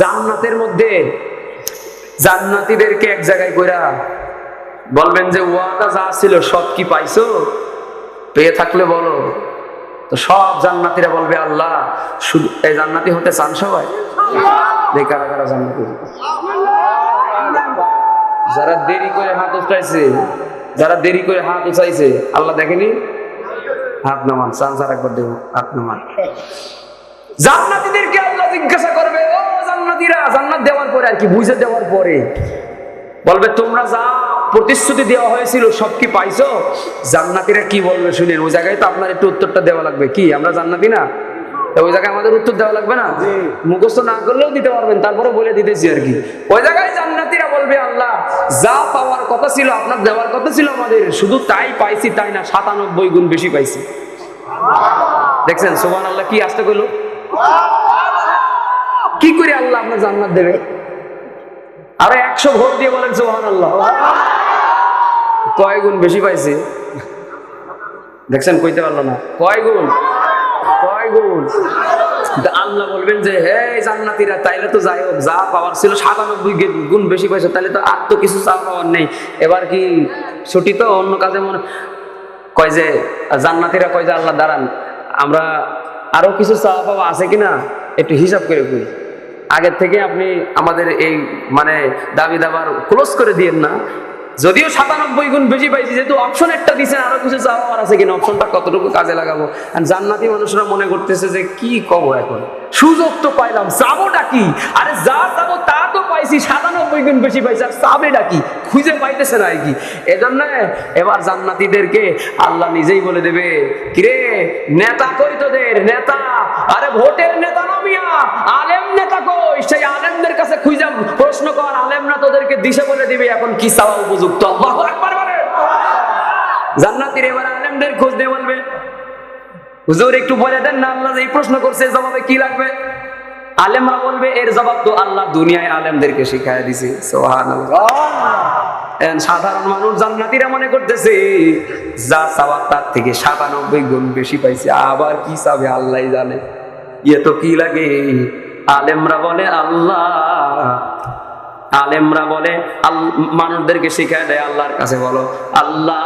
জান্নাতের মধ্যে জান্নাতীদেরকে এক জায়গায় কইরা বলবেন যে ওয়াদা যা ছিল সব কি পাইছো? পেয়ে থাকলে বলো। তো সব জান্নাতীরা বলবে আল্লাহ শুধু এই জান্নাতি হতে চান সবাই? দেখি কারা কারা জান্নাতি। যারা দেরি করে হাত উঠাইছে, যারা দেরি করে হাত উঠাইছে আল্লাহ দেখেনি? হাত নামান, চান্স আর একবার দেব, হাত নামান। জান্নাতীদেরকে আল্লাহ জিজ্ঞাসা করবে, ও জান্নাতীরা, জান্নাত দেওয়ার পরে আর কি বুঝে দেওয়ার পরে বলবে তোমরা যা প্রতিশ্রুতি দেওয়া হয়েছিল সব কি পাইছো? জান্নাতীরা কি বলবে শুনেন। ওই জায়গায় তো আপনার একটু উত্তরটা দেওয়া লাগবে। কি আমরা জান্নাতি না? ওই জায়গায় আমাদের উত্তর দেওয়া লাগবে না? মুখস্থ না করলেও দিতে পারবেন, তারপরে বলে দিতেছি আর কি। ওই জায়গায় জান্নাতীরা বলবে আল্লাহ যা পাওয়ার কথা ছিল, আপনার দেওয়ার কথা ছিল আমাদের, শুধু তাই পাইছি তাই না, 97 গুণ বেশি পাইছি। দেখছেন সুবহানাল্লাহ, কি আসতে কইলো? কি করে আল্লাহ আপনার জান্নাত দেবে? আরে 100 ভোট দিয়ে বলেন সুবহানাল্লাহ। কয় গুণ বেশি পাইছে? দেখছেন কইতে পারলো না। কয় গুণ? কয় গুণ? আল্লাহ বলবেন যে হে জান্নাতীরা, তাইলে তো যাই হোক, যা পাওয়ার ছিল 97 গুণ বেশি পাইছো, তাহলে তো আর তো কিছু চা পাওয়ার নেই। এবার কি ছুটি তো অন্য কাজে মনে কয় যে জান্নাতীরা কয় যে আল্লাহ দাঁড়ান, আমরা আরো কিছু চা পাওয়া আছে কিনা একটু হিসাব করে কই। আগের থেকে আপনি আমাদের এই মানে দাবি দাবার ক্লোজ করে দিয়েন না। যদিও 97 গুণ বেশি পাইছি, যেহেতু অপশন একটা দিচ্ছেন আরো কিছু চাওয়ার আছে কিনা, অপশনটা কতটুকু কাজে লাগাবো। আর জান্নাতি মানুষরা মনে করতেছে যে কি কব, এখন সুযোগ তো পাইলাম, চাবোটা কি? আরে যা চাবো তা তো পাইছি, 97 গুণ বেশি পাইছি, আর চাবেটা কি খুঁজে পাইতেছে না কি। এজন্য এবার জান্নাতীদেরকে আল্লাহ নিজেই বলে দেবে, কিরে নেতা কই তোদের নেতা? আরে ভোটের নেতা নমিয়া আলেম নেতা কই? সেই আলেমদের কাছে খুঁজে প্রশ্ন কর, আলেমরা তোদেরকে দিশা বলে দিবে এখন কি চাওয়া উপযুক্ত। আল্লাহু আকবার বলে। জান্নাতীরা এবার আলেমদের খোঁজ দিয়ে বলবে, হুজুর একটু বলে দেন না, আল্লাহ এই প্রশ্ন করছে জবাবে কি লাগবে? আলেমরা বলবে এর জবাব তো আল্লাহ দুনিয়ায় আলেমদেরকে শিখায় দিছে। সুবহানাল্লাহ। সাধারণ মানুষ জান্নাতীরা মনে করতেছে যা চাওয়া তার থেকে 97 গুণ বেশি পাইছে, আবার কি চাবে আল্লাহই জানে। ইয়ে তো কি লাগে। আলেমরা বলে আল্লাহ, আলেমরা বলে মানুষদেরকে শিখায় দেয় আল্লাহর কাছে বলো, আল্লাহ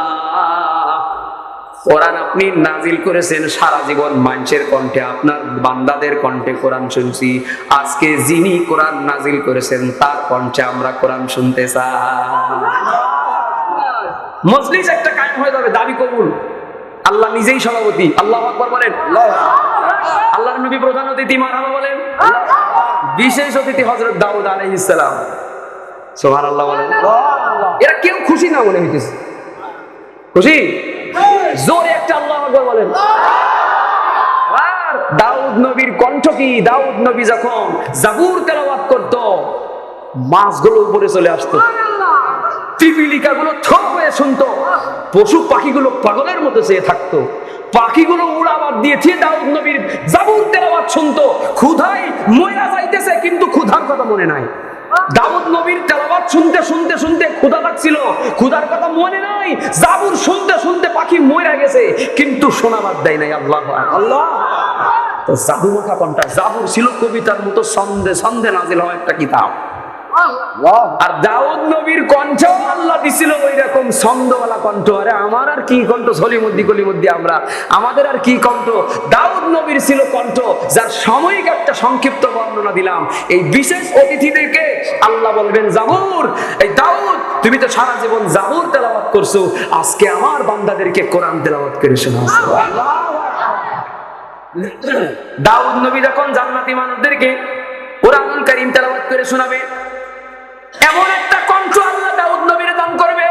কোরআন আপনি নাজিল করেছেন সারা জীবন মানুষের কণ্ঠে, আপনার বান্দাদের কণ্ঠে কোরআন শুনছি। আজকে যিনি কোরআন নাজিল করেছেন তার কণ্ঠে আমরা কোরআন শুনতে চাই। মজলিস একটা কায়েম হয়ে যাবে, দাবি কবুল। আল্লাহ নিজেই সভাপতি। আল্লাহু আকবার বলেন। আল্লাহর নবী প্রধান অতিথি, মারহাবা বলেন। বিশেষ অতিথি হযরত দাউদ আলাইহিস সালাম। সুবহানাল্লাহ বলেন। এরা কেউ খুশি না মনে হইতেছে? খুশি? জোরে একটা আল্লাহু আকবার বলেন। আর দাউদ নবীর কণ্ঠ কি? দাউদ নবী যখন জাবুর তেলাওয়াত করত, মাছগুলো উপরে চলে আসতো, পিপিলিকাগুলো থপ হয়ে শুনতো, পশু পাখিগুলো পাগলের মতো চেয়ে থাকতো, পাখিগুলো উড়াবাদ দিয়েছে দাউদ নবীর জাবুর তেলাওয়াত শুনতো। ক্ষুধায় মইরা যাইতেছে কিন্তু ক্ষুধার কথা মনে নাই। দাউদ নবীর তেলাওয়াত শুনতে শুনতে শুনতে ক্ষুধা লাগছিল, ক্ষুধার কথা মনে নাই। জাবুর শুনতে শুনতে পাখি মইরা গেছে কিন্তু শোনা বাদ দেয় নাই। আল্লাহ আল্লাহ। তো জাদু মাখা কণ্ঠ। জাবুর ছিল কবিতার মতো ছন্দে ছন্দে নাজিল হওয়া একটা কিতাব। আর দাউদ নবীর কণ্ঠ আল্লাহ দিছিল ওই রকম ছন্দওয়ালা কণ্ঠ। আরে আমার আর কি কণ্ঠ, সলিমুদ্দি কলিমুদ্দি আমরা, আমাদের আর কি কণ্ঠ। দাউদ নবীর ছিল কণ্ঠ, যার সাময়িক একটা সংক্ষিপ্ত বর্ণনা দিলাম। এই বিশেষ অতিথিদেরকে আল্লাহ বলবেন, জাবুর, এই দাউদ তুমি তো সারা জীবন জাবুর তেলাওয়াত করছো, আজকে আমার বান্দাদেরকে কোরআন তেলাওয়াত করে শোনাও। দাউদ নবী যখন জান্নাতি মানুষদেরকে কোরআনুল কারীম তেলাওয়াত করে শোনাবে, এমন একটা কণ্ঠ আল্লাহ দাউদ নবীর দান করবে,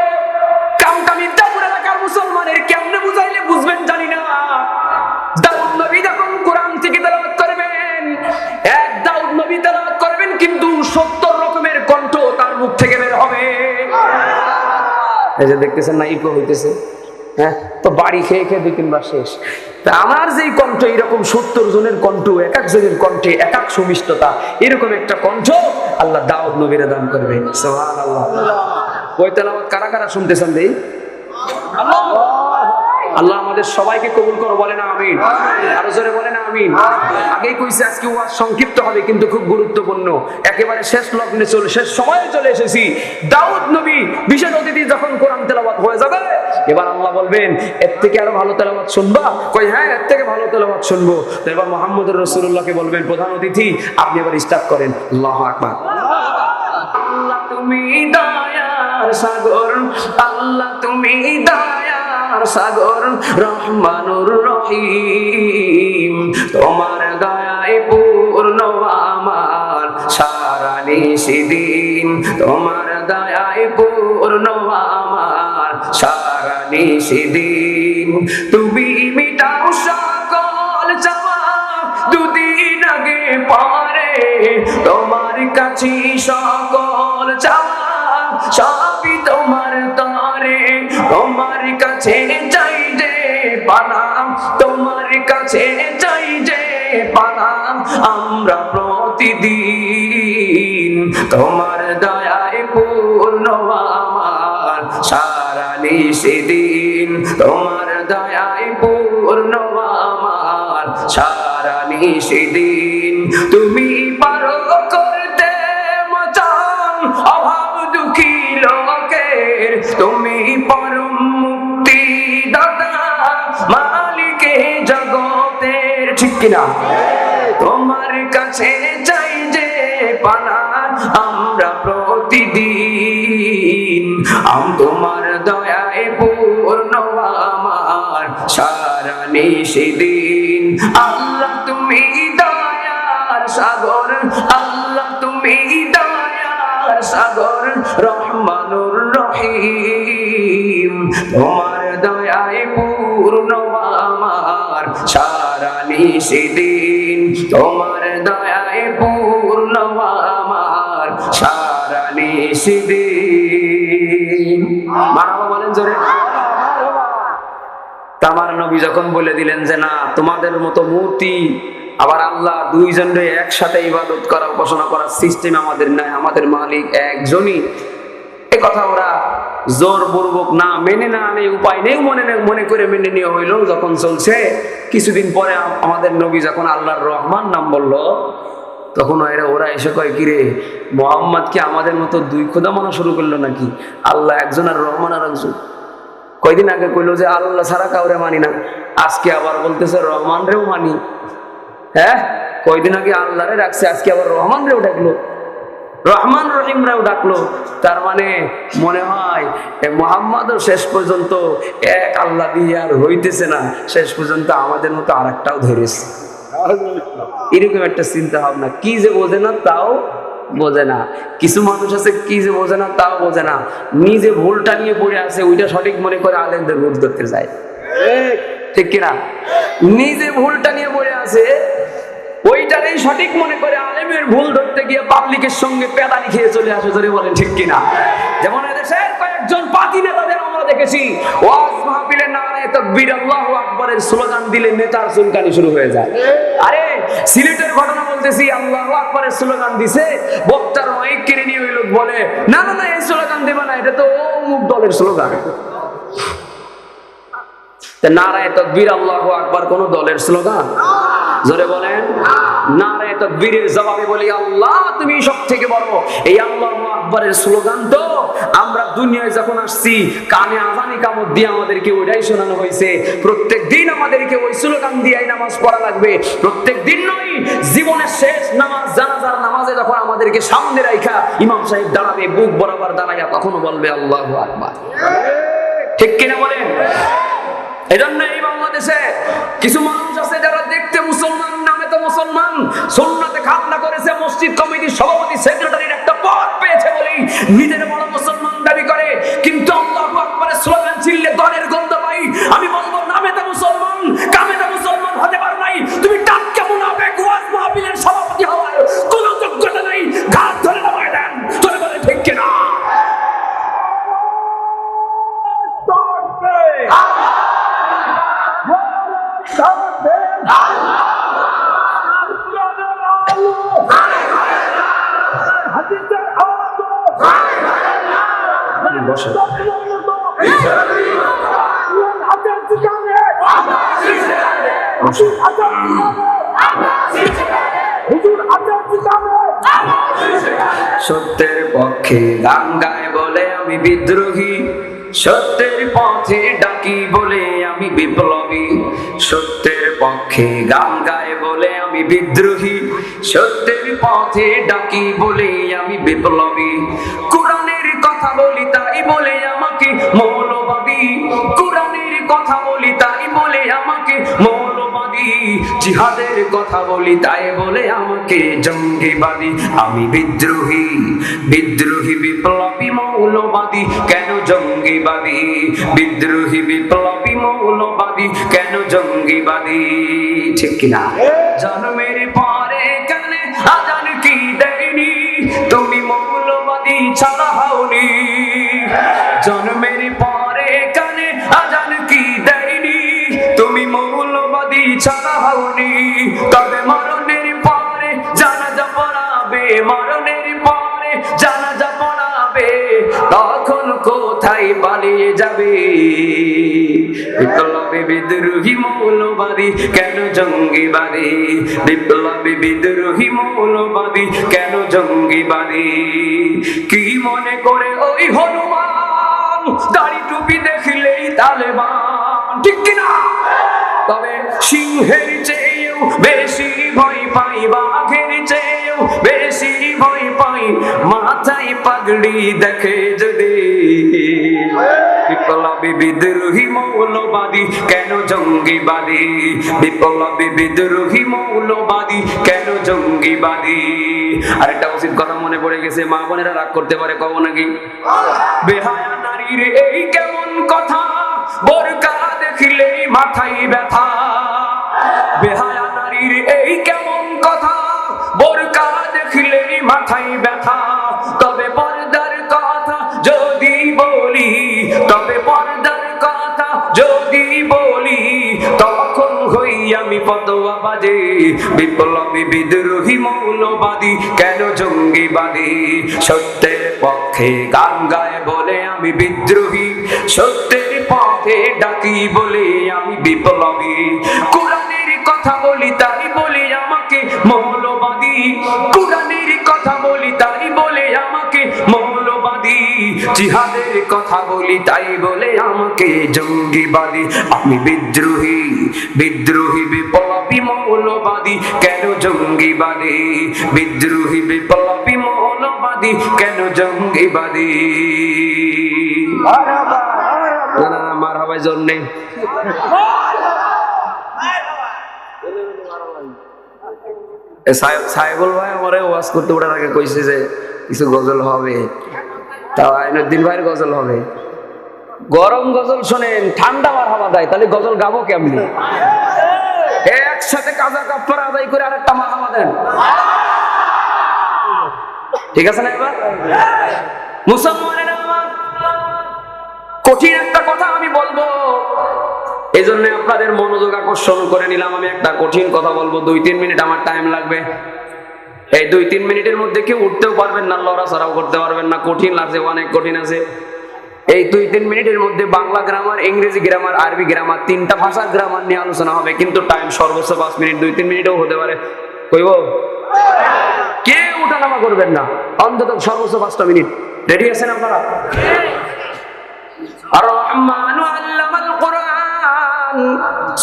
কামকামি দাউদ এলাকার মুসলমানের কেমনে বুঝাইলে বুঝবেন জানি না। দাউদ নবী যখন কোরআন থেকে তেলাওয়াত করবেন, এক দাউদ নবী তেলাওয়াত করবেন কিন্তু 70 রকমের কণ্ঠ তার মুখ থেকে বের হবে। এই যে দেখতেছেন না, ইকো হইতেছে। হ্যাঁ, তো বাড়ি খেয়ে খেয়ে 2-3 বার শেষ। তা আমার যেই কণ্ঠ, এরকম 70 জনের কণ্ঠ, এক এক জনের কণ্ঠে এক এক সুমিষ্টতা, এরকম একটা কণ্ঠ আল্লাহ দাউদ নবীরে দান করবে। সুবহানাল্লাহ। ওই তেলাওয়াত কারা কারা শুনতেছেন দেই? আল্লাহ আমাদের সবাইকে কবুল করো, বলেন আমিন। আরো জোরে বলেন আমিন। আগেই কইছি আজকে ওয়াজ সংক্ষিপ্ত হবে কিন্তু খুব গুরুত্বপূর্ণ। একেবারে শেষ লগ্নে শেষ সময়ে চলে এসেছি। দাউদ নবী বিশেষ অতিথি যখন কোরআন তেলাওয়াত হয়ে যাবে, এবার আল্লাহ বলবেন এর থেকে আরো ভালো তেলাওয়াত শুনবা? কই হ্যাঁ, এর থেকে ভালো তেলাওয়াত শুনবো। তো এবার মুহাম্মদুর রাসূলুল্লাহকে বলবেন প্রধান অতিথি আপনি এবার স্টার্ট করেন। আল্লাহু আকবার। আল্লাহ তুমি দয়ার সাগর, আল্লাহ তুমি দয়ার সাগর, রহমানুর রহিম, তোমার দয়ায় পূর্ণ আমার সারা নিশিদিন, তোমার দয়ায় পূর্ণ আমার সারা নিশিদিন, তুমি মিটাও সকল চাওয়া দুদিন আগে পরে, তোমার কাছে সকল চাওয়া সবই তোমার তরে, তোমার কাছে চাই যে পানাম, তোমার কাছে চাই যে পানাম আমরা প্রতিদিন, তোমার দয়ায় পূর্ণ আমার সারা নিশিদিন, তোমার দয়ায় পূর্ণ আমার সারা নিশিদিন, তুমি পারো করতে মচান অভাব দুঃখী লোকের, তুমি পরম মুক্তি দাতা মালিকে জগতের, ঠিক কিনা? তোমার কাছে চাই যে পানা আমরা প্রতিদিন, তোমার দয়ায় পূর্ণ আমার সারা নিশিদিন, আল্লাহ তুমি দয়ার সাগর, আল্লাহ তুমি দয়ার সাগর, রহমানুর রহিম, তোমার দয়ায় পূর্ণ আমার সারা নিশিদিন, তোমার দয়ায় পূর্ণ আমার সারা নিশিদিন। মারহাবা বলেন জোরে। আমার নবী যখন বলে দিলেন যে না তোমাদের মতো মূর্তি আবার আল্লাহ দুইজনের একসাথে ইবাদত করা উপাসনা করার সিস্টেম আমাদের নাই, আমাদের মালিক একজনই, এই কথা ওরা জোরপূর্বক না মেনে না আনে উপায় নেই মনে করে মেনে নিয়ে হইল। যখন চলছে কিছুদিন পরে আমাদের নবী যখন আল্লাহর রহমান নাম বলল, তখন ওরা এসে কয় কিরে মোহাম্মদ কি আমাদের মতো দুই খোদা মানা শুরু করলো নাকি? আল্লাহ একজন আর রহমান আর একজন। কয়দিন আগে কইলো যে আল্লাহ ছাড়া কাউরে মানি না, আজকে আবার বলতেছে রহমান রেও মানি। হ্যাঁ, কয়দিন আগে আল্লাহরে রাখছে, আজকে আবার রহমান রেও ডাকলো, রহমান রহিম রাও ডাকলো। তার মানে মনে হয় মোহাম্মদও শেষ পর্যন্ত এক আল্লাহ দিয়ে আর হইতেছে না, শেষ পর্যন্ত আমাদের মতো আর একটাও ধরেছে। এরকম একটা চিন্তা ভাবনা, কি যে বোঝে না তাও বোঝে না। কিছু মানুষ আছে কি যে বোঝে না তাও বোঝে না, নিজে ভুলটা নিয়ে পড়ে আছে ওইটা সঠিক মনে করে আলেমদের ভুল ধরতে যায়, ঠিক কিনা? নিজে ভুলটা নিয়ে পড়ে আছে ওইটারই সঠিক মনে করে আলেমের ভুল ধরতে গিয়ে পাবলিকের সঙ্গে পেদানি খেয়ে চলে আসে, ধরে বলেন ঠিক কিনা? যেমন এদেশের কয়েকজন পাতি নেতাদের আমরা দেখেছি ওয়াজ মাহফিলে নারায়ে তাকবীর আল্লাহু আকবারের স্লোগান দিলে নেতার চুলকানি শুরু হয়ে যায়। আরে সিলেটের ঘটনা বলতেছি, আল্লাহু আকবারের স্লোগান দিছে, বক্তার মাইক কেড়ে নিয়ে ওই লোক বলে না না না এই স্লোগান দেবা না, এটা তো অমুক দলের স্লোগান। নারায়ে তাকবীর আল্লাহু আকবার কোন দলের স্লোগান? জোরে বলেন। নারায়ে তাকবীরের জবাবে বলি আল্লাহ তুমি সবথেকে বড়। এই আল্লাহু আকবারের স্লোগান তো আমরা দুনিয়ায় যখন আসছি কানে আযান ইকামত দিয়ে আমাদেরকে ওইটাই শোনানো হয়েছে। প্রত্যেক দিন আমাদেরকে ওই স্লোগান দিয়েই নামাজ পড়া লাগবে। প্রত্যেক দিন নয়, জীবনের শেষ নামাজ জানাজার নামাজে যখন আমাদেরকে সামনে রাখা ইমাম সাহেব দাঁড়াবে, বুক বরাবর দাঁড়াইয়া তখনও বলবে আল্লাহু আকবার। ঠিক কিনা বলেন? এজন্য এই বাংলাদেশে কিছু মানুষ আছে যারা দেখতে মুসলমান, নামে তো মুসলমান, সুন্নাতে খাতনা করেছে, মসজিদ কমিটির সভাপতি সেক্রেটারির একটা পদ পেয়েছে বলেই নিজের বড় মুসলমান দাবি করে, কিন্তু আল্লাহু আকবারের স্লোগান ছিললে দলের গন্ধ পাই। আমি বলবো নামে তো মুসলমান, কামে তো মুসলমান হতে পারো নাই, তুমি টাটকা মুনাফিক, ওয়াজ মাহফিলের সভাপতি হওয়ার কোনো যোগ্যতা নাই, ঘাট ধরে নামায় দেন। চলে বলে ঠিক কিনা? বসে সত্যের পক্ষে গান গায় বলে আমি বিদ্রোহী, সত্যের পথে ডাকি বলে আমি বিপ্লবী। সত্যের পক্ষে গান গায় বলে আমি বিদ্রোহী, সত্যের পথে ডাকি বলে আমি বিপ্লবী। কোরআনের কথা বলি তাই বলে আমাকে মৌলবাদী, কোরআনের কথা বলি তাই বলে আমাকে মৌলবাদী। জিহাদের কথা বলি তাই বলে আমাকে জঙ্গিবাদী। আমি বিদ্রোহী, বিদ্রোহী বিপ্লবী মৌলবাদী, কেন জঙ্গিবাদী? বিদ্রোহী বিপ্লবী মৌলবাদী, কেন জঙ্গিবাদী? ঠিক কিনা? জন্মের পরে কানে আজান কি দেয়নি, তুমি মৌলবাদী ছাড়া হওনি। জন্মের পরে কানে আজান কি দেয়নি, তুমি মৌলবাদী ছাড়া হওনি। তবে মরণের পরে জানাজা পড়াবে, মরণের পরে জানাজা পড়াবে, তখন কোথায় পালিয়ে যাবে? বিপ্লবী বিদ্রোহী মৌলবাদী, কেন জঙ্গিবাদী? বিপ্লবী বিদ্রোহী মৌলবাদী, কেন জঙ্গিবাদী? কি মনে করে ওই হনুমান দাড়ি টুপি দেখলেই তালেবান, ঠিক কিনা? তবে সিংহের চেয়েও বেশি ভয় পাই, বাঘের চেয়েও বেশি ভয় পাই মাথায় পাগড়ি দেখে যদি। বিপ্লবী বিদ্রোহী মৌলবাদী, কেন জঙ্গিবাদী? বিপ্লবী বিদ্রোহী মৌলবাদী, কেন জঙ্গিবাদী? আরেকটা উচিত কথা মনে পড়ে গেছে, মা বোনেরা রাগ করতে পারে, কব নাকি? বেহায়া নারীর এই কেমন কথা, বোরকা দেখিলেই মাথায় ব্যথা। বেহায়া নারীর এই কেমন কথা, বোরকা দেখিলেই মাথায় ব্যথা। তবে পর্দার কথা যদি বলি, তবে পর্দার কথা যদি বলি, তখন হই আমি ফতোয়াবাজি। বিপ্লবী বিদ্রোহী মৌলবাদী, কেন জঙ্গিবাদী? সত্যের পক্ষে গান গায় বলে আমি বিদ্রোহী, সত্যের পথে ডাকি বলে আমি বিপ্লবী। কোরআনের কথা বলি তাই বলে আমাকে মৌলবাদী, কোরআনের কথা বলি তাই বলে আমাকে মৌলবাদী। জিহাদের কথা বলি তাই বলে আমাকে জঙ্গিবাদী। আমি বিদ্রোহী, বিদ্রোহী বিপ্লবী মৌলবাদী, কেন জঙ্গিবাদী? বিদ্রোহী বিপ্লবী মৌলবাদী, কেন জঙ্গিবাদী? না না না, মার হবার জোর নেই। সাহেবুল ভাই আমারে ওয়াজ করতে ওঠার আগে কইছে যে কিছু গজল হবে, তাও আইনুদ্দিন ভাইয়ের গজল হবে। গরম গজল শোনেন, ঠান্ডা মার হাওয়া দেয়, তাহলে গজল গাবো কেমনি? একসাথে কাজা কাপড় আদায় করে আরেকটা মার হাওয়া দেন, ঠিক আছে না? এবার মুসলমানেরা আমার, কঠিন একটা কথা আমি বলবো, এই জন্য আপনাদের মনোযোগ আকর্ষণ করে নিলাম। আমি একটা কঠিন কথা বলবো, 2-3 মিনিট আমার টাইম লাগবে। এই 2-3 মিনিটের মধ্যে কেউ উঠতেও পারবেন না, লড়াচড়াও করতে পারবেন না। কঠিন লাগছে, অনেক কঠিন আছে। এই 2-3 মিনিটের মধ্যে বাংলা গ্রামার, ইংরেজি গ্রামার, আরবি গ্রামার, 3টা ভাষার গ্রামার নিয়ে আলোচনা হবে, কিন্তু টাইম সর্বোচ্চ 5 মিনিট, 2-3 মিনিটও হতে পারে। কইব কে উঠানামা করবেন না, অন্তত সর্বোচ্চ 5টা মিনিট। রেডি আছেন আপনারা? আর রহমানু আল্লামাল কোরআন,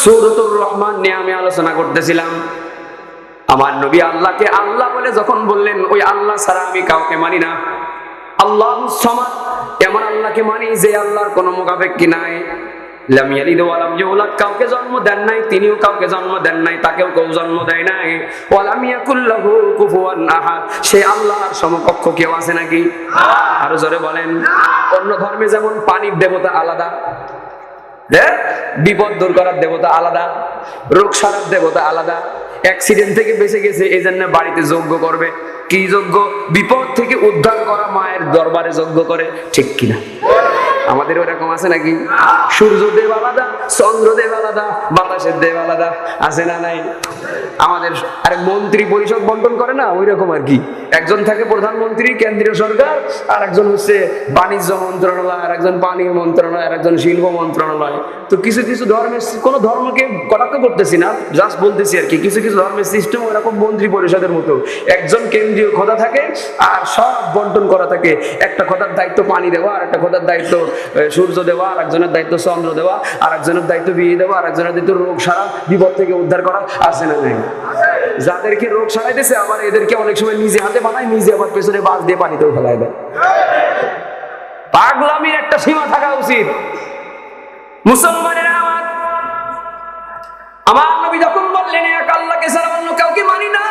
সূরাতুর রহমান নিয়ে আমি আলোচনা করতেছিলাম। আমার নবী আল্লাহকে আল্লাহ বলে যখন বললেন, ওই আল্লাহ ছাড়া আমি কাউকে মানি না। আল্লাহুস সামাদ, এমন আল্লাহকে মানি যে আল্লাহর কোনো মুখাপেক্ষী নাই। লাম ইয়ালিদ ওয়া লাম ইউলাদ, কাউকে জন্ম দেন নাই, তিনিও কাউকে জন্ম দেন নাই, তাকেও কেউ জন্ম দেয় নাই। ওয়া লাম ইয়াকুল লাহু কুফুয়ান আহাদ, সে আল্লাহর সমকক্ষ কেউ আছে নাকি? আরো জোরে বলেন। অন্য ধর্মে যেমন পানির দেবতা আলাদা, বিপদ দূর করার দেবতা আলাদা, রোগ সারার দেবতা আলাদা, অ্যাক্সিডেন্ট থেকে বেঁচে গেছে এই জন্য বাড়িতে যজ্ঞ করবে। কি যজ্ঞ? বিপদ থেকে উদ্ধার করা মায়ের দরবারে যজ্ঞ করে, ঠিক কিনা? আমাদের ওরকম আছে নাকি? সূর্য দেব আলাদা, চন্দ্র দেব আলাদা, বাতাসের দেব আলাদা, আছে না নাই? আমাদের আরে মন্ত্রী পরিষদ বন্টন করে না, ওই রকম আর কি। একজন থাকে প্রধানমন্ত্রী কেন্দ্রীয় সরকার, আর একজন হচ্ছে বাণিজ্য মন্ত্রণালয়, আর একজন পানি মন্ত্রণালয়, আর একজন শিল্প মন্ত্রণালয়। তো কিছু কিছু ধর্মের, কোনো ধর্মকে কটাক্ষ করতেছি না, জাস্ট বলতেছি আর কি, কিছু কিছু ধর্মের সিস্টেম ওরকম মন্ত্রী পরিষদের মতো। একজন কেন্দ্রীয় খোদা থাকে আর সব বন্টন করা থাকে। একটা খোদার দায়িত্ব পানি দেওয়া, আর একটা খোদার দায়িত্ব সূর্য দেওয়া, আর একজনের দায়িত্ব চন্দ্র দেওয়া, আর একজনের দায়িত্ব বিয়ে দেওয়া, আর একজনের দায়িত্ব রোগ সারা, বিপদ থেকে উদ্ধার করা, আছে না নাই? যাদেরকে রোগ সারাইতেছে আবার এদেরকে অনেক সময় নিজে হাতে বানায়, নিজে আবার পেছনে বাস দিয়ে পানিতেও ফেলায় দেয়। পাগলামির একটা সীমা থাকা উচিত। মুসলমানেরা আমার নবী যখন বললেন এক আল্লাহকে ছাড়া অন্য কাউকে মানি না,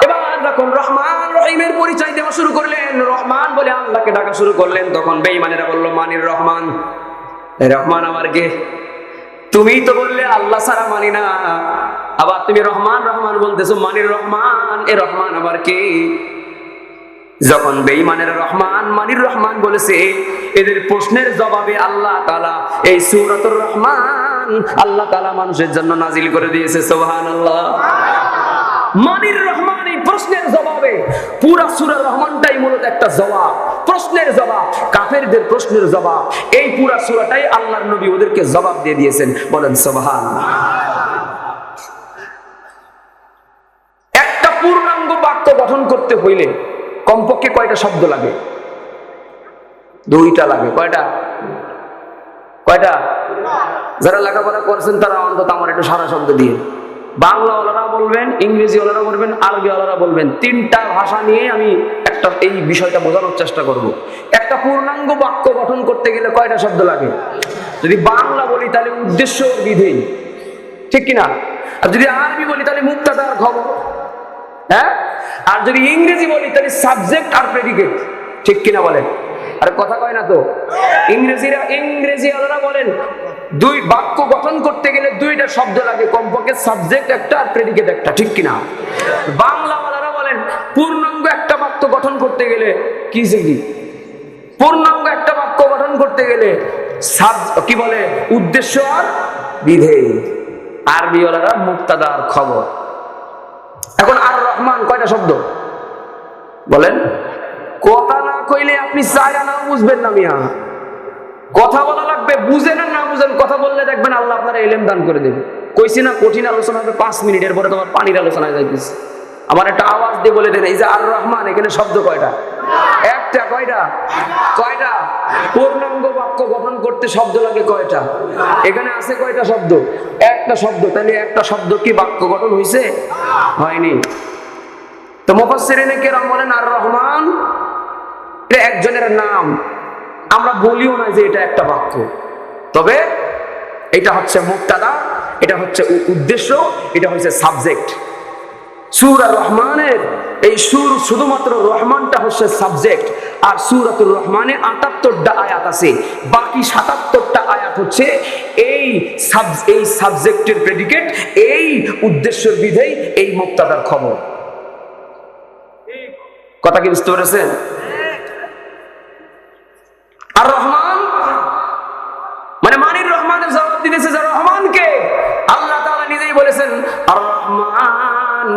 এবার যখন রহমান রহিমের পরিচয় দেওয়া শুরু করলেন, রহমান বলে আল্লাহকে ডাকা শুরু করলেন, তখন বেঈমানেরা বলল মানির রহমান, রহমান আমার কে? তুমি তো বললে আল্লাহ ছাড়া মানি না, আবার তুমি রহমান রহমান বলতেছো, মানির রহমান, এ রহমান আবার কে? যখন বেঈমানেরা রহমান মানির রহমান বলেছে, এদের প্রশ্নের জবাবে আল্লাহ তাআলা এই সূরাতুর রহমান আল্লাহ তাআলা মানুষের জন্য নাজিল করে দিয়েছে। সুবহানাল্লাহ। মানির রহমান এই প্রশ্নের জবাবে, পুরা সূরা রহমানটাই মূলত একটা জবাব, প্রশ্নের জবাব, কাফেরদের প্রশ্নের জবাব। এই পুরা সূরাটাই আল্লাহর নবী ওদেরকে জবাব দিয়ে দিয়েছেন। বলেন সুবহানাল্লাহ। একটা পূর্ণাঙ্গ বাক্য গঠন করতে হইলে কমপক্ষে কয়টা শব্দ লাগে? দুইটা লাগে। কয়টা? কয়টা? যারা লেখাপড়া করছেন তারা অন্তত আমার একটু সারা শব্দ দিয়ে, বাংলা ওলারা বলবেন, ইংরেজি ওলারা বলবেন, আরবি ওলারা বলবেন, তিনটা ভাষা নিয়ে আমি একটা এই বিষয়টা বোঝানোর চেষ্টা করব। একটা পূর্ণাঙ্গ বাক্য গঠন করতে গেলে কয়টা শব্দ লাগে? যদি বাংলা বলি তাহলে উদ্দেশ্য বিধেয়, ঠিক কিনা? আর যদি আরবি বলি তাহলে মুক্তাদা আর খবর, হ্যাঁ? আর যদি ইংরেজি বলি তাহলে সাবজেক্ট আর প্রেডিকেট, ঠিক কিনা বলেন? আরে কথা কয় না তো। ইংরেজি ওলারা বলেন দুই বাক্য গঠন করতে গেলে দুইটা শব্দ লাগে, কমপক্ষে সাবজেক্ট একটা আর প্রেডিকেট একটা, ঠিক কিনা? বাংলা ওলারা বলেন পূর্ণাঙ্গ একটা বাক্য গঠন করতে গেলে কি পূর্ণাঙ্গ একটা বাক্য গঠন করতে গেলে কি বলে? উদ্দেশ্য আর বিধেয়। আরবি ওলারা মুক্তাদা আর খবর। এখন আর রহমান কয়টা শব্দ বলেন? কথা না কইলে আপনি চাইরা নাও বুঝবেন না মিয়া, কথা বলা লাগবে, বুঝেন আর না বুঝেন কথা বললে দেখবেন আল্লাহ আপনারা ইলম দান করে দেবে। কইছি না কঠিন আলোচনা হবে 5 মিনিটের পরে তোমার পানির আলোচনায় যাইতেছে। আমার একটা আওয়াজ দিয়ে বলে দেন, এই যে আর রহমান, এখানে শব্দ কয়টা? একটা। কয়টা? কয়টা? পূর্ণাঙ্গ বাক্য গঠন করতে শব্দ লাগে কয়টা? এখানে আছে কয়টা শব্দ? একটা শব্দ। তাহলে একটা শব্দ কি বাক্য গঠন হয়েছে? হয়নি। তো মুফাসসিরিনে কেরাম বলেন আর রহমান এটা একজনের নাম, আমরা বলিও না যে এটা একটা বাক্য, তবে এটা হচ্ছে মুক্তাদা, এটা হচ্ছে উদ্দেশ্য, এটা হচ্ছে সাবজেক্ট। সূরা রহমানের এই শুধুমাত্র রহমানটা হচ্ছে সাবজেক্ট, আর সূরাতুর রহমানে ৭৮টা আয়াত আছে, বাকি ৭৭টা আয়াত হচ্ছে এই সাবজেক্টের প্রেডিকেট, এই উদ্দেশ্যের বিধেয়, এই মুক্তাদার খবর। কথা কি বুঝতে পেরেছেন? আর রহমান মানে মানির রহমানের জবাব দিতেছে যে রহমানকে আল্লাহ তাআলা নিজেই বলেছেন আর রহমান।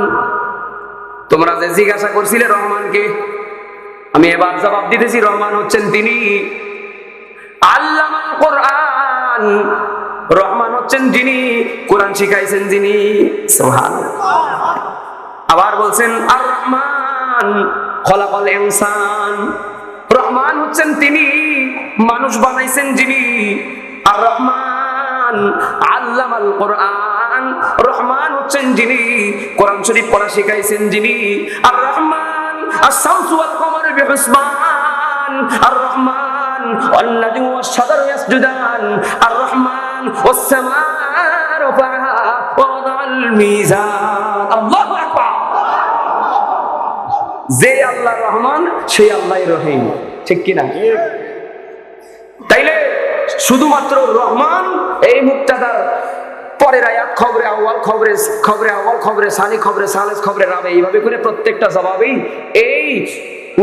তোমরা যে জিজ্ঞাসা করছিলে রহমানকে, আমি এবার জবাব দিতেছি, রহমান হচ্ছেন তিনি আল্লামাল কোরআন, রহমান হচ্ছেন যিনি কোরআন শিখাইছেন, যিনি। সুবহানাল্লাহ। আবার বলছেন আর রহমান খলাকাল ইনসান, রহমান হচ্ছেন তিনি মানুষ বানাইছেন যিনি। আর রহমান আল্লামাল কোরআন, রহমান হচ্ছেন যিনি কোরআন শরীফ পড়া শিখাইছেন, যিনি। আর রহমান আশ-শামসু ওয়াল কমারু বিহুসবান, আর রহমান ওয়ান নাজমু ওয়াশ-শাজারু ইয়াসজুদান, আর রহমান ওয়াস-সামা রাফা'আহা ওয়া ওয়াদা'আল মিজান। আল্লাহু আকবার। যে আল্লাহ রহমান সেই আল্লাহই রহিম, ঠিক কিনা? তাইলে শুধুমাত্র রহমান এই মুক্তাদার পরের আয়াত খবরে আউয়াল, খবরে আউয়াল, খবরে সানি, খবরে সালেস, খবরে রাবে, এইভাবে করে প্রত্যেকটা জবাবেই এই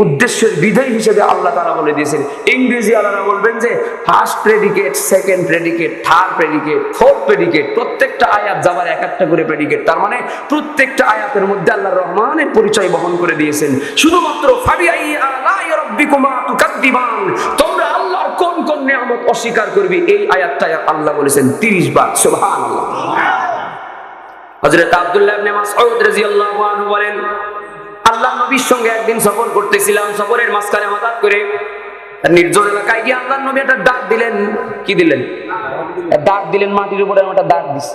উদ্দেশ্যের বিধেয় হিসেবে আল্লাহ তাআলা বলে দিয়েছেন। ইংরেজি আলারা বলবেন যে first predicate, second predicate, third predicate, fourth predicate. প্রত্যেকটা আয়াত যাবার এক একটা করে প্রেডিকেট, তার মানে প্রত্যেকটা আয়াতের মধ্যে আল্লাহ রহমানের পরিচয় বহন করে দিয়েছেন। শুধুমাত্র ফাবিআই আলাই রাব্বিকুমা তুকাদ্দিবান, তোমরা আল্লাহর কোন কোন নিয়ামত অস্বীকার করবে, এই আয়াতটা আল্লাহ বলেছেন 30 বার। সুবহানাল্লাহ। হযরত আব্দুল্লাহ ইবনে মাসউদ রাদিয়াল্লাহু আনহু বলেন, আল্লাহ নবীর সঙ্গে একদিন সফর করতেছিলাম, সফরের মাঝখানে হঠাৎ করে নির্জন এলাকায় গিয়ে আল্লাহ নবী একটা ডাক দিলেন। কি দিলেন? ডাক দিলেন, মাটির উপরে একটা ডাক দিছে,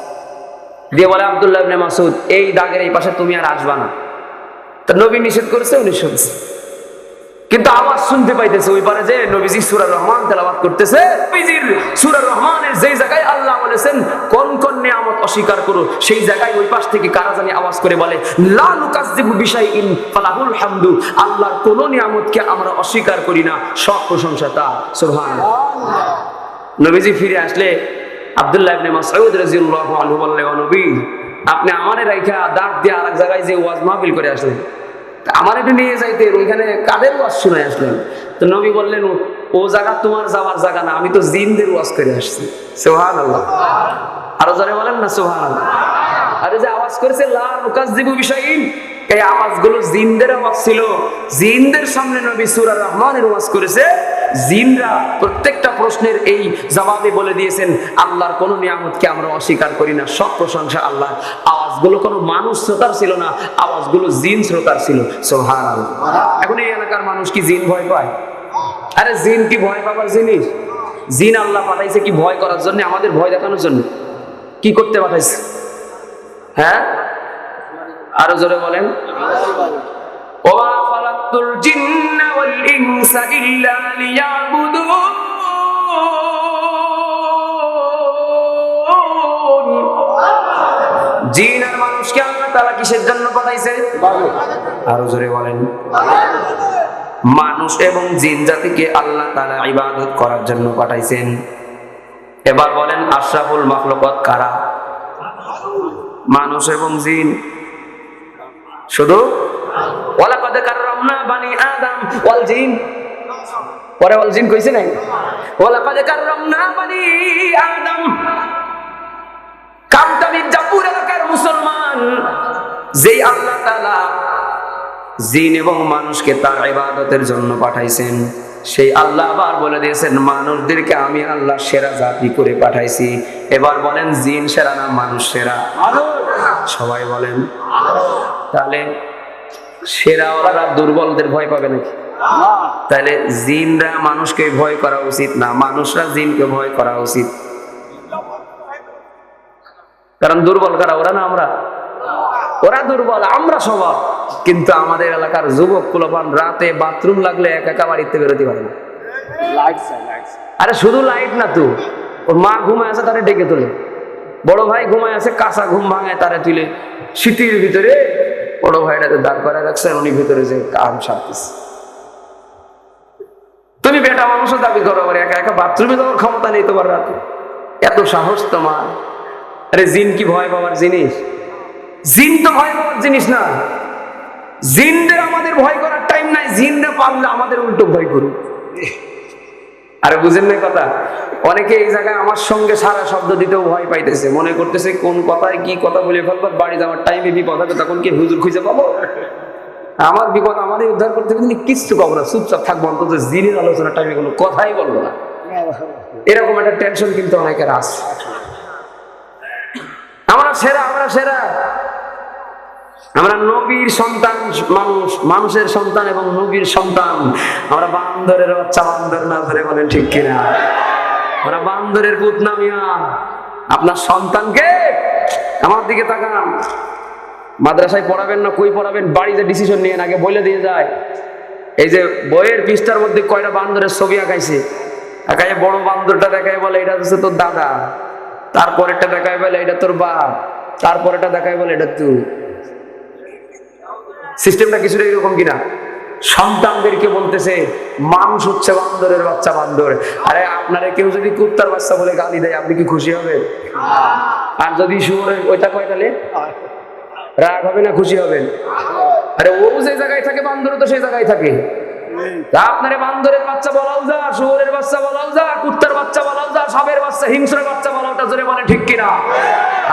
দিয়ে বলে আব্দুল্লাহ ইবনে মাসউদ, এই দাগের এই পাশে তুমি আর আসবা না। তা নবী নিষেধ করেছে, উনি শুনছে, কিন্তু আওয়াজ শুনতে পাইতেছে ওই পারে যে নবীজি সূরা রহমান তেলাওয়াত করতেছে। নবীজির সূরা রহমানের যেই জায়গায় আল্লাহ বলেছেন কোন কোন নিয়ামত অস্বীকার করো, সেই জায়গায় ওই পাশ থেকে কারা জানি আওয়াজ করে বলে, লা নুকাজ্জিবু বিশাইইন ফালাহুল হামদু, আল্লাহর কোন নিয়ামতকে আমরা অস্বীকার করি না, সব প্রশংসা তার। সুবহানাল্লাহ। নবীজি ফিরে আসলে আব্দুল্লাহ ইবনে মাসউদ রাদিয়াল্লাহু আনহু বললেন, ও নবী, আপনি আমারে রাইখা ডাক দিয়ে আরেক জায়গায় যে ওয়াজ মাহফিল করে আসলেন, আমার একটু নিয়ে যাইতেন, ওইখানে কাদের ওয়াজ শুনে আসলেন? তো নবী বললেন, ও জায়গা তোমার যাওয়ার জায়গা না, আমি তো জিনদের ওয়াজ করে আসছি। সুবহানাল্লাহ। আরো জোরে বলেন না সুবহানাল্লাহ। আরে যে আওয়াজ করেছে লা নুকাজ্জিবু বিশাইইন, এই আওয়াজগুলো জিনদের আওয়াজ ছিল। জিনদের সামনে নবী সূরা রহমানের ওয়াজ করেছে। জিনরা প্রত্যেকটা প্রশ্নের এই জবাবে বলে দিয়েছেন, আল্লাহর কোন নিয়ামতকে আমরা অস্বীকার করি না, সব প্রশংসা আল্লাহ। আওয়াজগুলো কোনো মানুষ শ্রোতার ছিল না, আওয়াজগুলো জিন শ্রোতার ছিল। সুবহানাল্লাহ। এখন এই এলাকার মানুষ কি জিন ভয় পায়? আরে জিন কি ভয় পাবার জিনিস? জিন আল্লাহ পাঠাইছে কি ভয় করার জন্য? আমাদের ভয় দেখানোর জন্য। কি করতে পাঠাইছে? হ্যাঁ, আরো জোরে বলেন। ওয়া খালাকতুল জিন্না ওয়াল ইনসা ইল্লা লিয়াবুদুন, জিন আর মানুষকে আল্লাহ তাআলা কিসের জন্য পাঠাইছে? আরো জোরে বলেন। মানুষ এবং জিন জাতিকে আল্লাহ তাআলা ইবাদত করার জন্য পাঠাইছেন। এবার বলেন, আশরাফুল মাখলুকাত কারা? মানুষ এবং জিন। শুধু ওয়ালাকাদ কাররামনা বানি আদম ওয়াল জিন, পরে ওয়াল জিন কইছে নাই? ওয়ালাকাদ কাররামনা বানি আদম। কামটা মির্জাপুর এলাকার মুসলমান, যেই আল্লাহ তাআলা জিন এবং মানুষকে তার ইবাদতের জন্য পাঠাইছেন, সেই আল্লাহ আবার বলে দিয়েছেন, মানুষদেরকে আমি আল্লাহ সেরা জাতি করে পাঠাইছি। এবার বলেন, জিন সেরা না মানুষ সেরা? সবাই বলেন। তাহলে সেরা ওরা দুর্বলদের ভয় পাবে নাকি? তাহলে জিনরা মানুষকে ভয় করা উচিত না, মানুষরা জিনকে ভয় করা উচিত। কারণ দুর্বল কারা? ওরা না আমরা? ওরা দুর্বল, আমরা সবাই। কিন্তু আমাদের এলাকার যুবক কুলপান রাতে বাথরুম লাগলে একা একা বাড়িতে বেরোতে পারে না। আরে শুধু লাইট না, তো ওর মা ঘুমায় আছে, তারে ডেকে তোলে। বড় ভাই ঘুমায় আছে, কাঁচা ঘুম ভাঙায়, তারে তুলে শীতের ভিতরে বড় ভাইটাতে দাঁড় করে রাখছে, উনি ভিতরে যে কাম সারতেছে। তুমি বেটা মানুষও দাবি করো, আবার একা একা বাথরুমে যাওয়ার ক্ষমতা নেই তোমার রাতে, এত সাহস তোমার? আরে জিন কি ভয় পাওয়ার জিনিস? জিন তো ভয় পাওয়ার জিনিস না। জিনদের আমাদের ভয় করার টাইম নাই, জিনরা পারলে আমাদের উল্টো ভয় করুক। আরে বুঝেন না কথা? অনেকে এই জায়গায় আমার সঙ্গে সারা শব্দ দিতেও ভয় পাইতেছে, মনে করতেছে কোন কথায় কি কথা বলে ফেলবার, বাড়ি যাওয়ার টাইমে বিপদ হবে, তখন কি হুজুর খুঁজে পাবো? আমার বিপদ আমাদের উদ্ধার করতে কিন্তু কিচ্ছু পাবো না, চুপচাপ থাকবো, অন্তত জিনের আলোচনার টাইমে কোনো কথাই বলবো না। এরকম একটা টেনশন কিন্তু অনেকের আছে। আমরা সেরা, আমরা সেরা, আমরা নবীর সন্তান, মানুষ, মানুষের সন্তান এবং নবীর সন্তান। আমরা বান্দরের বাচ্চা, বান্দর না ধরে বলেন ঠিক কিনা? আমরা বান্দরের পুত না মিয়া। আপনার সন্তানকে আমার দিকে তাকান। মাদ্রাসায় পড়াবেন না কই পড়াবেন, বাড়িতে ডিসিশন নিয়ে আগে বলে দিয়ে যায়। এই যে বইয়ের পৃষ্ঠার মধ্যে কয়টা বান্দরের ছবি আঁকাইছে, আঁকাই বড় বান্দরটা দেখায় বলে এটা হচ্ছে তোর দাদা, তারপরেরটা দেখায় বলে এটা তোর বাপ, তারপরেরটা দেখায় বলে এটা তুই। সিস্টেমটা কিছুটা এরকম কিনা? সন্তানদেরকে বলতেছে মানুষ হচ্ছে বান্দরের বাচ্চা, বান্দর। আরে আপনারে কেউ যদি কুত্তার বাচ্চা বলে গালি দেয়, আপনি কি খুশি হবেন? আর যদি শুয়োরের ওইটা কয়, তাহলে রাগ হবে না খুশি হবেন? আরে ও যে জায়গায় থাকে বান্দরও তো সেই জায়গায় থাকে। আপনারে বান্দরের বাচ্চা বলাও যা, শুয়োরের বাচ্চা বলাও যা, কুত্তার বাচ্চা বলাও যা, সাপের বাচ্চা, হিংস্রের বাচ্চা বলাওটা জোরে বলে ঠিক কিনা?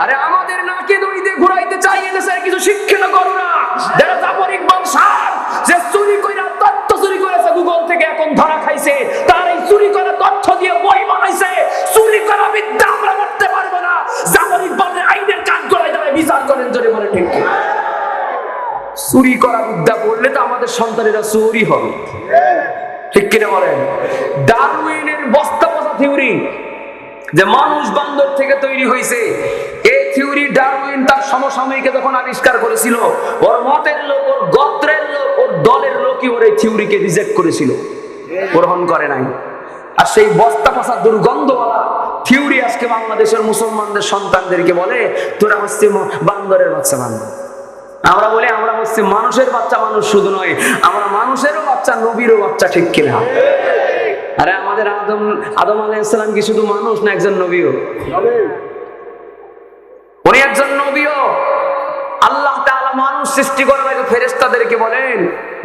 আরে আমাদের নাকে দড়িতে ঘুরাইতে চাই এদেশের কিছু শিক্ষিত গরুরা, যারা জাবর ইকবাল সার যে চুরি কইরা তথ্য চুরি করেছে গুগল থেকে, এখন ধরা খাইছে, তার এই চুরি করা তথ্য দিয়ে বই বানাইছে। চুরি করা বিদ্যা আমরা করতে পারবো না। জাবর ইকবালের আইনের কাজ গলায় দাঁড়ায় বিচার করেন জোরে বলে ঠিক কিনা? চুরি করা বিদ্যা পড়লে তো আমাদের সন্তানেরা চুরি হবে, ঠিক কিনা বলেন? ডারউইনের বস্তা পচা থিওরি যে মানুষ বান্দর থেকে তৈরি হয়েছে, এই থিওরি ডারউইন তার সমসাময়িকে যখন আবিষ্কার করেছিল, ওর মতের লোক, ওর গোত্রের লোক, ওর দলের লোকই ওর এই থিওরিকে রিজেক্ট করেছিল, গ্রহণ করে নাই। আর সেই বস্তা পচা দুর্গন্ধওয়ালা থিওরি আজকে বাংলাদেশের মুসলমানদের সন্তানদেরকে বলে তোরা হচ্ছে বান্দরের বাচ্চা। বান্দর আমরা বলি আমরা হচ্ছে মানুষের বাচ্চা। মানুষ শুধু নয়, আমরা মানুষেরও বাচ্চা, নবীরও বাচ্চা, ঠিক কিনা? আরে আমাদের আদম আলাইহিস সালাম কি শুধু মানুষ না একজন নবীও? উনি একজন নবীও। আল্লাহ তাআলা মানুষ সৃষ্টি করার আগে ফেরেশতাদেরকে বলেন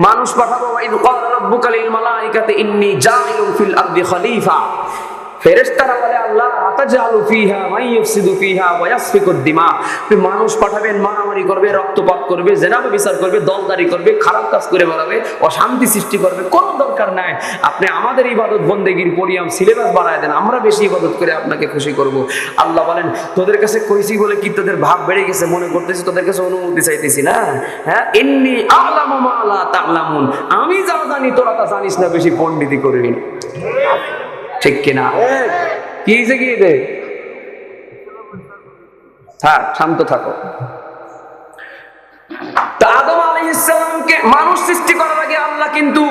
মানুষ পাঠাবো, ওয়াইদ ক্বালা রাব্বুকা লিল মালাইকাতি ইন্নী জাইলুন ফিল আরদি খলিফা। ফেরেশতারা বলে আল্লাহ আতাজালু ফিহা মান ইফসিদু ফিহা ওয়া ইয়াসফিকুদ দিমা, আপনি মানুষ পাঠাবেন, মারামারি করবে, রক্তপাত করবে, জেনা ব্যভিচার করবে, দলদারি করবে, খারাপ কাজ করে বেড়াবে, অশান্তি সৃষ্টি করবে, কোনো দরকার নাই। আপনি আমাদের ইবাদত বন্দেগীর পরিমাণ সিলেবাস বাড়ায় দেন, আমরা বেশি ইবাদত করে আপনাকে খুশি করব। আল্লাহ বলেন তোদের কাছে কইছি বলে কি তোদের ভাব বেড়ে গেছে মনে করতেছি, তোদের কাছে অনুমতি চাইতেছি না? হ্যাঁ, ইন্নী আ'লামু মা লা তা'লামুন, আমি যা জানি তোরা তা জানিস না, বেশি পণ্ডিতি করবি না, ঠিক কিনা? কি যে কি দে, হ্যাঁ শান্ত থাকো। আদম আলাইহিস সালামকে মানুষ সৃষ্টি করার আগে আল্লাহ কিন্তু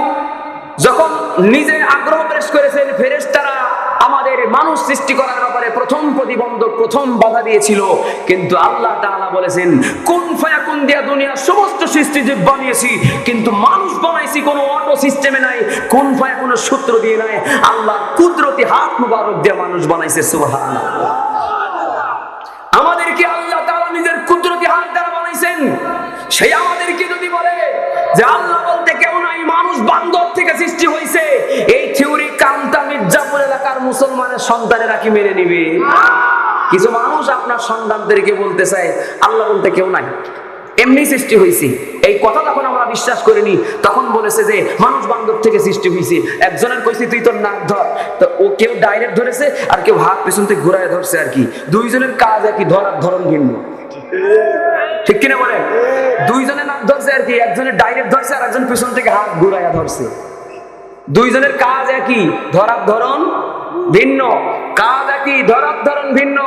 যখন নিজে আগ্রহ প্রকাশ করেছেন, ফেরেশতারা আমাদের মানুষ সৃষ্টি করার ব্যাপারে প্রথম প্রতিবন্ধক, প্রথম বাধা দিয়েছিল, কিন্তু আল্লাহ তাআলা বলেছেন কুন ফায়াকুন দিয়া দুনিয়ার সমস্ত সৃষ্টি জীব বানিয়েছি, কিন্তু মানুষ বানাইছি কোনো অটো সিস্টেমে নাই, কুন ফায়াকুনের সূত্র দিয়ে নাই, আল্লাহর কুদরতি হাত মুবারক দিয়ে মানুষ বানাইছে। সুবহানাল্লাহ। আমাদেরকে আল্লাহ তাআলা নিজের কুদরতি হাত দ্বারা বানাইছেন। সেই আমাদেরকে যদি বলে যে আল্লাহ বলতে কেউ নাই, মানুষ বান্দর থেকে সৃষ্টি হয়েছে, এই থিওরি কামতা মির্জাপুর এলাকার মুসলমানের সন্তানেরা কি মেনে নিবে? কিছু মানুষ আপনার সন্তানদেরকে বলতে চায় আল্লাহ বলতে কেউ নাই, এমনি সৃষ্টি হয়েছে। এই কথা যখন আমরা বিশ্বাস করিনি, তখন বলেছে যে মানুষ বান্দর থেকে সৃষ্টি হয়েছে। একজনের কইছে তুই তোর নাক ধর, তো ও কেউ ডাইরেক্ট ধরেছে আর কেউ হাত পেছন থেকে ঘুরায় ধরছে আর কি। দুইজনের কাজ একই, ধরার ধরন ভিন্ন, ঠিক কিনা বলেন? দুইজনে নাক ধরছে আর কি, একজনের ডাইরেক্ট ধরছে আর একজন পেছন থেকে হাত ঘুরাইয়া ধরছে। দুইজনের কাজ একই, ধরার ধরন ভিন্ন, কাজ একই, ধরার ধরন ভিন্ন।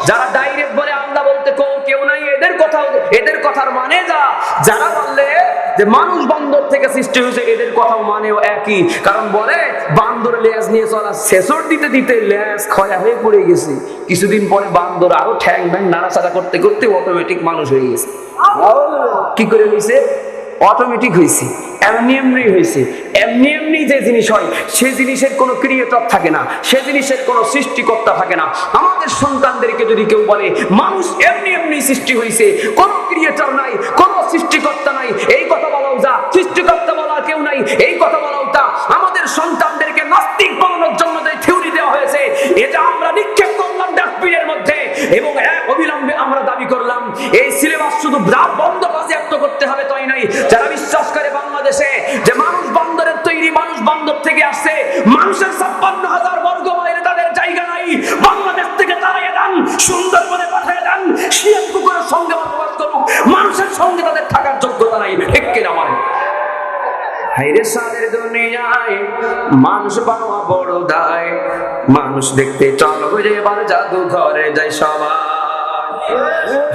যারা ডাইরেক্ট বলে আল্লাহ বলতে কেউ নাই, এদের কথার মানে যারা বললে যে মানুষ বান্দর থেকে সৃষ্টি হয়েছে, এদের কথাও মানেও একই। কারণ বলে বান্দর লেজ নিয়ে চলা, শেষর দিতে দিতে লেজ ক্ষয়া হয়ে পড়ে গেছে, কিছুদিন পরে বান্দর আরো ঠ্যাং ব্যাং নাড়াচাড়া করতে করতে অটোমেটিক মানুষ হয়ে গেছে। কি করে হয়েছে? অটোমেটিক হয়েছে, এমনি এমনি হয়েছে। এমনি এমনি যে জিনিস হয়, সে জিনিসের কোনো ক্রিয়েটর থাকে না, সে জিনিসের কোনো সৃষ্টিকর্তা থাকে না। আমাদের সন্তানদেরকে যদি কেউ বলে মানুষ এমনি এমনি সৃষ্টি হয়েছে, কোনো ক্রিয়েটর নাই, কোনো সৃষ্টিকর্তা নাই, এই কথা বলাও যা, সৃষ্টিকর্তা বলা কেউ নাই, এই কথা বলাও তা। আমাদের সন্তানদেরকে নাস্তিক বানানোর জন্য যে থিওরি দেওয়া হয়েছে, এটা আমরা নিক্ষেপ করলাম ডাস্টবিনের মধ্যে, এবং অবিলম্বে আমরা দাবি করলাম এই সিলেবাস শুধু বন্ধ বাজেয়াপ্ত করতে হবে তাই নাই। যারা বিশ্বাস করে বাংলাদেশে যে মানুষ বান্দরের তৈরি, মানুষ বান্দর থেকে আসছে, মানুষের 56,000 বর্গ মাইলে তাদের জায়গা নাই, বাংলাদেশ থেকে তাড়িয়ে দেন, সুন্দরবনে পাঠিয়ে দেন, শিয়াল কুকুরের সঙ্গে বসবাস করুক, মানুষের সঙ্গে তাদের থাকার যোগ্যতা নাই, ঠিক কিনা বলেন? হায়রে সাদের দুনিয়ায় মানুষ পাওয়া বড় দায়, মানুষ দেখতে চলো এবার জাদুঘরে যাই সবাই।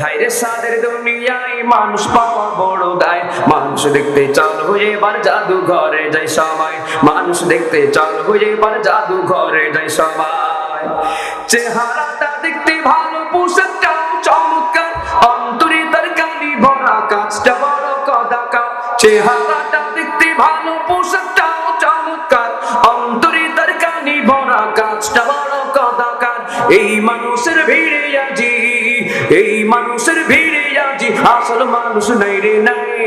হায়রে সাদের দুনিয়ায় মানুষ পাওয়া বড় দায়, মানুষ দেখতে চলো এবার জাদুঘরে যাই সবাই, মানুষ দেখতে চলো এবার জাদুঘরে যাই সবাই। চেহারাটা দেখতে ভালো, পোশাকটাও চমৎকার, অন্তরে তার কালি ভরা, কাজটা বড় কদাকা। চেহারাটা দেখতে ভালো, পোশাকটাও চমৎকার, অন্তরে তার কালি ভরা, কাজটা বড় কদাকার। এই মানুষের ভিড়ে আজি, এই মানুষের ভিড়ে আজি আসল মানুষ নাই রে নাই।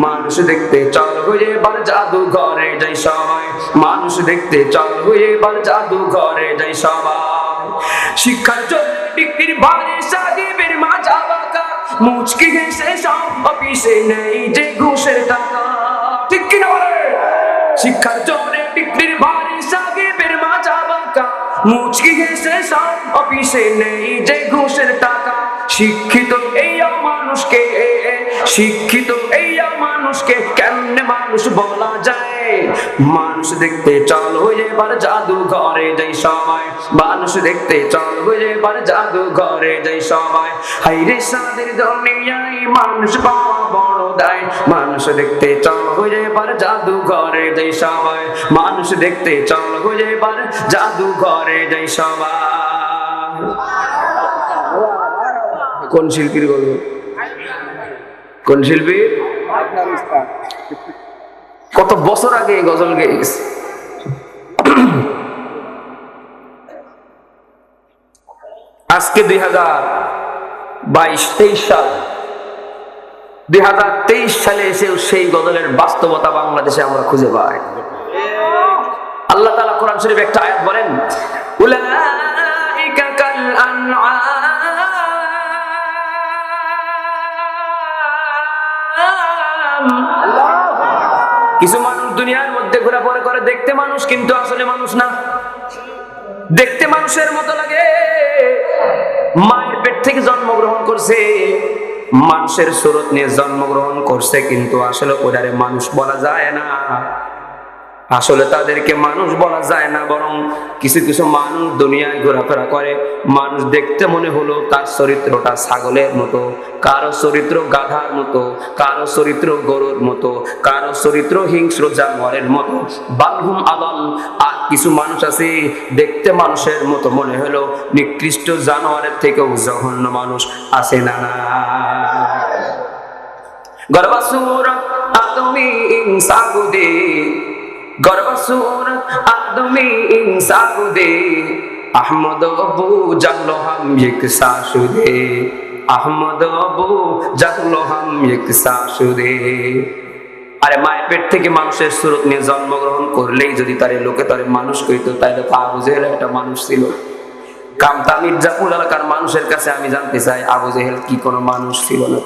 মানুষ দেখতে চল হয়ে এবার জাদুঘরে যাই সবাই, মানুষ দেখতে চল হয়ে এবার জাদুঘরে যাই সবাই। শিক্ষার জন্য ডিগ্রির ভারে সাহেবের মাজা বাঁকা, মুচকি হেসে সব অফিসে নেই যে ঘুষের টাকা। ঠিক কিনা বলে? শিক্ষার জন্য ডিগ্রির ভারে সাহেবের মাজা বাঁকা, মুচকি হেসে সব অফিসে নেই যে ঘুষের টাকা। শিক্ষিত এই মানুষকে, শিক্ষিত এই মানুষকে কেমনে মানুষ বলা যায়? মানুষ দেখতে চল হয়ে এবার জাদুঘরে যাই সবাই, মানুষ দেখতে চল হয়ে এবার জাদুঘরে যাই সবাই। হাইরে সাদের দুনিয়ায় মানুষ পাওয়া বড় দায়, মানুষ দেখতে চল হয়ে এবার জাদুঘরে যাই সবাই, মানুষ দেখতে চল হয়ে এবার জাদুঘরে যাই সবাই। কোন শিল্পীর গল্প? কোন শিল্পী? কত বছর আগে এই গজল গেয়ে গেছে। আজকে 2022-23 সাল, 2023 সালে এসেও সেই গজলের বাস্তবতা বাংলাদেশে আমরা খুঁজে পাই। আল্লাহ তাআলা কোরআন শরীফে একটা আয়াত বলেন, উলাইকা কাল আনআম, কিছু মানুষ দুনিয়ার মধ্যে ঘোরাফেরা করে, দেখতে মানুষ কিন্তু আসলে মানুষ না। দেখতে মানুষের মতো লাগে, মায়ের পেট থেকে জন্মগ্রহণ করছে, মানুষের সুরত নিয়ে জন্মগ্রহণ করছে, কিন্তু আসলে ওটারে মানুষ বলা যায় না। আসলে তাদেরকে মানুষ বলা যায় না, বরং কিছু কিছু মানুষ দুনিয়ায় ঘোরাফেরা করে, মানুষ দেখতে মনে হলো তার চরিত্রটা ছাগলের মতো, কারো চরিত্র গাধার মতো, কারো চরিত্র গরুর মতো, কারো চরিত্র হিংস্র জানোয়ারের মতো। বালহুম আদাল, আর কিছু মানুষ আছে দেখতে মানুষের মতো মনে হলো নিকৃষ্ট জানোয়ারের থেকেও জঘন্য মানুষ আছে না। গর্বাসুর আদমি ইনসাগুদে, গর্বাসুর আদমি ইনসাগুদে, আহমদ আবু জাহলো হাম এক সাশুদে, আহমদ আবু জাহলো হাম এক সাশুদে। আরে মায়ের পেট থেকে মানুষের সুরত নিয়ে জন্মগ্রহণ করলেই যদি তারে লোকে তারে মানুষ কইত, তাহলে তো আবু জেহেল একটা মানুষ ছিল। কামতা মির্জাপুর এলাকার মানুষের কাছে আমি জানতে চাই, আবু জেহেল কি কোনো মানুষ ছিল না?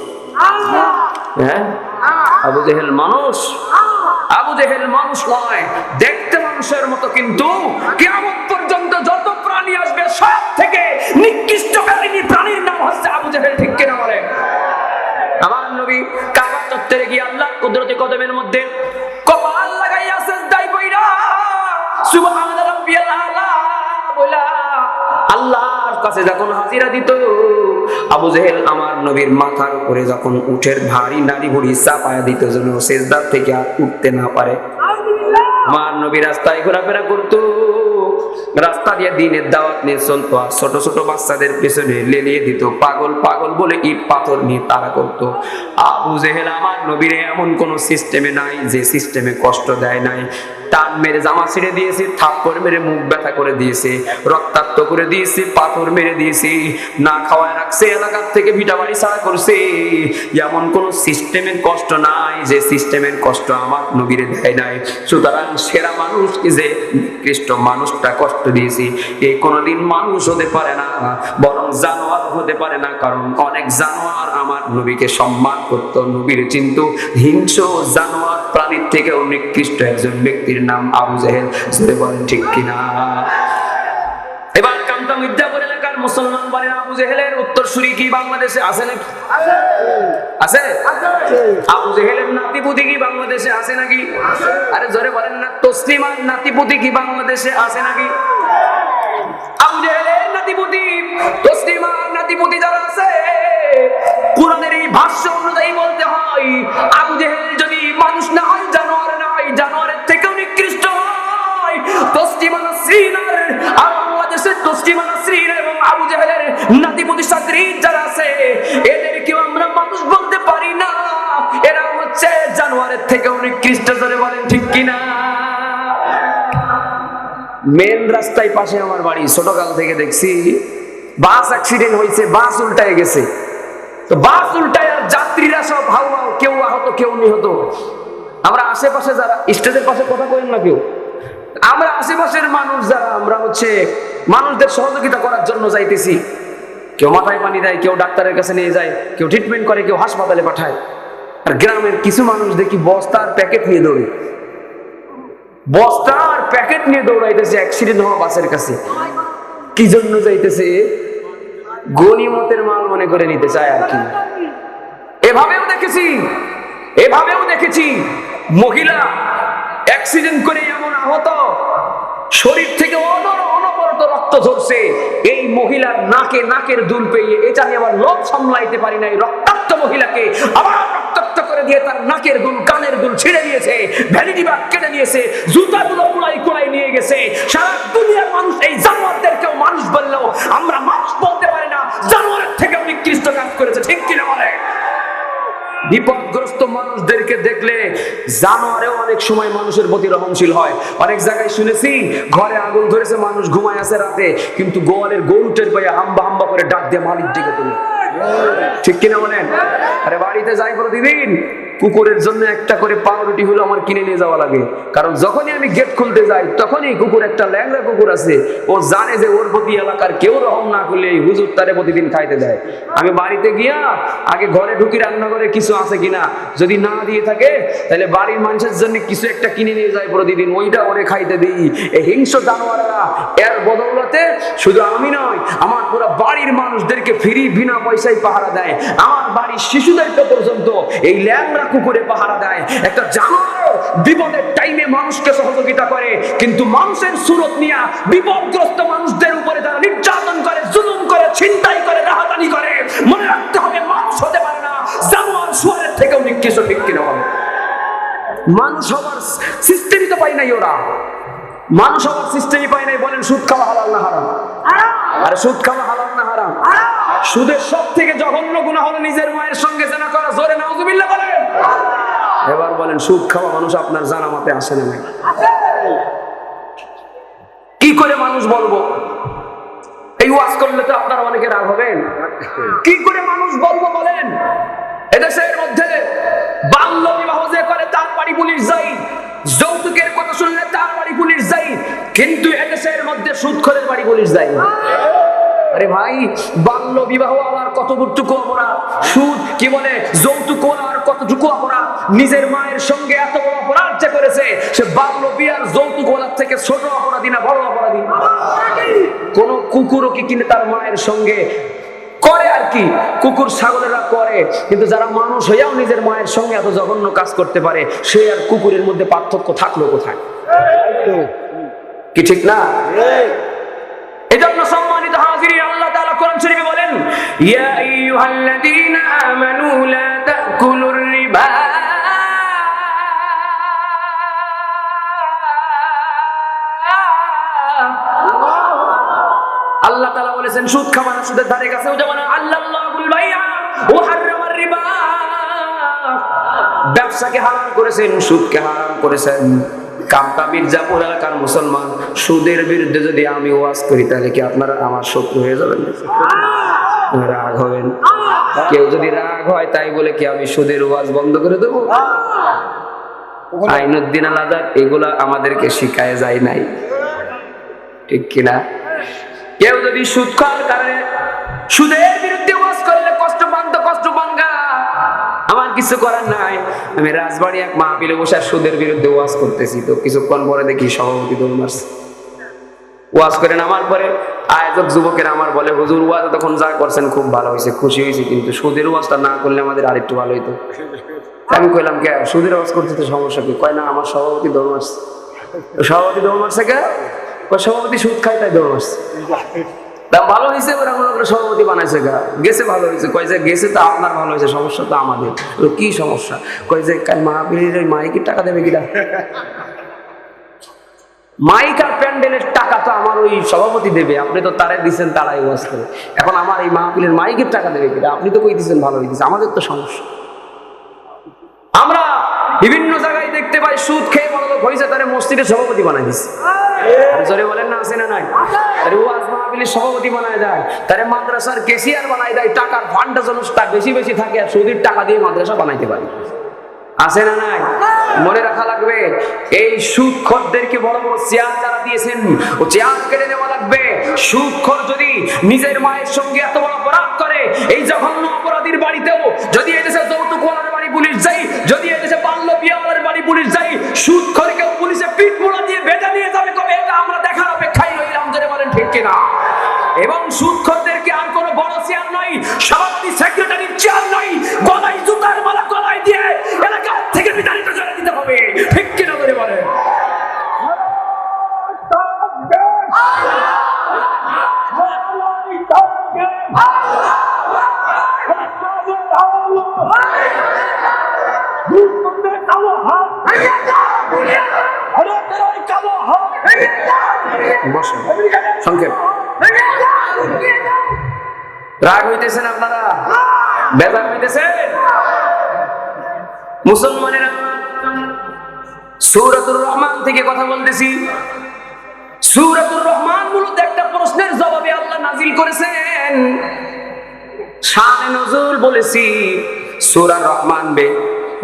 হ্যাঁ, আবু জেহেল মানুষ? আবু জেহেল মানুষ নয়, দেখতে মানুষের মতো, কিন্তু কিয়ামত পর্যন্ত যত প্রাণী আসবে সব থেকে নিকৃষ্ট প্রাণীর নাম হচ্ছে আবু জেহেল। ঠিক কিনা বলে? আমার নবী কাবা চত্বরে গিয়ে আল্লাহ কুদরতে কদমের মধ্যে কপাল লাগাইয়া সিজদায় পড়া সুবহান রাব্বিয়াল আলা বলা আল্লাহর কাছে যখন হাজিরা দিত, আবু জেহেল আমার নবীর মাথার উপরে যখন উঠের ভারী নারী ভুড়ি চাপায়া দিত যেন সিজদা থেকে আর উঠতে না পারে। আমার নবী রাস্তায় ঘোরাফেরা করতো, রাস্তা দিয়ে দিনের দাওয়াত নিয়ে চলতো, আর ছোট ছোট বাচ্চাদের পেছনে লেলিয়ে দিত, পাগল পাগল বলে ইট পাথর নিয়ে তারা করতো। আবু জেহেল আমার নবীর এমন কোন সিস্টেমে নাই যে সিস্টেমে কষ্ট দেয় নাই। টান মেরে জামা ছিঁড়ে দিয়েছে, থাপ্পড় মেরে মুখ ব্যথা করে দিয়েছে, রক্তাক্ত করে দিয়েছে, পাথর মেরে দিয়েছে, না খাওয়ায় রাখছে, এলাকার থেকে ভিটা বাড়ি ছাড়া করছে। এমন কোন সিস্টেমের কষ্ট নাই যে সিস্টেমের কষ্ট আমার নবীরে দেয় নাই। সুতরাং সেরা মানুষ যে নিকৃষ্ট মানুষটা কষ্ট দিয়েছি, এই কোনোদিন মানুষ হতে পারে না, বরং জানোয়ার হতে পারে না। কারণ অনেক জানোয়ার আমার নবীকে সম্মান করতো, নবীর চিন্তু। হিংস্র জানোয়ার প্রাণীর থেকেও নিকৃষ্ট একজন ব্যক্তির নাম আবু জেহেল। বলেন ঠিক কিনা? এবার কামতা মির্জাপুর এলাকার মুসলমান বলেন, আবু জেহেলের উত্তরসূরি কি বাংলাদেশে আছে নাকি? আছে? আবু জেহেলের নাতিপুতি কি বাংলাদেশে আছে নাকি? আরে জোরে বলেন না। তসলিমার নাতিপুতি কি বাংলাদেশে আছে নাকি? আবু জেহেলের নাতিপুতি, তসলিমার নাতিপুতি যারা আছে, কুরআনের এই ভাষ্য অনুযায়ী বলতে হয়, আবু জেহেল যদি মানুষ না হয়, জানোয়ার না হয়, জানোয়ারের থেকেও নিকৃষ্ট হয়। তসলিমা নাসরিনের আর বাংলাদেশের তসলিমা নাসরিন এবং আবু জেহেলের নাতিপুতি সাদরিদ যারা আছে, এদেরকেও আমরা মানুষ বলতে পারি না। এরা হচ্ছে জানোয়ারের থেকেও নিকৃষ্ট। জোরে বলেন ঠিক কিনা? মেন রাস্তায় পাশে আমার বাড়ি, ছোটকাল থেকে দেখছি বাস অ্যাক্সিডেন্ট হয়েছে, বাস উল্টায় গেছে। তো বাস উল্টায় আর যাত্রীরা সব হাউ হাউ, কেউ আহত কেউ নিহত। আমরা আশেপাশে যারা, স্টেজের পাশে কথা বলেন না কেউ, আমরা আশেপাশের মানুষ যারা, আমরা হচ্ছে মানুষদের সহযোগিতা করার জন্য যাইতেছি। কেউ মাথায় পানি দেয়, কেউ ডাক্তারের কাছে নিয়ে যায়, কেউ ট্রিটমেন্ট করে, কেউ হাসপাতালে পাঠায়। আর গ্রামের কিছু মানুষ দেখি বস্তার প্যাকেট নিয়ে দৌড়ে, বস্তার প্যাকেট নিয়ে দৌড়াইতেছে অ্যাক্সিডেন্ট হওয়া বাসের কাছে। কি জন্য যাইতেছে? গনিমতের মাল মনে করে নিতে চায় আর কি। এভাবেও দেখেছি মহিলা অ্যাক্সিডেন্ট করে এমন আহত, শরীর থেকে অনবরত রক্ত ঝরছে। এই মহিলার নাকের দুল পেয়ে এটা নিয়ে আবার লোভ সামলাইতে পারি নাই, রক্তাক্ত মহিলাকে আবার রক্তাক্ত করে দিয়ে তার নাকের দুল, কানের দুল ছিঁড়ে নিয়েছে, ভ্যানিটি ব্যাগ কেটে নিয়েছে, জুতাগুলো কুড়াই নিয়ে গেছে। সারা দুনিয়ার মানুষ এই জানোয়ারদেরকেও মানুষ বললেও আমরা মানুষ বলতে পারি না, জানোয়ারের থেকে নিকৃষ্ট কাজ করেছে। ঠিক কিনা বলে? বিপদগ্রস্ত মানুষদেরকে দেখলে জানোয়ারেও অনেক সময় মানুষের প্রতি রহমশীল হয়। অনেক জায়গায় শুনেছি ঘরে আগুন ধরেছে, মানুষ ঘুমায় আছে রাতে, কিন্তু গোয়ালের গরুটের পায়ে হাম্বা করে ডাক দিয়ে মালিক ডেকে তোলে। ঠিক কিনা বলেন? আরে বাড়িতে যাই প্রতিদিন, কুকুরের জন্য একটা করে পাউরুটি হলো আমার কিনে নিয়ে যাওয়া লাগে। কারণ যখনই আমি গেট খুলতে যাই তখনই কুকুর, একটা ল্যাংড়া কুকুর আছে, ও জানে যে ওর প্রতি এলাকার কেউ রহম না করলে এই হুজুর তারে প্রতিদিন খাইতে দেয়। আমি বাড়িতে গিয়া আগে ঘরে ঢুকি, রান্না করে কিছু আছে কিনা, যদি না দিয়ে থাকে তাহলে বাড়ির মানুষের জন্য কিছু একটা কিনে নিয়ে যায় প্রতিদিন, ওইটা ওরে খাইতে দিই। এই হিংস্র জানোয়াররা এর বদৌলতে শুধু আমি নয়, আমার পুরো বাড়ির মানুষদেরকে ফ্রি বিনা পয়সায় পাহারা দেয়। আমার বাড়ির শিশুদেরকে পর্যন্ত এই ল্যাংড়া কুকুরে পাহারা দেয়। একটা জানোয়ার বিপদের টাইমে মানুষকে সহযোগিতা করে, কিন্তু মানুষের সুরত নিয়ে বিপদগ্রস্ত মানুষদের উপরে যারা নির্যাতন করে, জুলুম করে, ছিনতাই করে, রাহাজানি করে, মনে রাখতে হবে মানুষ হতে পারে না, জানোয়ার শুয়ারের থেকেও নিকৃষ্ট। ঠিক কিনা বলে? মানুষ হবার সিস্টেমই তো পাই নাই ওরা, মানুষ হবার সিস্টেমই পাই নাই। বলেন সুদ খাওয়া হালাল না হারাম? আরে সুদ খাওয়া হালাল না হারাম? সুদের সব থেকে জঘন্য গুনাহ হলো নিজের মায়ের সঙ্গে জেনা করা। জোরে নাউজুবিল্লাহ বলেন। এবার বলেন সুদ খাওয়া মানুষ আপনার জানামতে আসে না নাই? কি করে মানুষ বলবো? এই ওয়াজ করলে তো আপনারা অনেকে রাগ হবেন। কি করে মানুষ বলবো বলেন? এদেশের মধ্যে বাল্য বিবাহ যে করে তার বাড়ি পুলিশ যাই, যৌতুকের কথা শুনলে তার বাড়ি পুলিশ যাই, কিন্তু এদেশের মধ্যে সুদখোরের বাড়ি পুলিশ যায় না। আরে ভাই, বাল্য বিবাহ আবার কতটুকু অপরাধ, সুদ কি বলে যৌতুক আর কতটুকু অপরাধ। নিজের মায়ের সঙ্গে এত বড় অপরাধ যে করেছে, সে বাল্য বিয়ার যৌতুক ওলার থেকে ছোট অপরাধী না বড় অপরাধী? কোন কুকুরও কি কিনে তার মায়ের সঙ্গে করে আর কি, কুকুর ছাগলেরা করে, কিন্তু যারা মানুষ হইয়াও নিজের মায়ের সঙ্গে এত জঘন্য কাজ করতে পারে, সে আর কুকুরের মধ্যে পার্থক্য থাকলো কোথায়? কি ঠিক না? এজন্য সম্মানিত হাজিরিন, আল্লাহ তাআলা কোরআন শরীফে বলেন, ইয়া আইয়ুহাল্লাযীনা আমানু লা তাকুলুর রিবা আল্লাহ তাআলা বলেছেন সুদ খাওয়া না, সুদের ধারে কাছেও যাবে না। আল্লাহুল বাইআ ওয়া হারামার রিবা, ব্যবসাকে হারাম করেছেন, সুদকে হারাম করেছেন। কামতা মির্জাপুর এলাকার মুসলমান, সুদের বিরুদ্ধে যদি আমি ওয়াজ করি তাহলে কি আপনারা আমার শত্রু হয়ে যাবেন? রাগ হবেন? কেউ যদি রাগ হয় তাই বলে কি আমি সুদের ওয়াজ বন্ধ করে দেবো? আইনুদ্দিন আল আজাদ এগুলা আমাদেরকে শিখায় যায় নাই, ঠিক কিনা? কেউ যদি সুদ খাওয়ার কারণে সুদের বিরুদ্ধে ওয়াজ করলে কষ্ট পান তো কষ্ট পান গা, আমার কিছু করার নাই। আমি রাজবাড়ি এক মাহফিলে বসে সুদের বিরুদ্ধে ওয়াজ করতেছি, তো কিছুক্ষণ পরে দেখি সভাপতি দৌড় মারছে। ওয়াজ করে নামার পরে আয়োজক যুবকের আমার বলে, হুজুর ওয়াজ তখন যা করছেন খুব ভালো হয়েছে, খুশি হয়েছে, কিন্তু সুদের ওয়াজটা না করলে আমাদের আরেকটু ভালো হইতো। আমি কইলাম কে সুদের ওয়াজ করতে তো সমস্যা কি? কয় না, আমার সভাপতি দৌড় মারছে। সভাপতি দৌড় মারছে কে? সভাপতি সুদ খায় তাই দৌড় মারছে। ভালো হয়েছে, ওরা মনে করে সভাপতি বানাইছে গা, গেছে ভালো হয়েছে। কয় যে গেছে তো আপনার ভালো হয়েছে, সমস্যা তো আমাদের। কি সমস্যা? কয় যে কাল মাহফিলের ওই মাইকের টাকা দেবে কিনা? মাইক আর প্যান্ডেলের টাকা তো আমার ওই সভাপতি দেবে, আপনি তো তারাই দিচ্ছেন, তারাই ওয়াজ করে। এখন আমার এই মাহফিলের মাইকের টাকা দেবে কিনা? আপনি তো কই দিচ্ছেন ভালো হয়েছে, আমাদের তো সমস্যা। আমরা বিভিন্ন জায়গায় দেখতে পাই সুদ খেয়ে বড়লোক হয়েছে, তারা মসজিদের সভাপতি বানাই দিচ্ছে। জোরে বলেন না, আছে না নাই? ওয়াজ মাহফিল তহবিলের সভাপতি বানায় দেয়, তারে মাদ্রাসার কেসিয়ার বানায় দেয়, টাকার ফান্ডটা যেন বেশি বেশি থাকে আর সুদের টাকা দিয়ে মাদ্রাসা বানাইতে পারে। আছে না নাই? মনে রাখা লাগবে, এই সুদখোরদেরকে বড় বড় চেয়ার যারা দিয়েছেন ও চেয়ার কেড়ে নেওয়া লাগবে। সুদখোর যদি নিজের মায়ের সঙ্গে এত বড় অপরাধ করে, এই জঘন্য অপরাধীর বাড়িতেও যদি এদেশে যৌতুকওয়ালার বাড়ি পুলিশ যাই, যদি এদেশে বাল্য বিয়াওয়ালার বাড়ি পুলিশ যাই, সুদখোরকেও পুলিশে পিঠ মোড়া দিয়ে বেঁধে নিয়ে যাবে। কবে এটা আমরা দেখার অপেক্ষায় রইলাম, যদি বলেন ঠিক কিনা। এবং সুদখোরদেরকে আর কোনো বড় চেয়ার নাই, সভাপতি সেক্রেটারির চেয়ার নাই, গলায় জুতার মালা গলায় দিয়ে এলাকা থেকে বিতাড়িত করে দিতে হবে, ঠিক কিনা করে বলে। সংক্ষেপ রাগ হইতেছেন আপনারা, বেজার হইতেছেন মুসলমানেরা। সূরাতুর রহমান থেকে কথা বলতেছি। সূরাতুর রহমান মূলত একটা প্রশ্নের জবাবে আল্লাহ নাজিল করেছেন। শানে নজুল বলেছি সূরা রহমান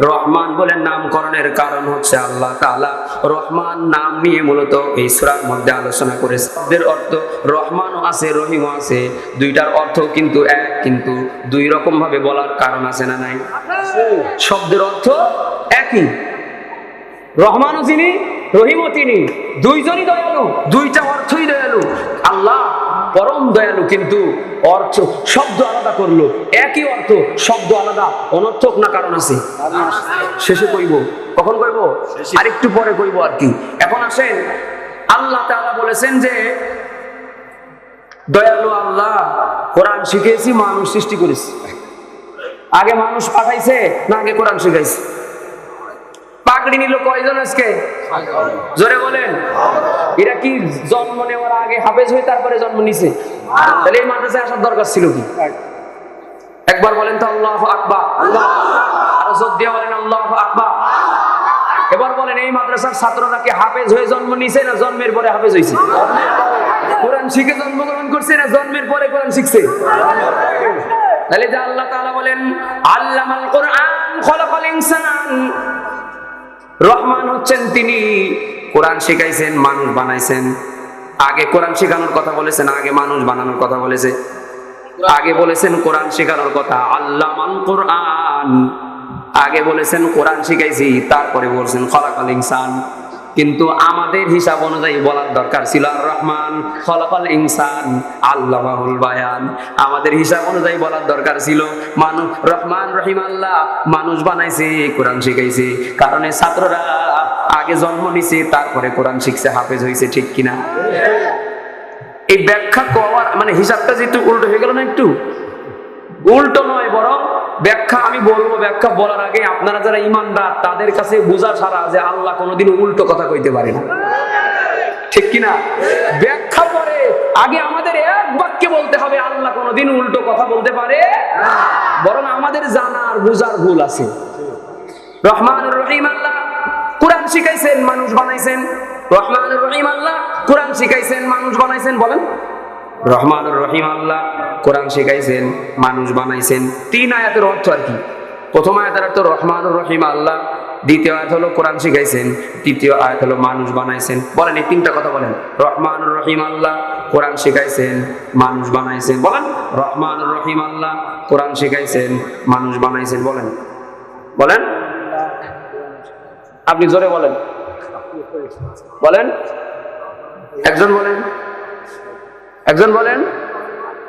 রহমান বলে নামকরণের কারণ হচ্ছে আল্লাহ তাআলা রহমান নাম নিয়ে মূলত এই সূরার মধ্যে আলোচনা করেছে। শব্দের অর্থ রহমানও আছে, রহিমও আছে, দুইটার অর্থ কিন্তু এক, কিন্তু দুই রকম ভাবে বলার কারণ আছে না নাই? শব্দের অর্থ একই, রহমানও তিনি, রহিমও তিনি, দুইজনই দয়ালু, দুইটা অর্থই দয়ালু। আল্লাহ পরম দয়ালু, কিন্তু অর্থ শব্দ আলাদা করলো, একই অর্থ শব্দ আলাদা, অনর্থক না কারণ আছে? শেষে কইব। কখন কইব? আরেকটু পরে কইব আর কি। এখন আসেন, আল্লাহ তাআলা বলেছেন যে দয়ালু আল্লাহ কোরআন শিখিয়েছি, মানুষ সৃষ্টি করেছি। আগে মানুষ পাঠাইছে না আগে কোরআন শিখাইছে? পাগড়ি নিল কয়জন আজকে? জোরে বলেন। এরা কি জন্ম নেওয়ার আগে হাফেজ হয়ে তারপরে জন্ম নিছে? তাহলে এই মাদ্রাসায় আসার দরকার ছিল কি? একবার বলেন তো আল্লাহু আকবার। আরো জোর দিয়ে বলেন আল্লাহু আকবার। এবার বলেন, এই মাদ্রাসার ছাত্ররা কি হাফেজ হয়ে জন্ম নিছে না জন্মের পরে হাফেজ হয়েছে? কোরআন শিখে জন্মগ্রহণ করছে না জন্মের পরে কোরআন শিখছে? তাহলে যে আল্লাহ তাআলা বলেন আল্লামাল কোরআন খলাকাল ইনসান, রহমান হচ্ছেন তিনি, কোরআন শিখাইছেন, মানুষ বানাইছেন। আগে কোরআন শেখানোর কথা বলেছেন, আগে মানুষ বানানোর কথা বলেছে? আগে বলেছেন কোরআন শেখানোর কথা, আল্লামাল কোরআন, আগে বলেছেন কোরআন শিখাইছি, তারপরে বলছেন খলাকাল ইনসান। কিন্তু আমাদের হিসাব অনুযায়ী বলার দরকার ছিল আর রহমান খলাকাল ইনসান আল্লামাহুল বায়ান। আমাদের হিসাব অনুযায়ী বলার দরকার ছিল মানুষ রহমান রহিম আল্লাহ মানুষ বানাইছে, কোরআন শিখাইছে। কারণে ছাত্ররা আগে জন্ম নিছে, তারপরে কোরআন শিখছে, হাফেজ হয়েছে, ঠিক কিনা? এই ব্যাখ্যা করার মানে হিসাবটা যেহেতু উল্টো হয়ে গেল না, একটু উল্টো নয় বরং ব্যাখ্যা আমি বলবো। ব্যাখ্যা বলার আগে আপনারা যারা ইমানদার তাদের কাছে বোঝা ছাড়া যে আল্লাহ কোনোদিন উল্টো কথা কইতে পারে না, ঠিক কিনা? ব্যাখ্যা পরে আগে আমাদের এক বাক্যে বলতে হবে আল্লাহ কোনোদিন উল্টো কথা বলতে পারে না, বরং আমাদের জানার বোঝার ভুল আছে। রহমানুর রহিম আল্লাহ কোরআন শিখাইছেন, মানুষ বানাইছেন। রহমানুর রহিম আল্লাহ কোরআন শিখাইছেন, মানুষ বানাইছেন। বলেন, রহমানুর রহিম আল্লাহ কোরআন শিখাইছেন, মানুষ বানাইছেন। তিন আয়াতের অর্থ আর কি? প্রথম আয়াতের অর্থ রহমানুর রহিম আল্লাহ, দ্বিতীয় আয়াত হলো কোরআন শিখাইছেন, তৃতীয় আয়াত হলো মানুষ বানাইছেন। বলেন এই তিনটা কথা বলেন। রহমানুর রহিম আল্লাহ কোরআন শিখাইছেন, মানুষ বানাইছেন। বলেন, রহমানুর রহিম আল্লাহ কোরআন শিখাইছেন, মানুষ বানাইছেন। বলেন বলেন, আপনি জোরে বলেন, বলেন, একজন বলেন, একজন বলেন।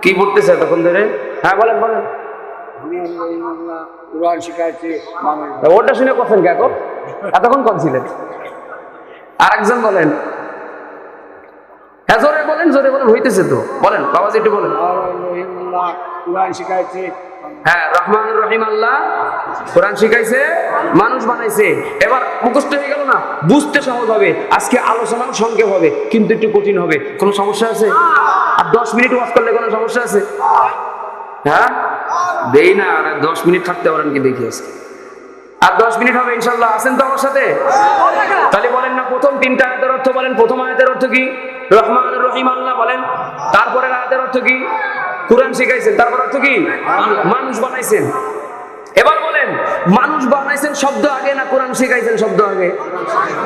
কি পড়তেছে তখন ধরে? হ্যাঁ বলেন বলেন। ওটা শুনে কথা কে এখন এতক্ষণ কম ছিলেন? আরেকজন বলেন। হ্যাঁ জোরে বলেন, জোরে বলেন, হইতেছে তো। বলেন বাবাজি একটু বলেন। হ্যাঁ, রহমানুর রহিম আল্লাহ কোরআন শিখাইছে, মানুষ বানাইছে। এবার মুখস্থ হয়ে গেল না, বুঝতে সহজ হবে। আজকে আলোচনাও সংক্ষেপ হবে, কিন্তু একটু কঠিন হবে। কোনো সমস্যা আছে? আর 10 মিনিট ওয়াজ করলে কোনো সমস্যা আছে? হ্যাঁ দেই না, আর 10 মিনিট থাকতে পারেন কি দেখি আজকে। আর 10 মিনিট হবে ইনশাআল্লাহ, আছেন তো আমার সাথে? তাহলে বলেন না প্রথম 3টা আয়াতের অর্থ বলেন। প্রথম আয়াতের অর্থ কি? রহমানুর রহিম আল্লাহ বলেন। তারপরে আয়াতের অর্থ কি? কোরআন শিখাইছেন। তারপর অর্থ কি? মানুষ বানাইছেন। এবার বলেন মানুষ বানাইছেন শব্দ আগে না কোরআন শিখাইছেন শব্দ আগে?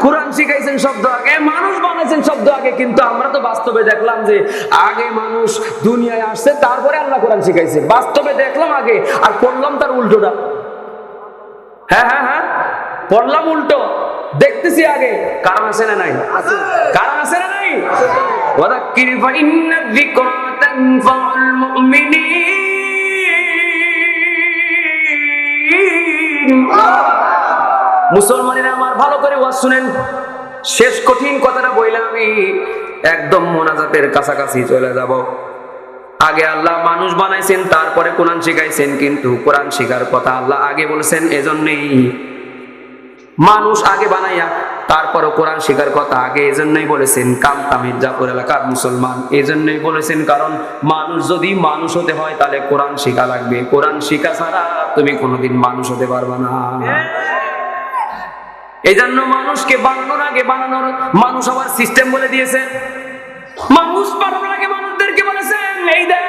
কোরআন শিখাইছেন শব্দ আগে, মানুষ বানাইছেন শব্দ আগে। কিন্তু আমরা তো বাস্তবে দেখলাম যে আগে মানুষ দুনিয়ায় আসছে, তারপরে আল্লাহ কোরআন শিখাইছে। বাস্তবে দেখলাম আগে, আর পড়লাম তার উল্টোটা। হ্যাঁ হ্যাঁ হ্যাঁ, পড়লাম উল্টো, দেখতেছি আগে। কারণ আছে না নাই? কারণ আছে না নাই? ওয়াদাক্কির ফাইন্না যিকরা তানফাউল মুমিনিন। মুসলমানেরা আমার ভালো করে ওয়াজ শুনেন। শেষ কঠিন কথাটা বইলে আমি একদম মোনাজাতের কাছাকাছি চলে যাব। আগে আল্লাহ মানুষ বানাইছেন, তারপরে কোরআন শিখাইছেন। কিন্তু কোরআন শিখার কথা আল্লাহ আগে বলেছেন, এজন্যই মানুষ আগে বানাইয়া তারপরে কোরআন শিখার কথা আগে এজন্যই বলেছেন। কামতা মির্জাপুর এলাকার মুসলমান এজন্যই বলেছেন, কারণ মানুষ যদি মানুষ হতে হয় তাহলে কোরআন শিখা লাগবে। কোরআন শিখা ছাড়া তুমি কোনোদিন মানুষ হতে পারবে না। এই জন্য মানুষকে বানানোর আগে বানানোর মানুষ হওয়ার সিস্টেম বলে দিয়েছে। মানুষ বানানোর আগে মানুষদেরকে বলেছেন, এই দেখ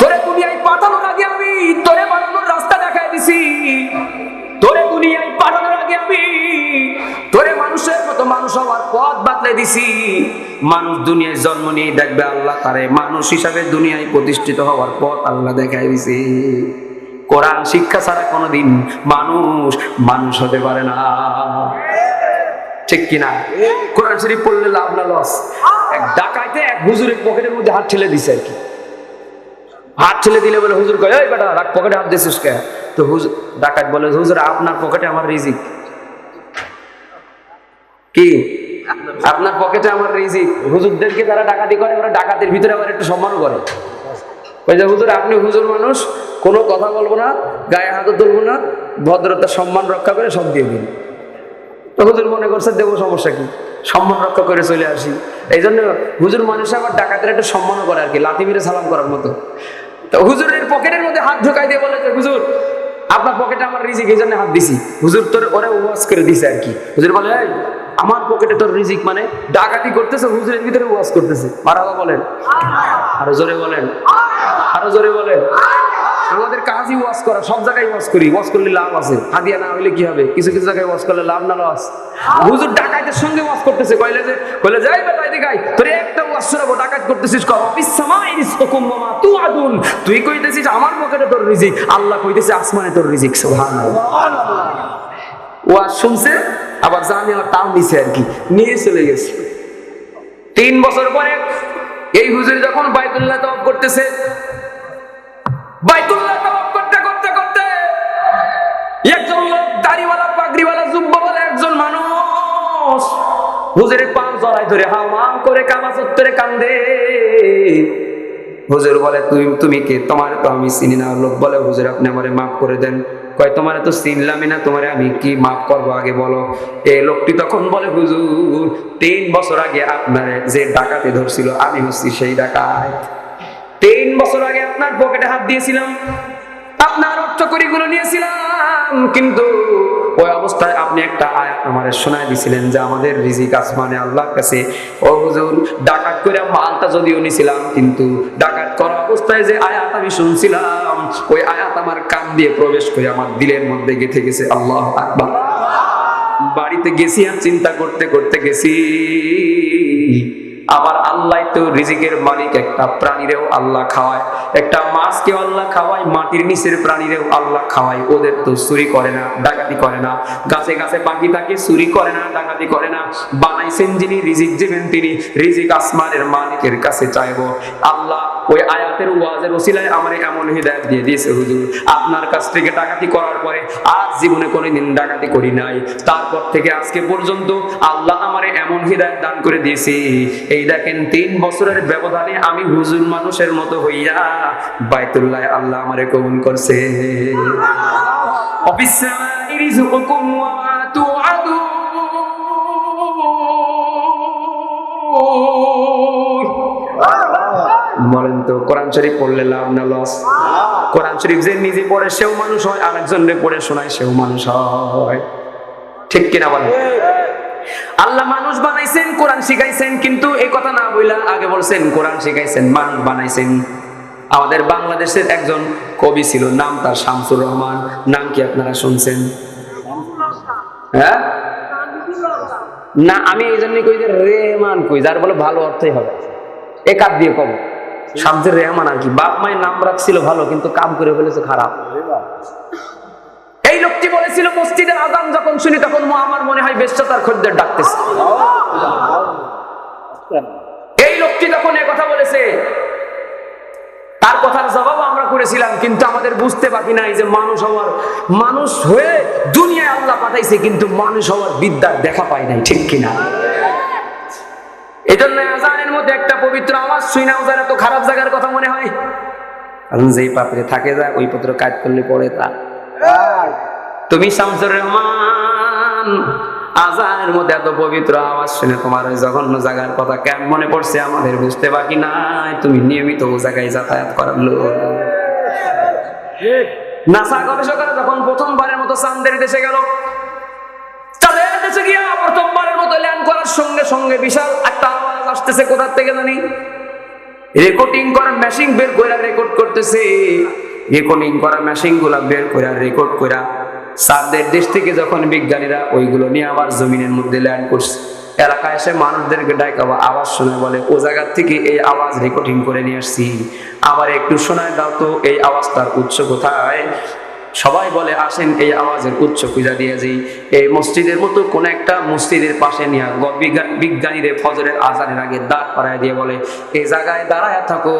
তোরে দুনিয়ায় পাঠানোর আগে আমি তোরে বানানোর রাস্তা দেখাই দিছি। তোরে দুনিয়ায় পাঠানোর আগে আমি তোরে মানুষের মতো মানুষ হওয়ার পথ বাতলে দিছি। মানুষ দুনিয়ায় জন্ম নিয়ে দেখবে আল্লাহ তারে মানুষ হিসাবে দুনিয়ায় প্রতিষ্ঠিত হওয়ার পথ আল্লাহ দেখাই দিছি। কোরআন শিক্ষা ছাড়া কোনোদিন মানুষ মানুষ হতে পারে না, ঠিক কিনা? কোরআন শরীফ পড়লে লাভ না লস? এক ডাকাইতে এক হুজুরের পকেটের মধ্যে হাত ঠেলে দিছে আর কি। হাত ঠেলে দিলে বলে হুজুর কয়, এই বেটা রাখ, পকেটে হাত দিছিস কে? তো হুজুর ডাকাত বলে, হুজুর আপনার পকেটে আমার রিজিক। কি? আপনার পকেটে আমার রিজিক। হুজুরদেরকে যারা ডাকাতি করে ওরা ডাকাতের ভিতরে আবার একটু সম্মানও করে। ওই যে হুজুর আপনি হুজুর মানুষ, কোনো কথা বলবো না, গায়ে হাতও তুলবো না, ভদ্রতা সম্মান রক্ষা করে সব দিয়ে দিন। তো হুজুর মনে করছে দেবো, সমস্যা কি, সম্মান রক্ষা করে চলে আসি। এই জন্য হুজুর মানুষ আবার ডাকাতের একটা সম্মানও করে আর কি, লাথি মেরে সালাম করার মতো। তো হুজুরের পকেটের মধ্যে হাত ঢোকাই দিয়ে বলে যে, হুজুর আপনার পকেটে আমার রিজিক, এই জন্য হাত দিছি। হুজুর তোর ওরা ওয়াজ করে দিছে আর কি। হুজুর বলে, এই আমার পকেটে তোর রিজিক মানে? ডাকাতি করতেছে, হুজুরের ভিতরে ওয়াজ করতেছে। মারাবা বলেন, আরো জোরে বলেন, আরো জোরে বলেন। আমাদের কাজই ওয়াজ করা, সব জায়গায় ওয়াজ করি। ওয়াজ করলে লাভ আছে, হাদিয়া না হইলে কি হবে? কিছু কিছু জায়গায় ওয়াজ করলে লাভ না লস? হুজুর ডাকাতের সঙ্গে ওয়াজ করতেছে, কইলে যাই বেটা এদিকে আই, তোর একটা ওয়াজ শোনাবো, ডাকাত করতেছিস কর। বিসমাই রিজকুকুম ওয়া মা তুআদুন। তুই কইতেছিস আমার পকেটে তোর রিজিক, আল্লাহ কইতেছে আসমানে তোর রিজিক। সুবহানাল্লাহ। ওয়াজ শুনছে, আবার জানি না তাও নিছে আর কি, নিয়ে চলে গেছে। 3 বছর পরে এই হুজুর যখন বাইতুল্লাহ তাওয়াফ করতেছে, বাইতুল্লাহ তাওয়াফ করতে করতে করতে একজন লোক দাড়িওয়ালা পাগড়িওয়ালা জুব্বাওয়ালা একজন মানুষ হুজুরের পা জড়ায় ধরে হাওমাম করে কাবা চত্বরে কান্দে। হুজুর বলে, তুমি কে? তোমার তো আমি চিনি না। লোক বলে, হুজুর আপনি আমারে মাফ করে দেন। কয়, তোমারে তো চিনলামই না, তোমারে আমি কি মাফ করবো আগে বলো। এই লোকটি তখন বলে, হুজুর 3 বছর আগে আপনার যে ডাকাতে ধরছিল আমি হচ্ছি সেই ডাকাত। 3 বছর আগে আপনার পকেটে হাত দিয়েছিলাম, আপনার অর্থকড়িগুলো নিয়েছিলাম, কিন্তু ওই অবস্থায় আপনি একটা আয়াত আমারে শোনায় দিছিলেন যে আমাদের রিজিক আসমানে আল্লাহর কাছে। ও হুজুর, ডাকাত করে মালটা যদিও নিছিলাম, কিন্তু ডাকাত করা অবস্থায় যে আয়াত আমি শুনছিলাম, ওই আয়াত আমার কান দিয়ে প্রবেশ করে আমার দিলের মধ্যে গেঁথে গেছে। আল্লাহু আকবার। বাড়িতে গেছি আর চিন্তা করতে করতে গেছি, আবার আল্লাহ তো রিজিকের মালিক। একটা প্রাণীরেও আল্লাহ খাওয়ায়, একটা মাছকেও আল্লাহ খাওয়ায়, মাটির নিচের প্রাণীরেও আল্লাহ খাওয়ায়। ওদের তো চুরি করে না, ডাকাতি করে না। গাছে গাছে পাখি থাকে, চুরি করে না, ডাকাতি করে না। বানাইছেন যিনি, রিজিক দিবেন তিনি। রিজিক আসমানের মালিকের কাছে চাইবো। আল্লাহ ওই আয়াতের ওয়াজের ওসিলায় আমারে এমন হিদায়াত দিয়ে দিয়েছে, হুজুর আপনার কাছ থেকে ডাকাতি করার পরে আজ জীবনে কোনোদিন ডাকাতি করি নাই। তারপর থেকে আজকে পর্যন্ত আল্লাহ আমারে এমন হিদায়াত দান করে দিয়েছে। এই দেখেন 3 বছরের ব্যবধানে আমি হুজুর মানুষের মতো হইয়া বাইতুল্লাহ আল্লাহ আমারে কবুল করছে। অবিসসামাই রিজকুকুম ওয়া মা তুআদুন। বলেন তো কোরআন শরীফ পড়লে লাভ না লস? কোরআন শরীফ যে নিজে পড়ে সেও মানুষ হয়, আর একজনকে পড়ে শোনায় সেও মানুষ হয়। ঠিক কিনা বলেন? আল্লাহ মানুষ বানাইছেন, কোরআন শিখাইছেন, কিন্তু এই কথা না বইলা আগে বলছেন কোরআন শিখাইছেন, মানুষ বানাইছেন। আমাদের বাংলাদেশের একজন কবি ছিল, নাম তার শামসুর রহমান। নাম কি আপনারা শুনছেন? হ্যাঁ না, আমি এই জন্য কই যে রেহমান কই, যার বলে ভালো অর্থই হবে, এক হাত দিয়ে কব শামসুর রেহমান আর কি। বাপ মায়ের নাম রাখছিল ভালো, কিন্তু কাম করে ফেলেছে খারাপ। এই লোকটি বলেছিল মসজিদের আযান যখন শুনি তখন আমার মনে হয় বেশ্যা তার খদ্দের ডাকতেছে। এই লোকটি যখন এই কথা বলেছে, তার কথার জবাব আমরা করেছিলাম, কিন্তু আমাদের বুঝতে বাকি নাই যে মানুষ হয়ে দুনিয়ায় আল্লাহ পাঠাইছে, কিন্তু মানুষ হওয়ার বিদ্যার দেখা পায় নাই। ঠিক কিনা? এই জন্য আযানের মধ্যে একটা পবিত্র আওয়াজ শুনে আযান এত খারাপ জায়গার কথা মনে হয়, কারণ যেই পাত্রে থাকে যায় ওই পাত্র কাজ করলে পড়ে তা। তুমি শামসুর রহমান, আযানের মধ্যে এত পবিত্র আওয়াজ শুনে তোমার ওই জঘন্য জায়গার কথা কেমন মনে পড়ছে আমাদের বুঝতে বাকি নাই। তুমি নিয়মিত ও জায়গায় যাতায়াত করার লোক। নাসা গবেষকরা যখন প্রথমবারের মতো চাঁদের দেশে গেল, চাঁদের দেশে গিয়া প্রথমবারের মতো ল্যান্ড করার সঙ্গে সঙ্গে বিশাল একটা আওয়াজ আসতেছে কোথা থেকে জানি। রেকর্ডিং করার মেশিন বের করে রেকর্ড করতেছে, রেকর্ডিং করা মেশিন গুলা বের করে রেকর্ড করে চাঁদের দেশ থেকে যখন বিজ্ঞানীরা ওইগুলো নিয়ে আবার জমিনের মধ্যে ল্যান্ড করছে, এলাকায় এসে মানুষদেরকে ডাকা আওয়াজ শোনায়, বলে ও জায়গার থেকে এই আওয়াজ রেকর্ডিং করে নিয়ে আসছি, আবার একটু শোনায় দাও তো এই আওয়াজটার উৎস কোথায়। সবাই বলে আসেন এই আওয়াজের উৎস খুঁজা দিয়ে যাই। এই মসজিদের মতো কোন একটা মসজিদের পাশে নিয়ে বিজ্ঞানীদের ফজরের আজানের আগে দাঁড় করায় দিয়ে বলে এই জায়গায় দাঁড়ায় থাকো,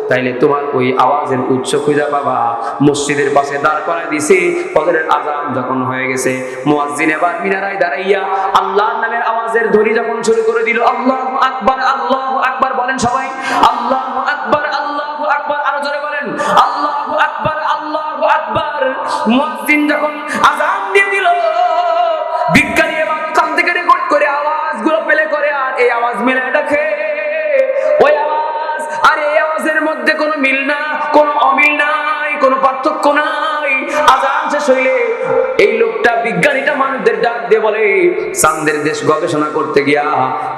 তাইলে তোমার ওই আওয়াজের উৎস খুঁজা পাবা। মসজিদের পাশে দাঁড় করায় দিছি। ফজরের আজান যখন হয়ে গেছে, মুয়াজ্জিন এবার মিনারায় দাঁড়াইয়া আল্লাহর নামের আওয়াজের ধ্বনি যখন শুরু করে দিল, আল্লাহু আকবার, আল্লাহু আকবার বলেন সবাই, আল্লাহু আকবার, আল্লাহু আকবার, আরো জোরে বলেন আল্লাহু আকবার, আল্লাহু আকবার। মুয়াজ্জিন যখন আযান দিয়ে দিল, বিজ্ঞানী এবার কান থেকে রেকর্ড করে আওয়াজগুলো প্লে করে, আর এই আওয়াজ মিলে দেখে ওই আওয়াজ আর এই আওয়াজের মধ্যে কোনো মিল না, কোনো অমিল নাই, কোনো পার্থক্য নাই। আযান শেষ হইলে এই লোকটা বিজ্ঞানীটা মানুষদের ডাক দিয়ে বলে চাঁদের দেশ গবেষণা করতে গিয়া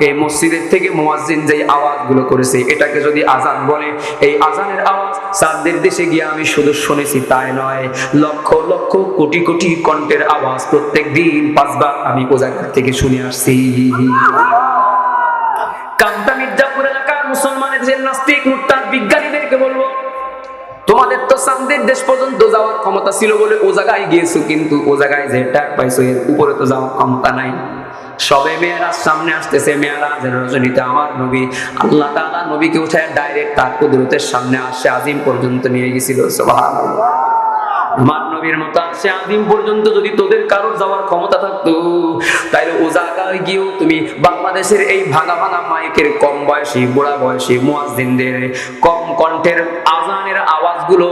এই মসজিদের থেকে মুয়াজ্জিন যে আওয়াজগুলো করেছে এটাকে যদি আযান বলে, এই আযানের আওয়াজ চাঁদের দেশে গিয়া আমি শুধু শুনেছি তাই নয়, লক্ষ লক্ষ কোটি কোটি কণ্ঠের আওয়াজ প্রত্যেক দিন 5 বার আমি ও জায়গা থেকে শুনে আসছি। কামতা মির্জাপুর এলাকার মুসলমানের যে নাস্তিক মুরতাদ বিজ্ঞানীদেরকে বলবো, তোমাদের তো চাঁদের দেশ পর্যন্ত যাওয়ার ক্ষমতা ছিল বলে ও জায়গায় গিয়েছো, কিন্তু ও জায়গায় যে ট্যাগ পাইছো এর উপরে তো যাওয়ার ক্ষমতা নাই। সবে মেয়েরাজ সামনে আসতেছে, মেয়েরাজের রজনীতে আমার নবী আল্লাহ তাআলা নবীকে উঠায় ডাইরেক্ট তার কুদরতের সামনে আরশে আজিম পর্যন্ত নিয়ে গেছিল। সুবহানাল্লাহ। আমার নবীর মতো আরশে আজিম পর্যন্ত যদি তোদের কারোর যাওয়ার ক্ষমতা থাকতো, তাইলে ও জায়গায় গিয়েও তুমি বাংলাদেশের এই ভাঙা ভাঙা মাইকের কম বয়সী বুড়া বয়সী মুয়াজ্জিনদের কম কণ্ঠের আযানের আওয়াজগুলো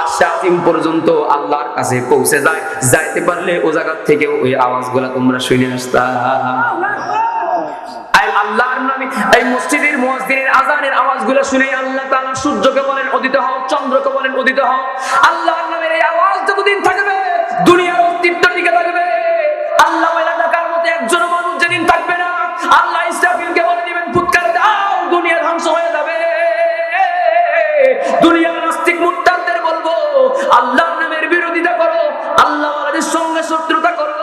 আরশে আজিম পর্যন্ত আল্লাহর কাছে পৌঁছে যায়, যাইতে পারলে ও জায়গা থেকে ওই আওয়াজগুলো তোমরা শুনে আসতা। আল্লাহর নামে এই মসজিদের মুয়াজ্জিনের আযানের আওয়াজগুলো শুনে আল্লাহ তাআলা সূর্যকে বলেন উদিত হও, চন্দ্রকে বলেন উদিত হও। আল্লাহর নামের এই আওয়াজ যতদিন থাকবে দুনিয়ার অস্তিত্ব টিকে থাকবে। আল্লাহ ওয়ালা ডাকার মতো একজন মানুষ যেদিন থাকবে না, আল্লাহ ইসরাফিলকে বলে দিবেন ফুৎকার দাও, দুনিয়া ধ্বংস হয়ে যাবে। দুনিয়ার নাস্তিক মুরতাদদের বলবো আল্লাহর নামের বিরোধিতা করো, আল্লাহ ওয়ালাদের সঙ্গে শত্রুতা করো,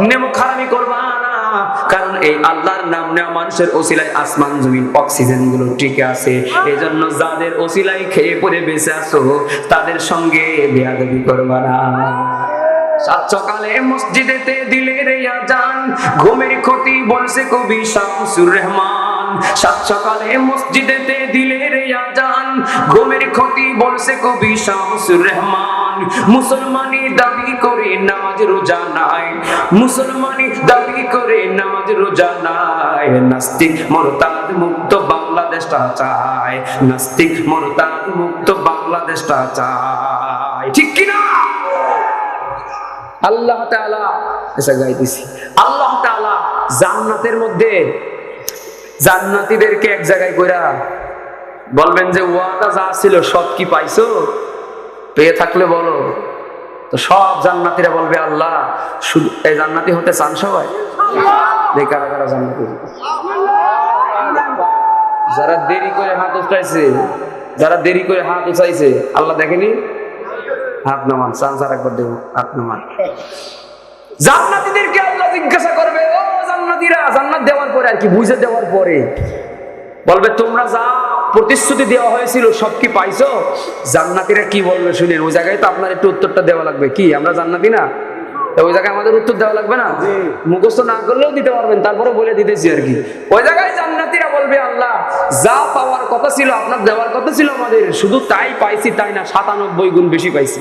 নেমক হারামি করবা না, কারণ এই আল্লাহর নাম নেওয়া মানুষের ওসিলায় আসমান জমিন অক্সিজেন গুলো টিকে আছে। এই জন্য যাদের ওসিলায় খেয়ে পরে বেঁচে আছো তাদের সঙ্গে বেয়াদবি করবা না। সাত সকালে মসজিদেতে দিলে রে আজান, ঘুমের ক্ষতি বলছে কবি শামসুর রহমান। সাত সকালে মসজিদেতে দিলে রে আজান, ঘুমের ক্ষতি বলছে কবি শামসুর রহমান। মুসলমানি দাবি করে নামাজ রোজা নাই, মুসলমানি দাবি করে নামাজ রোজা নাই। নাস্তিক মুরতাদ মুক্ত বাংলাদেশটা চায়, নাস্তিক মুরতাদ মুক্ত বাংলাদেশটা চায়। ঠিক কিনা? আল্লাহ তাআলা এসে গাইতেছি, আল্লাহ তাআলা জান্নাতের মধ্যে জান্নাতীদেরকে এক জায়গায় কইরা বলবেন যে ওয়াদা যা ছিল সব কি পাইছো? পেয়ে থাকলে বলো। তো সব জান্নাতীরা বলবে আল্লাহ শুধু এই জান্নাতি হতে চান সবাই? দেখি কারা কারা জান্নাতি হতে। যারা দেরি করে হাত উঠাইছে, যারা দেরি করে হাত উঠাইছে আল্লাহ দেখেনি, হাত নামান। চান্স আর একবার দেব, হাত নামান। জান্নাতীদেরকে আল্লাহ জিজ্ঞাসা করবে, ও জান্নাতীরা, জান্নাত দেওয়ার পরে আর কি বুঝে দেওয়ার পরে বলবে তোমরা যা প্রতিশ্রুতি দেওয়া হয়েছিল সব কি পাইছো? জান্নাতীরা কি বলবে শুনেন। ওই জায়গায় তো আপনার একটু উত্তরটা দেওয়া লাগবে। কি আমরা জান্নাতি না? ওই জায়গায় আমাদের উত্তর দেওয়া লাগবে না? মুখস্থ না করলেও দিতে পারবেন, তারপরে বলে দিতেছি আর কি। ওই জায়গায় জান্নাতীরা বলবে আল্লাহ যা পাওয়ার কথা ছিল, আপনার দেওয়ার কথা ছিল আমাদের, শুধু তাই পাইছি তাই না, 97 গুণ বেশি পাইছি।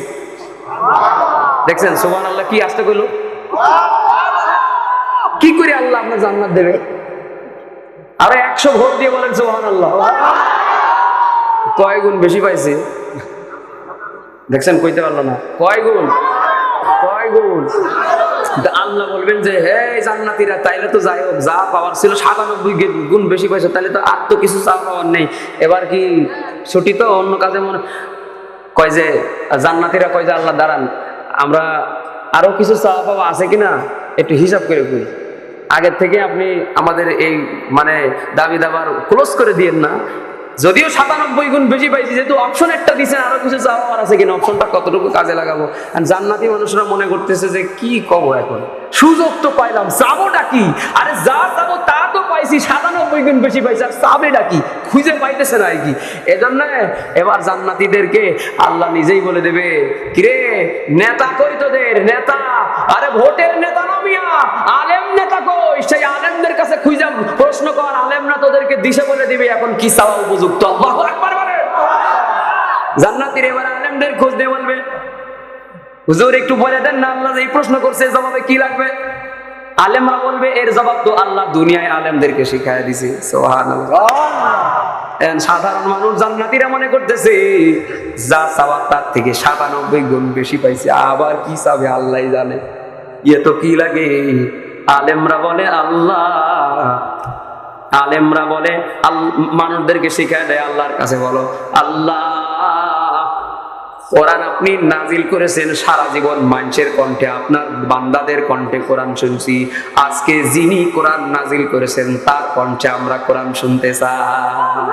দেখছেন সুবহানাল্লাহ, কি আসতে কইলো। কি করে আল্লাহ আপনার জান্নাত দেবে? আরে 100 ভোট দিয়ে বলেন সুবহানাল্লাহ। কয় গুণ বেশি পাইছে দেখছেন, কইতে পারলো না। কয় গুণ, কয় গুণ। আল্লাহ বলবেন যে হে জান্নাতীরা, তাইলে তো যাই হোক, যা পাওয়ার ছিল 97 গুণ বেশি পাইছো, তাহলে তো আর তো কিছু চা পাওয়ার নেই। এবার কি ছুটি তো অন্য কাজে মনে কয় যে জান্নাতীরা কয় যে আল্লাহ দাঁড়ান, আমরা আরো কিছু চা পাওয়া আছে কিনা একটু হিসাব করে কই। আগের থেকে আপনি আমাদের এই মানে দাবি দাবার ক্লোজ করে দিয়েন না। যদিও 97 গুণ বেশি পাইছি, যেহেতু অপশন একটা দিচ্ছেন আরো কিছু চাওয়ার আছে কিনা, অপশনটা কতটুকু কাজে লাগাবো। আর জান্নাতি মানুষরা মনে করতেছে যে কি কব, এখন সুযোগ তো পাইলাম, চাবোটা কি? আরে যা চাবো তা তো পাইছি, 97 গুণ বেশি পাইছি, আর চাবেটা কি খুঁজে পাইতেছে না আর কি। এজন্য এবার জান্নাতীদেরকে আল্লাহ নিজেই বলে দেবে, কিরে নেতা কই তোদের নেতা? আরে ভোটের নেতা না মিয়া, আলেম নেতা কই? সেই আলেমদের কাছে খুঁজে প্রশ্ন কর, আলেমরা তোদেরকে দিশা বলে দিবে এখন কি চাওয়া উপযুক্ত। আল্লাহু আকবার বলে। জান্নাতীরা এবার আলেমদের খোঁজ দিয়ে বলবে, হুজুর একটু বলে দেন না, আল্লাহ এই প্রশ্ন করছে জবাবে কি লাগবে? আলেমরা বলবে এর জবাব তো আল্লাহ দুনিয়ায় আলেমদেরকে শিখায় দিছে। সুবহানাল্লাহ। সাধারণ মানুষ জান্নাতীরা মনে করতেছে যা চাওয়া তার থেকে 97 গুণ বেশি পাইছে, আবার কি চাবে আল্লাহই জানে। ইয়ে তো কি লাগে। আলেমরা বলে আল্লাহ, আলেমরা বলে মানুষদেরকে শিখায় দেয় আল্লাহর কাছে বলো, আল্লাহ কোরআন আপনি নাজিল করেছেন সারা জীবন মানুষের কণ্ঠে, আপনার বান্দাদের কণ্ঠে কোরআন শুনছি, আজকে যিনি কোরআন নাজিল করেছেন তার কণ্ঠে আমরা কোরআন শুনতে চাই।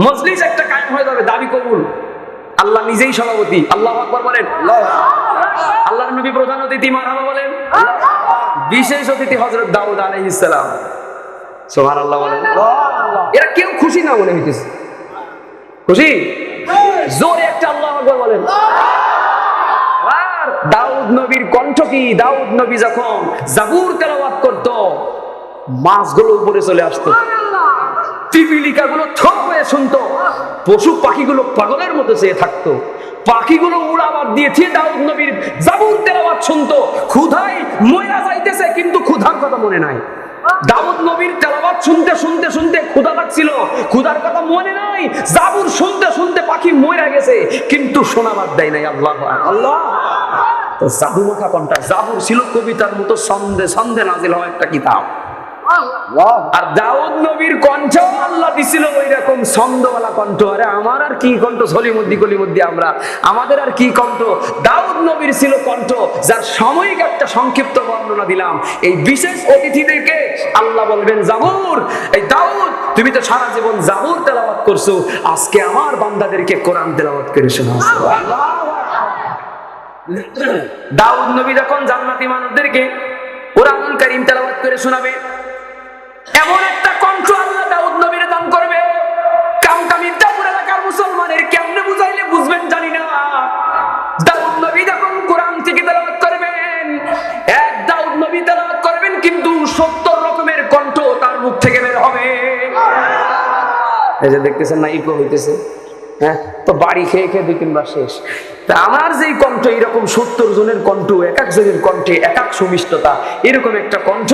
মজলিস একটা কায়েম হয়ে যাবে, দাবি কবুল। আল্লাহ নিজেই সভাপতি। আল্লাহু আকবার বলেন। আল্লাহর নবী প্রধান অতিথি, মারহাবা বলেন। বিশেষ অতিথি হযরত দাউদ আলাইহিস সালাম। সুবহানাল্লাহ বলেন। এরা কেউ খুশি না মনে হইতেছে? খুশি? জোরে একটা আল্লাহু আকবার বলেন। আর দাউদ নবীর কণ্ঠ কি? দাউদ নবী যখন জাবুর তেলাওয়াত করত, মাছগুলো উপরে চলে আসতো, পিপিলিকাগুলো থ হয়ে শুনতো, পশু পাখিগুলো পাগলের মতো চেয়ে থাকতো, পাখিগুলো উড়াবাদ দিয়েছে দাউদ নবীর জাবুর তেলাওয়াত শুনতো। ক্ষুধায় মইরা যাইতেছে কিন্তু ক্ষুধার কথা মনে নাই। দাউদ নবীর তেলাওয়াত শুনতে শুনতে শুনতে ক্ষুধা লাগছিল, ক্ষুধার কথা মনে নাই। জাবুর শুনতে শুনতে পাখি মইরা গেছে কিন্তু শোনা বাদ দেয় নাই। আল্লাহ আল্লাহ। তো জাদু মাখা কণ্ঠ। জাবুর ছিল কবিতার মতো ছন্দে ছন্দে নাজিল হওয়া একটা কিতাব। আর দাউদ নবীর কণ্ঠ আল্লাহ দিছিল ওই রকম ছন্দওয়ালা কণ্ঠ। আরে আমার আর কি কণ্ঠ, সলিমুদ্দি কলিমুদ্দি আমরা, আমাদের আর কি কণ্ঠ। দাউদ নবীর ছিল কণ্ঠ, যার সাময়িক একটা সংক্ষিপ্ত বর্ণনা দিলাম। এই বিশেষ অতিথিদেরকে আল্লাহ বলবেন, জাবুর, এই দাউদ তুমি তো সারা জীবন জাবুর তেলাওয়াত করছো, আজকে আমার বান্দাদেরকে কোরআন তেলাওয়াত করে শোনাও। দাউদ নবী যখন জান্নাতি মানুষদেরকে কোরআনুল কারীম তেলাওয়াত করে শোনাবে, এমন একটা কণ্ঠ আল্লাহ দাউদ নবীর দান করবে, কামটা মির্জাপুর এলাকার মুসলমানের কেমনে বুঝাইলে বুঝবেন জানি না। দাউদ নবী যখন কোরআন থেকে তেলাওয়াত করবেন, এক দাউদ নবী তেলাওয়াত করবেন কিন্তু 70 রকমের কণ্ঠ তার মুখ থেকে বের হবে। এই যে দেখতেছেন না, ইকো হইতেছে। হ্যাঁ, তো বাড়ি খেয়ে খেয়ে 2-3 বার শেষ। তা আমার যেই কণ্ঠ, এরকম 70 জনের কণ্ঠ, এক এক জনের কণ্ঠে এক এক সুমিষ্টতা, এরকম একটা কণ্ঠ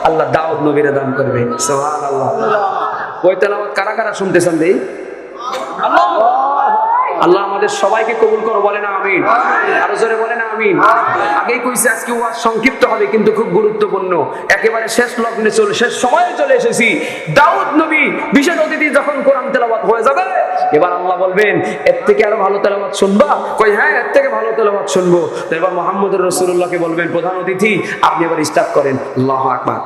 আল্লাহ দাউদ নবীরে দান করবে। সুবহানাল্লাহ। ওই তেলাওয়াত কারা কারা শুনতেছেন দেই? আল্লাহ আমাদের সবাইকে কবুল করো, বলেন আমিন। আরো জোরে বলেন আমিন। আগেই কইছি আজকে ওয়াজ সংক্ষিপ্ত হবে কিন্তু খুব গুরুত্বপূর্ণ। একেবারে শেষ লগ্নে শেষ সময়ে চলে এসেছি। দাউদ নবী বিশেষ অতিথি যখন কোরআন তেলাওয়াত হয়ে যাবে, এবার আল্লাহ বলবেন এর থেকে আরো ভালো তেলাওয়াত শুনবা? কই হ্যাঁ, এর থেকে ভালো তেলাওয়াত শুনবো। তো এবার মুহাম্মদুর রাসূলুল্লাহকে বলবেন প্রধান অতিথি আপনি এবার স্টার্ট করেন। আল্লাহু আকবার।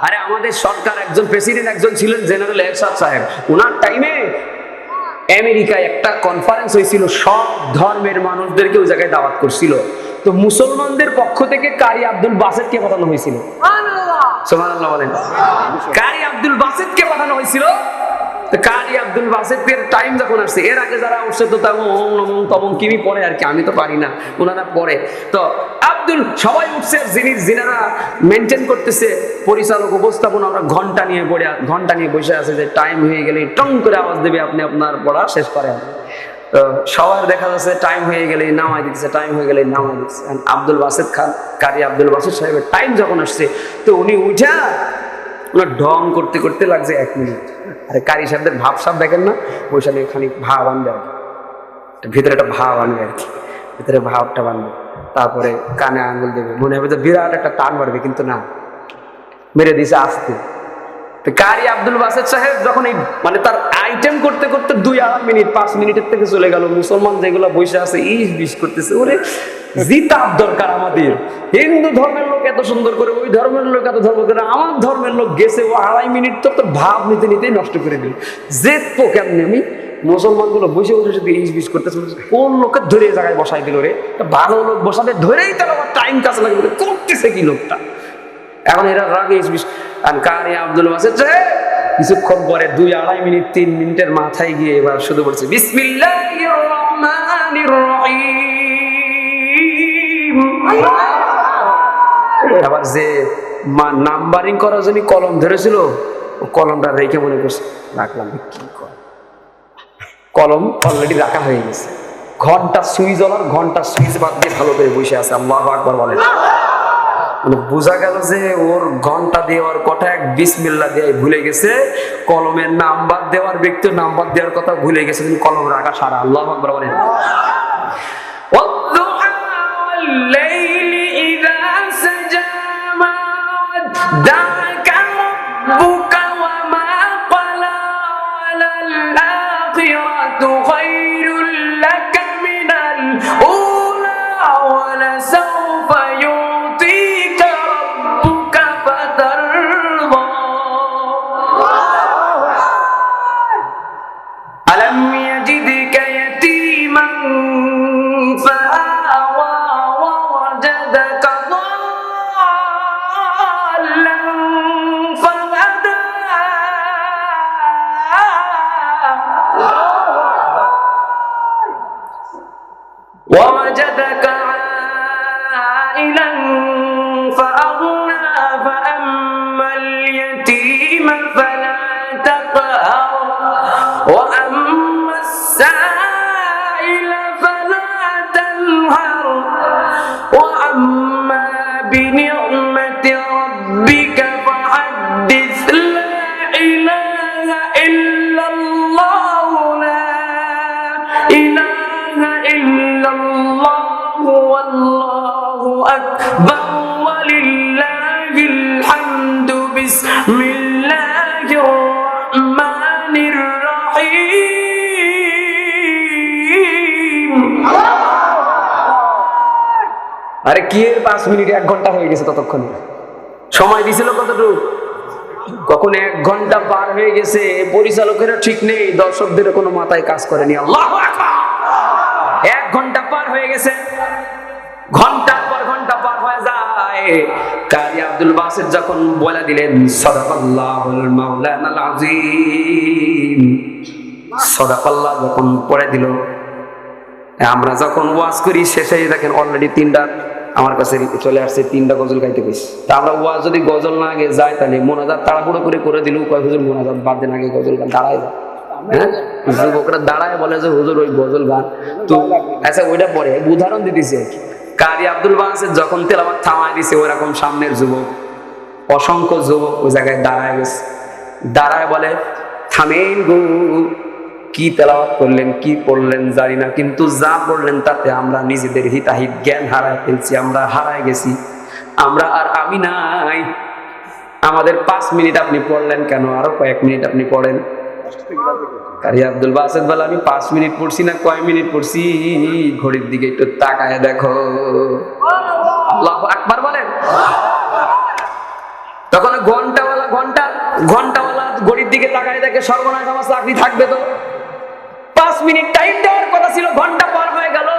আরে আমাদের সরকার একজন প্রেসিডেন্ট একজন ছিলেন জেনারেল এরশাদ সাহেব। ওনার টাইমে আমেরিকায় একটা কনফারেন্স হয়েছিল, সব ধর্মের মানুষদেরকে ওই জায়গায় দাওয়াত করছিল। তো মুসলমানদের পক্ষ থেকে কারি আব্দুল বাসেতকে পাঠানো হয়েছিল। সুবহানাল্লাহ বলেন। কারি আব্দুল বাসেতকে পাঠানো হয়েছিল। তো কারি আব্দুল বাসেতের টাইম যখন আসছে, এর আগে যারা উঠছে তো তমন কিমি পড়ে আর কি, আমি তো পারি না, ওনারা পড়ে। তো আব্দুল সবাই উঠছে, যিনারা মেনটেন করতেছে পরিচালক উপস্থাপনা, ওরা ঘন্টা নিয়ে বসে আছে যে টাইম হয়ে গেলে টং করে আওয়াজ দেবে, আপনি আপনার পড়া শেষ করেন। তো সবার দেখা যাচ্ছে টাইম হয়ে গেলে নামাই দিচ্ছে, টাইম হয়ে গেলে নামাই দিচ্ছে। আব্দুল বাসেত খান, কারি আব্দুল বাসেত সাহেবের টাইম যখন আসছে, তো উনি উঠা ওনার ঢং করতে করতে লাগছে 1 মিনিট। আরে কারি সাহেবদের ভাব সাব দেখেন না, ওইখানে খানিক ভাব আনবে আর কি, ভিতরে একটা ভাব আনবে আর কি, ভিতরে ভাবটা বানবে, তারপরে কানে আঙুল দেবে, মনে হবে যে বিরাট একটা টান মারবে, কিন্তু না, মেরে দিয়েছে আস্তে। তো কারি আব্দুল বাসেত সাহেব যখন এই মানে তার আইটেম করতে করতে 2-2.5 মিনিট 5 মিনিটের থেকে চলে গেল, মুসলমান যেগুলো বসে আছে বিষ করতেছে, ওরে জিতাব দরকার আমাদের। হিন্দু ধর্মের লোক এত সুন্দর করে, ওই ধর্মের লোক এত ধর্ম করে, আমার ধর্মের লোক গেছে ও 2.5 মিনিট তো ভাব নিতে নিতেই নষ্ট করে দিল। জেতবো কেমনি আমি? মুসলমান গুলো বসে বসে শুধু বিষ করতেছে, কোন লোকে ধরে জায়গায় বসাই দিল রে, ভালো লোক বসাতে ধরেই তার আবার টাইম কাছে লাগে, করতেছে কি লোকটা। এখন এরা রাগে বিষ। আর কারি আব্দুল বাসেত কিছুক্ষণ পরে 2-2.5 মিনিট 3 মিনিটের মাথায় গিয়ে এবার শুধু বলছে বিসমিল্লাহির রহমানির রহিম। আবার যে নাম্বারিং করার জন্য কলম ধরেছিল, ও কলমটা রেখে মনে করছে রাখলাম, কি কলম অলরেডি রাখা হয়ে গেছে। ঘন্টা সুইচ বাদ দিয়ে ভালো করে বসে আছে। আল্লাহু আকবার বলেন। মানে বোঝা গেল যে ওর ঘন্টা দেওয়ার কথা এক বিসমিল্লাহ দিয়ে ভুলে গেছে, কলমের নাম্বার দেওয়ার ব্যক্তি নাম্বার দেওয়ার কথা ভুলে গেছে, কিন্তু কলম রাখা সারা। আল্লাহু আকবার বলেন। ووجدك عائلا فأغنى فأما اليتيم فلا تقهر وأما السائل فلا تنهر وأما بنعمة ربك فحدث لا إله إلا الله لا إله إلا الله والله أكبر ولله الحمد بسم الله الرحمن الرحيم। আরে কি এর 5 মিনিট 1 ঘন্টা হয়ে গেছে, ততক্ষণ সময় দিছিল কতটুকু? কখন 1 ঘন্টা পার হয়ে গেছে, পরিচালকেরও ঠিক নেই, দর্শকদের কোনো মাথায় কাজ করেনি। আল্লাহু আকবার। 1 ঘন্টা পার হয়ে গেছে, ঘন্টার পর ঘন্টা পার হয়ে যায়। কারি আব্দুল বাসেত যখন বলে দিলেন সাদাকাল্লাহুল মাওলানাল আযীম, সাদাকাল্লাহ যখন পড়ে দিল, আমরা যখন ওয়াজ করি শেষে দেখেন অলরেডি 3টা আমার কাছে চলে আসছে, 3টা গজল গাইতে কইছে। তা আমরা ওয়াজ যদি গজল না আগে যায় তাহলে মোনাজাত তাড়াহুড়ো করে দিল, কয় হুজুর মোনাজাত বাদ দেন, আগে গজল গান দাঁড়ায় যায়। যুবকরা দাঁড়ায় বলে যে হুজুর ওই গজল গান, তো আচ্ছা ওইটা পরে উদাহরণ দিতেছে। কারি আব্দুল বাসেত যখন তেলাওয়াত থামায় দিছে, ওইরকম সামনের যুবক, অসংখ্য যুবক ওই জায়গায় দাঁড়ায় গেছে, দাঁড়ায় বলে থামেন গো, কি তেলাওয়াত করলেন, কি পড়লেন জানি না, কিন্তু যা পড়লেন তাতে আমরা নিজেদের হিতাহিত জ্ঞান হারায় ফেলছি, আমরা হারায় গেছি, আমরা আর আমি নাই। আমাদের 5 মিনিট আপনি পড়লেন কেন, আরো কয়েক মিনিট আপনি পড়েন। কারি আব্দুল বাসেত বলে, আমি 5 মিনিট পড়ছি না কয় মিনিট পড়ছি, ঘড়ির দিকে একটু তাকায় দেখো। আল্লাহু আকবার বলেন। তখন ঘন্টাওয়ালা ঘড়ির দিকে তাকায় দেখে, সর্বনাশ, আমার চাকরি থাকবে তো। 5 মিনিট টাইম দেওয়ার কথা ছিল, ঘন্টা পার হয়ে গেল,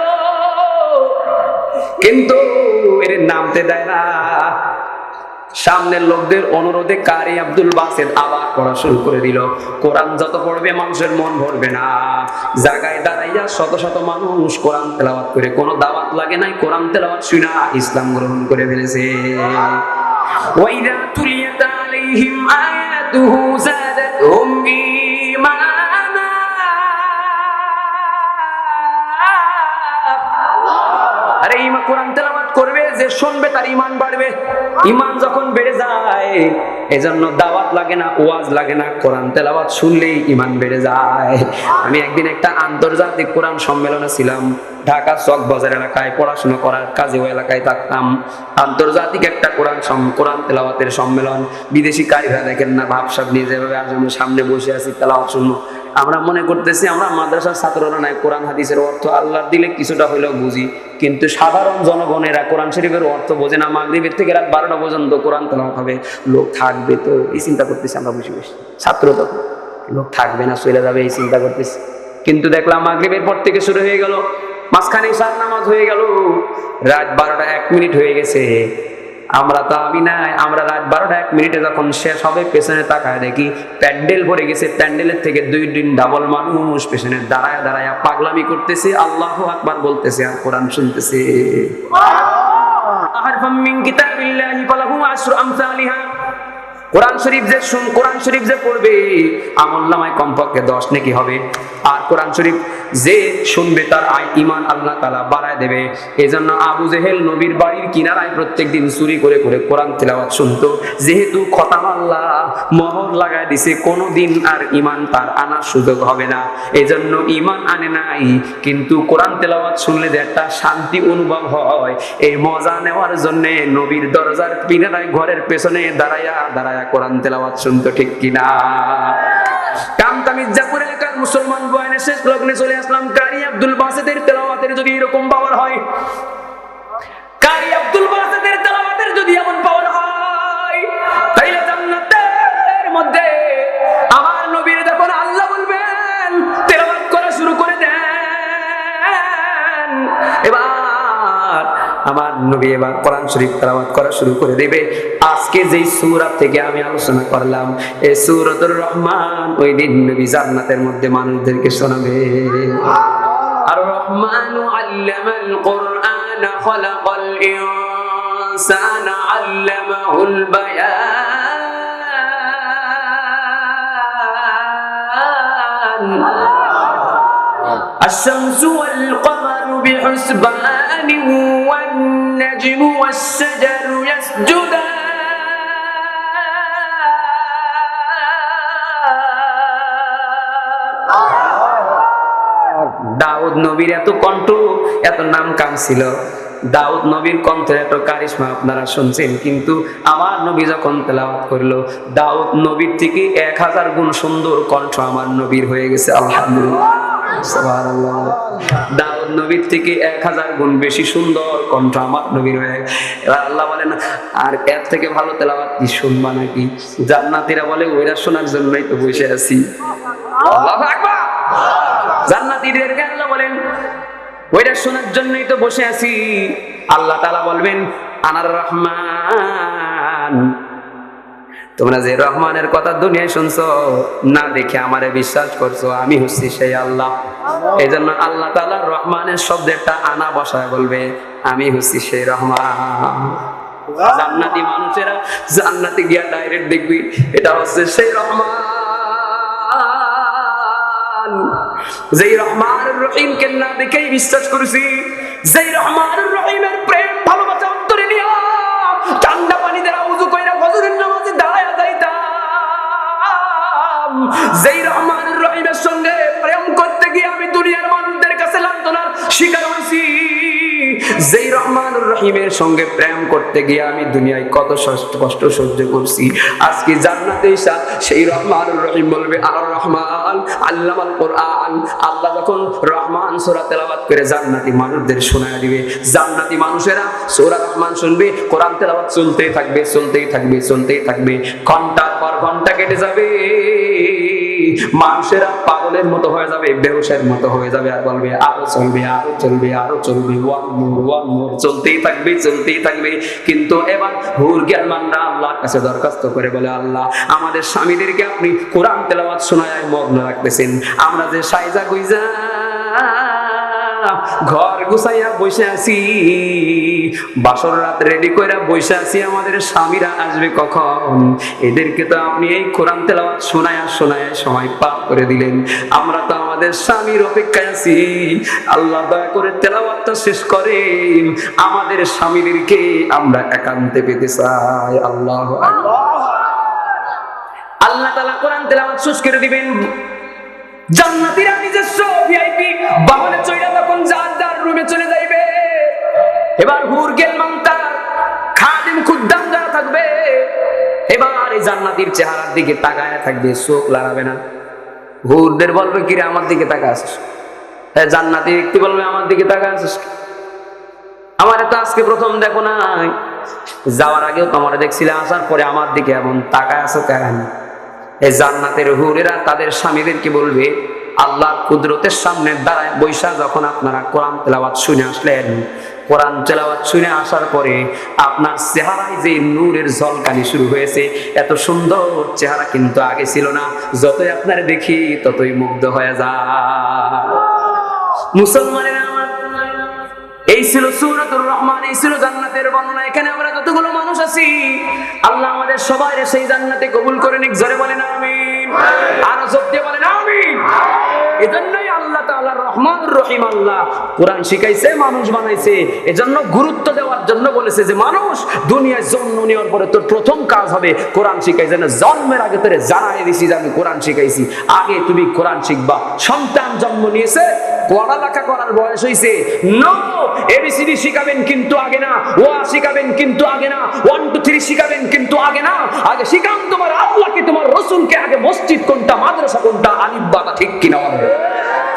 কিন্তু এর নামতে দেয় না। সামনের লোকদের অনুরোধে কারি আব্দুল বাসেত আবার পড়া শুরু করে দিল। কোরআন যত পড়বে মানুষের মন ভরবে না। জায়গায় দাঁড়াইয়া শত শত মানুষ কোরআন তেলাওয়াত করে, কোনো দাওয়াত লাগে নাই, কোরআন তেলাওয়াত শুনে ইসলাম গ্রহণ করে ফেলেছে। ওয়াইদা তুলিয়াত আলাইহিম আয়াতুহু যাদাতহুম ঈমানা। আরে ইমান কোরআন তেলাওয়াত করবে যে শুনবে তার ঈমান বাড়বে। ঈমান যখন বেড়ে যায়, এজন্য দাওয়াত লাগে না, ওয়াজ লাগে না, কোরআন তেলাওয়াত শুনলেই ঈমান বেড়ে যায়। আমি একদিন একটা আন্তর্জাতিক কোরআন সম্মেলনে ছিলাম, ঢাকা চক বাজার এলাকায় পড়াশোনা করার কাজে ওই এলাকায় থাকতাম। আন্তর্জাতিক একটা কোরআন তেলাওয়াতের সম্মেলন। বিদেশি কারিরা দেখেন না, ভাবসাব নিয়ে যেভাবে আসলে সামনে বসে আছি তেলাওয়াত শুনবো, আমরা মনে করতেছি আমরা মাদ্রাসার ছাত্ররা নাই, কোরআন হাদিসের অর্থ আল্লাহর দিলে কিছুটা হইলেও বুঝি, কিন্তু সাধারণ জনগণেরা কোরআন শরীফের অর্থ বোঝে না। মাগরিবের থেকে রাত 12টা পর্যন্ত কোরআন তেলাওয়াত হবে, লোক থাকবে তো এই চিন্তা করতেছি আমরা, বসে বসে ছাত্র তখন, লোক থাকবে না চলে যাবে এই চিন্তা করতেছি। কিন্তু দেখলাম মাগরিবের পর থেকে শুরু হয়ে গেল, মাঝখানে ইশার নামাজ হয়ে গেল, রাত 12টা 1 মিনিট হয়ে গেছে, আমরা তো আমি নাই। আমরা রাত 12টা 1 মিনিটে যখন শেষ হবে, পেছনে তাকায় দেখি প্যান্ডেল ভরে গেছে, প্যান্ডেলের থেকে 2 ডাবল মানুষ পেছনে দাঁড়ায় দাঁড়ায় পাগলামি করতেছে, আল্লাহু আকবার বলতেছে আর কোরআন শুনতেছে। কোরআন শরীফ যে পড়বে আমলনামায় কমপক্ষে 10 নেকি হবে, আর কোরআন শরীফ যে শুনবে তার ঈমান আল্লাহ তাআলা বাড়ায় দেবে। এজন্য আবু জেহেল নবীর বাড়ির কিনারায় প্রত্যেকদিন চুরি করে করে কোরআন তেলাওয়াত শুনতো। যেহেতু খতাম আল্লাহ মোহর লাগায় দিছে, কোনোদিন আর ঈমান তার আনার সুযোগ হবে না, এজন্য ঈমান আনে নাই। কিন্তু কোরআন তেলাওয়াত শুনলে যে একটা শান্তি অনুভব হয়, এই মজা নেওয়ার জন্য নবীর দরজার কিনারায় ঘরের পেছনে দাঁড়ায়া দাঁড়ায়া কোরআন তেলাওয়াত শুনতো, ঠিক কিনা? কামতা মির্জাপুর এলাকার মুসলমান বয়ানের শেষ লগ্নে চলে আসলাম। কারি আব্দুল বাসেতের তেলাওয়াতের যদি এরকম পাওয়ার হয়, কারি আব্দুল বাসেতের তেলাওয়াতের যদি এমন পাওয়ার হয়, তাইলে জান্নাতের মধ্যে আমার নবীর যখন আল্লাহ বলবেন তেলাওয়াত করা শুরু করে দেন, এবার আমার নবী এবার কোরআন শরীফ তেলাওয়াত করা শুরু করে দেবে। আজকে যেই সূরা থেকে আমি আলোচনা করলাম, এই সূরাতুর রহমান, ওই দিন নবী জান্নাতের মধ্যে মানুষদেরকে শোনাবে। আর রহমানু আল্লামাল কুরআন খালাকাল ইনসানা আল্লামাহুল বায়ান আশ-শামসু ওয়াল কমারু বিহুসবানিন ওয়ান নাজমু ওয়াশ-শাজারু ইয়াসজুদান। দাউদ নবীর এত কণ্ঠ, এত নাম কাম ছিল, দাউদ নবীর কণ্ঠের এত কারিশমা আপনারা শুনছেন, কিন্তু আমার নবী যখন তেলাওয়াত করলো, দাউদ নবীর থেকে 1000 গুণ সুন্দর কণ্ঠ আমার নবীর হয়ে গেছে। আলহামদুলিল্লাহ, সুবহানাল্লাহ। দাউদ নবীর থেকে 1000 গুণ বেশি সুন্দর কণ্ঠ আমার নবীর হয়ে গেছে। এবার আল্লাহ বলেন, আর এর থেকে ভালো তেলাওয়াত কি শুনবা নাকি? জান্নাতীরা বলে, ওইরা শোনার জন্যই তো বসে আছি। আল্লাহু আকবার। জান্নাতীদেরকে আল্লাহ বলেন, ওইটা শোনার জন্যই তো বসে আছি। আল্লাহ তাআলা বলবেন, আনার রহমান, তোমরা যে রহমানের কথা দুনিয়ায় শুনছো, না দেখে আমারে বিশ্বাস করছো, আমি হচ্ছি সেই আল্লাহ। এই জন্য আল্লাহ তাআলা রহমানের শব্দে একটা আনা বসায় বলবে, আমি হচ্ছি সেই রহমান। জান্নাতি মানুষেরা জান্নাতে গিয়া ডাইরেক্ট দেখবি, এটা হচ্ছে সেই রহমান, যেই রহমানুর রহিমকে না দেখেই বিশ্বাস করেছি, যেই রহমানুর রহিমের প্রেম ভালোবাসা অন্তরে নিয়া ঠান্ডা পানি দ্বারা ওযু কইরা ফজরের নামাজে দাঁড়ায়া যাইতাম, যেই রহমানুর রহিমের সঙ্গে প্রেম সঙ্গে প্রেম করতে গিয়ে আমি দুনিয়ায় কত কষ্ট সহ্য করছি। আজকে জান্নাতে এসে সেই রহমানুর রহিম বলবে আর রহমান আল্লামাল কোরআন। আল্লাহ যখন রহমান সূরা তেলাওয়াত করে জান্নাতি মানুষদের শোনায় দিবে, জান্নাতি মানুষেরা সূরা রহমান শুনবে, কোরআন তেলাওয়াত চলতেই থাকবে চলতেই থাকবে চলতেই থাকবে। ঘন্টার পর ঘন্টা কেটে যাবে, মানুষেরা পাগলের মতো হয়ে যাবে, বেহুশের মতো হয়ে যাবে, আর বলবে আরো চলবে আরো চলবে আরো চলবে, ওয়ান মোর চলতেই থাকবে চলতেই থাকবে। কিন্তু এবার হুর জ্ঞানমানরা আল্লাহর কাছে দরখাস্ত করে বলে, আল্লাহ আমাদের স্বামীদেরকে আপনি কোরআন তেলাওয়াত শোনায় মগ্ন রাখতেছেন, আমরা যে সাইজা গুইজা ঘর গুছাইয়া বসে আছি, বাসর রাত রেডি কইরা বসে আছি, আমাদের স্বামীরা আসবে কখন? এদেরকে তো আপনি এই কোরআন তেলাওয়াত শোনায়া শোনায়া সময় পার করে দিলেন, আমরা তো আমাদের স্বামীর অপেক্ষায় আছি। আল্লাহ দয়া করে তেলাওয়াতটা শেষ করেন, আমাদের স্বামীদেরকে আমরা একান্তে পেতে চাই। আল্লাহু আকবার। আল্লাহ তাআলা কোরআন তেলাওয়াত শেষ করে দিবেন, জান্নাতীরা নিজস্ব ভিআইপি বাহনে চড়ে তখন যার যার রুমে চলে যাইবে। এবার হুর গেলমান তার খাদিম খুদ্দাম যারা থাকবে, এবার এই জান্নাতীর চেহারার দিকে তাকায় থাকবে, চোখ লড়াবে না। হুরদের বলবে, কিরে আমার দিকে তাকায় আছিস? হ্যাঁ, জান্নাতি ব্যক্তি বলবে, আমার দিকে তাকায় আছিস? আমার তো আজকে প্রথম দেখো নাই, যাওয়ার আগেও তোমার দেখছিলে, আসার পরে আমার দিকে এমন তাকায় আছো কেন? এই জান্নাতের হুরেরা তাদের স্বামীদেরকে বলবে, আল্লাহর কুদরতের সামনে দাঁড়ায় বৈশা যখন আপনারা কোরআন তেলাওয়াত শুনে আসলেন, কোরআন তেলাওয়াত শুনে আসার পরে আপনার চেহারায় যে নূরের ঝলকানি শুরু হয়েছে, এত সুন্দর চেহারা কিন্তু আগে ছিল না, যতই আপনার দেখি ততই মুগ্ধ হয়ে যায়। মুসলমানেরা আমার, এই ছিল সূরাতুর রহমান, এই ছিল জান্নাতের বর্ণনা। এখানে আমরা যতগুলো মানুষ আছি, আল্লাহ আমাদের সবাই সেই জান্নাতে কবুল করে নিক। জোরে বলেন আমিন, আর জোরে দিয়ে বলেন আমিন। এজন্যই আল্লাহ তাআলা রহমানুর রহিম, আল্লাহ কোরআন শিখাইছে, মানুষ বানাইছে, এজন্য গুরুত্ব দেওয়ার জন্য বলেছে যে মানুষ দুনিয়ায় জন্ম নেওয়ার পরে তোর প্রথম কাজ হবে কোরআন শিখাইছে। না, জন্মের আগে তোরে জানাই দিছি যে আমি কোরআন শিখাইছি, আগে তুমি কোরআন শিখবা। সন্তান জন্ম নিয়েছে, পড়ালেখা করার বয়স হয়েছে, নো এবিসিডি শিখাবেন কিন্তু আগে না, ওয়া শিখাবেন কিন্তু আগে না, 1 2 3 শিখাবেন কিন্তু আগে না। আগে শিখান তোমার আল্লাহকে, তোমার রাসূলকে, আগে মসজিদ কোনটা, মাদ্রাসা কোনটা, আলিফ বাতা ঠিক কিনা বলেন।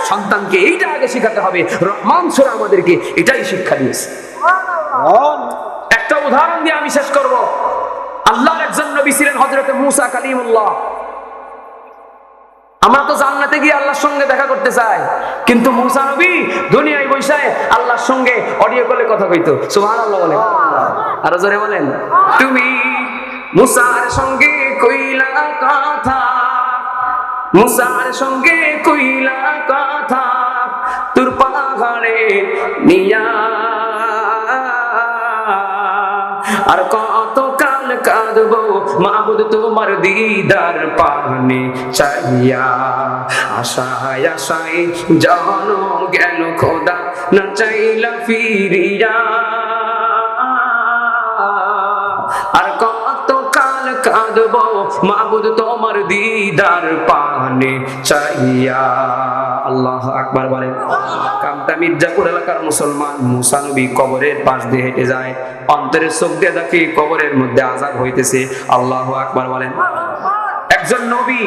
সন্তানকে এইটা আগে শিখাতে হবে। রহমান সূরা আমাদেরকে এটাই শিক্ষা দিয়েছে। একটা উদাহরণ দিয়ে আমি শেষ করব। আল্লাহর একজন নবী ছিলেন হযরত মুসা কালিমুল্লাহ। আমরা তো জান্নাতে গিয়ে আল্লাহর সঙ্গে দেখা করতে চাই, কিন্তু মুসা নবী দুনিয়ায় বসে আল্লাহর সঙ্গে অডিও কলে কথা কইতো। সুবহানাল্লাহ বলেন, আর জোরে বলেন। তুমি মুসার সঙ্গে কইলা কথা, মুসার সঙ্গে কইলা কথা, তোর পাহাড়ে নিয়া, আর কত কাল কাঁদবো মাবুদ তোমার দিদার পানে চাইয়া, আশায় আশায় জানো গেল খোদা না চাইলা ফিরিয়া, আর কত কাল কাঁদবো মাবুদ তোমার দিদার পানে চাইয়া। আল্লাহু আকবার বলেন। কামতা মির্জাপুর এলাকার মুসলমান মুসা নবী কবরের পাশ দিয়ে হেঁটে যায়, অন্তরের চোখ দিয়ে দেখে কবরের মধ্যে আযাব হইতেছে। আল্লাহু আকবার বলেন। একজন নবী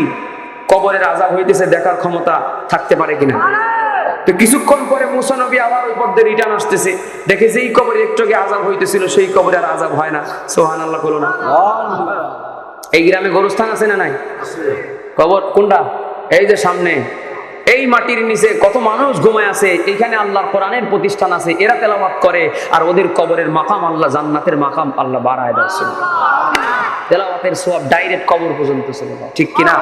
কবরের আযাব হইতেছে দেখার ক্ষমতা থাকতে পারে কিনা? তো কিছুক্ষণ পরে মুসা নবী আবার ওই পথে রিটার্ন আসতেছে, দেখে যেই কবরে একটু আগে আযাব হইতেছিল সেই কবরে আর আযাব হয় না। সুবহানাল্লাহ বলো না। এই গ্রামে গোরস্থান আছে না নাই? কবর কোনটা? এই যে সামনে, এই মাটির নিচে কত মানুষ ঘুমায় আছে, এখানে আল্লাহর কোরআনের প্রতিষ্ঠান আছে, এরা তেলাওয়াত করে, আর ওদের কবরের মাকাম আল্লাহ, জান্নাতের মাকাম আল্লাহ বাড়ায় দেয়। তেলাওয়াতের সওয়াব ডাইরেক্ট কবর পর্যন্ত চলে যায়, ঠিক কিনা?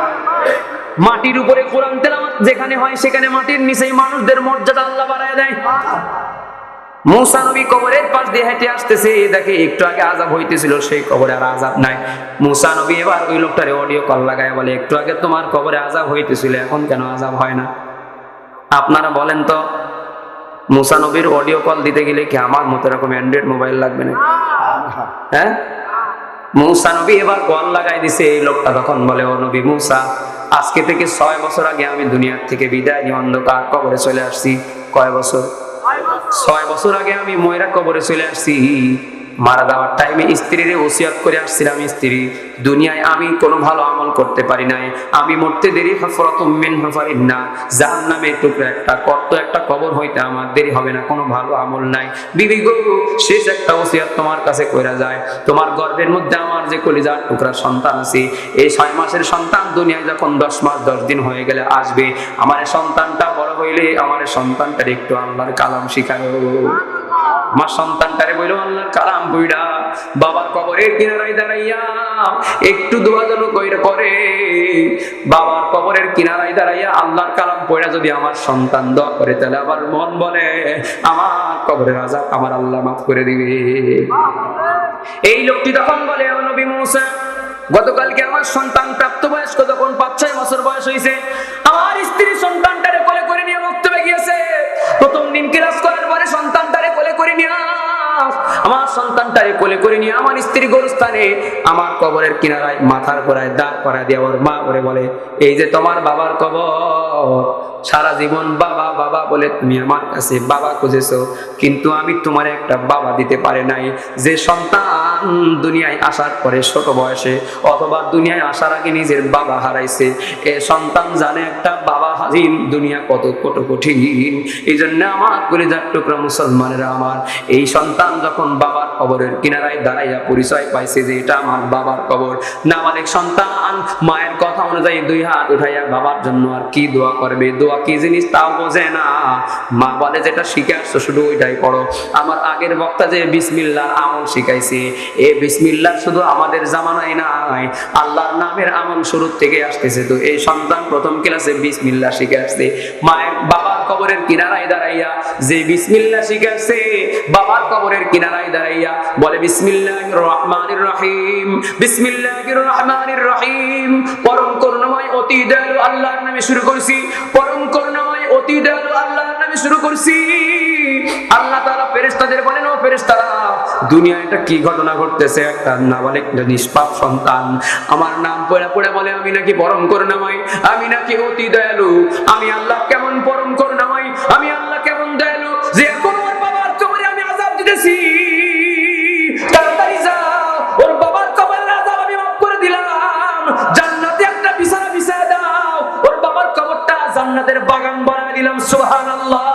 মাটির উপরে কোরআন তেলাওয়াত যেখানে হয় সেখানে মাটির নিচেই মানুষদের মর্যাদা আল্লাহ বাড়ায় দেয়। মুসা নবী কবরের পাশ দিয়ে হেঁটে আসতেছে, দেখে একটু আগে আযাব হইতেছিল সেই কবরে আর আযাব নাই। মুসা নবী এবার ওই লোকটারে অডিও কল লাগায় বলে, একটু আগে তোমার কবরে আযাব হইতেছিল, এখন কেন আযাব হয় না? আপনারা বলেন তো, মুসা নবীর অডিও কল দিতে গেলে কি আমার মতো এরকম অ্যান্ড্রয়েড মোবাইল লাগবে না? হ্যাঁ, মুসা নবী এবার কল লাগাই দিছে। এই লোকটা তখন বলে, ও নবী মুসা, আজকে থেকে 6 বছর আগে আমি দুনিয়ার থেকে বিদায় নিয়ে অন্ধকার কবরে চলে আসছি। কয় বছর? 6 বছর আগে আমি ময়রা কবরে চলে আসছি। মারা যাওয়ার টাইমে স্ত্রীর ওসিয়ত করে আসছিলাম, স্ত্রী দুনিয়ায় আমি কোনো ভালো আমল করতে পারি নাই, আমি মরতে দেরি হফরাতুম মিন হুফারিন্না, জাহান্নামের টুকরা একটা কত একটা কবর হইতে আমার দেরি হবে না, কোনো ভালো আমল নাই। বিবি গো, শেষ একটা ওসিয়ত তোমার কাছে কইরা যায়, তোমার গর্ভের মধ্যে আমার যে কলিজার টুকরা সন্তান আছে, এই 6 মাসের সন্তান দুনিয়ায় যখন 10 মাস 10 দিন হয়ে গেলে আসবে, আমার সন্তানটা বড় হইলে আমার সন্তানটার একটু আল্লাহর কালাম শিখায়। আমার সন্তানটারে বইল আল্লাহর কালাম বইরা বাবার কবরের কিনারায় দাঁড়াইয়া একটু দোয়া যেন কইরা করে, বাবার কবরের কিনারায় দাঁড়াইয়া আল্লাহর কালাম পড়া যদি আমার সন্তান দোয়া করে, তাহলে আবার মন বলে আমার কবরের আযাব আমার আল্লাহ মাফ করে দিবে। এই লোকটি তখন বলে, ও নবী মুসা, গতকালকে আমার সন্তান প্রাপ্তবয়স্ক যখন 5-6 বছর বয়স হয়েছে, আমার স্ত্রী সন্তানটারে কোলে করে নিয়ে মক্তবে গিয়েছে। প্রথম দিন ক্লাস করার পরে সন্তানটারে কোলে করে নিয়ে আমার সন্তানটারে কোলে করে নিয়ে আমার স্ত্রী গোরস্থানে আমার কবরের কিনারায় মাথার গোড়ায় দাঁড় করা দিয়ে ওর মা করে বলে, এই যে তোমার বাবার কবর, সারা জীবন বাবা বাবা বলে তুমি আমার কাছে বাবা খুঁজেছো, কিন্তু আমি তোমার একটা বাবা দিতে পারে নাই। যে সন্তান দুনিয়ায় আসার পরে ছোট বয়সে অথবা দুনিয়ায় আসার আগে নিজের বাবা হারাইছে, এ সন্তান জানে একটা বাবা হাজির দুনিয়া কত কত কঠিন। এই জন্য আমার কলিজার টুকরা মুসলমানেরা, আমার এই সন্তান যখন বাবার কবরের কিনারায় দাঁড়াইয়া পরিচয় পাইছে যে এটা আমার বাবার কবর, নাবালেক সন্তান মায়ের কথা অনুযায়ী 2 হাত উঠাইয়া বাবার জন্য আর কি দোয়া করবে, দোয়া কি জিনিস তাও বোঝে না। মা বলে যেটা শিখে আসছো শুধু ওইটাই পড়ো। আমার আগের বক্তা যে বিসমিল্লাহর আমল শিখাইছে, এই বিসমিল্লাহ শুধু আমাদের জামানায় নাই, আল্লাহর নামের আমল শুরু থেকে আসতেছে। তো এই সন্তান প্রথম ক্লাসে বিসমিল্লাহ শিখে আসছে, মায়ের বাবার কবরের কিনারায় দাঁড়াইয়া যে বিসমিল্লাহ শিখে আসছে, বাবার কবরের কিনারায় দাঁড়াইয়া বলে বিসমিল্লাহির রহমানির রহিম, বিসমিল্লাহির রহমানির রহিম, পরম করুণাময় অতি দয়ালু আল্লাহর নামে শুরু করছি, পরম করুণাময় অতি দয়ালু আল্লাহর নামে শুরু করছি। আল্লাহ তাআলা ফেরেশতাদের বলেন, ও ফেরেশতারা, দুনিয়ায় এটা কি ঘটনা ঘটতেছে, একটা নাবালিক নিষ্পাপ সন্তান আমার নাম পড়ে পড়ে বলে আমি নাকি পরম করুণাময়, আমি নাকি অতি দয়ালু। আমি আল্লাহ কেমন পরম করুণাময়, আমি আল্লাহ কেমন দয়ালু যে এখন ওর বাবার কবরে আমি আযাব দিতেছি। তাড়াতাড়ি যাও, ওর বাবার কবরের আযাব আমি মাফ করে দিলাম, জান্নাতে একটা বিছানা বিছায় দাও, ওর বাবার কবরটা জান্নাতের বাগান বানায় দিলাম। সুবহানাল্লাহ।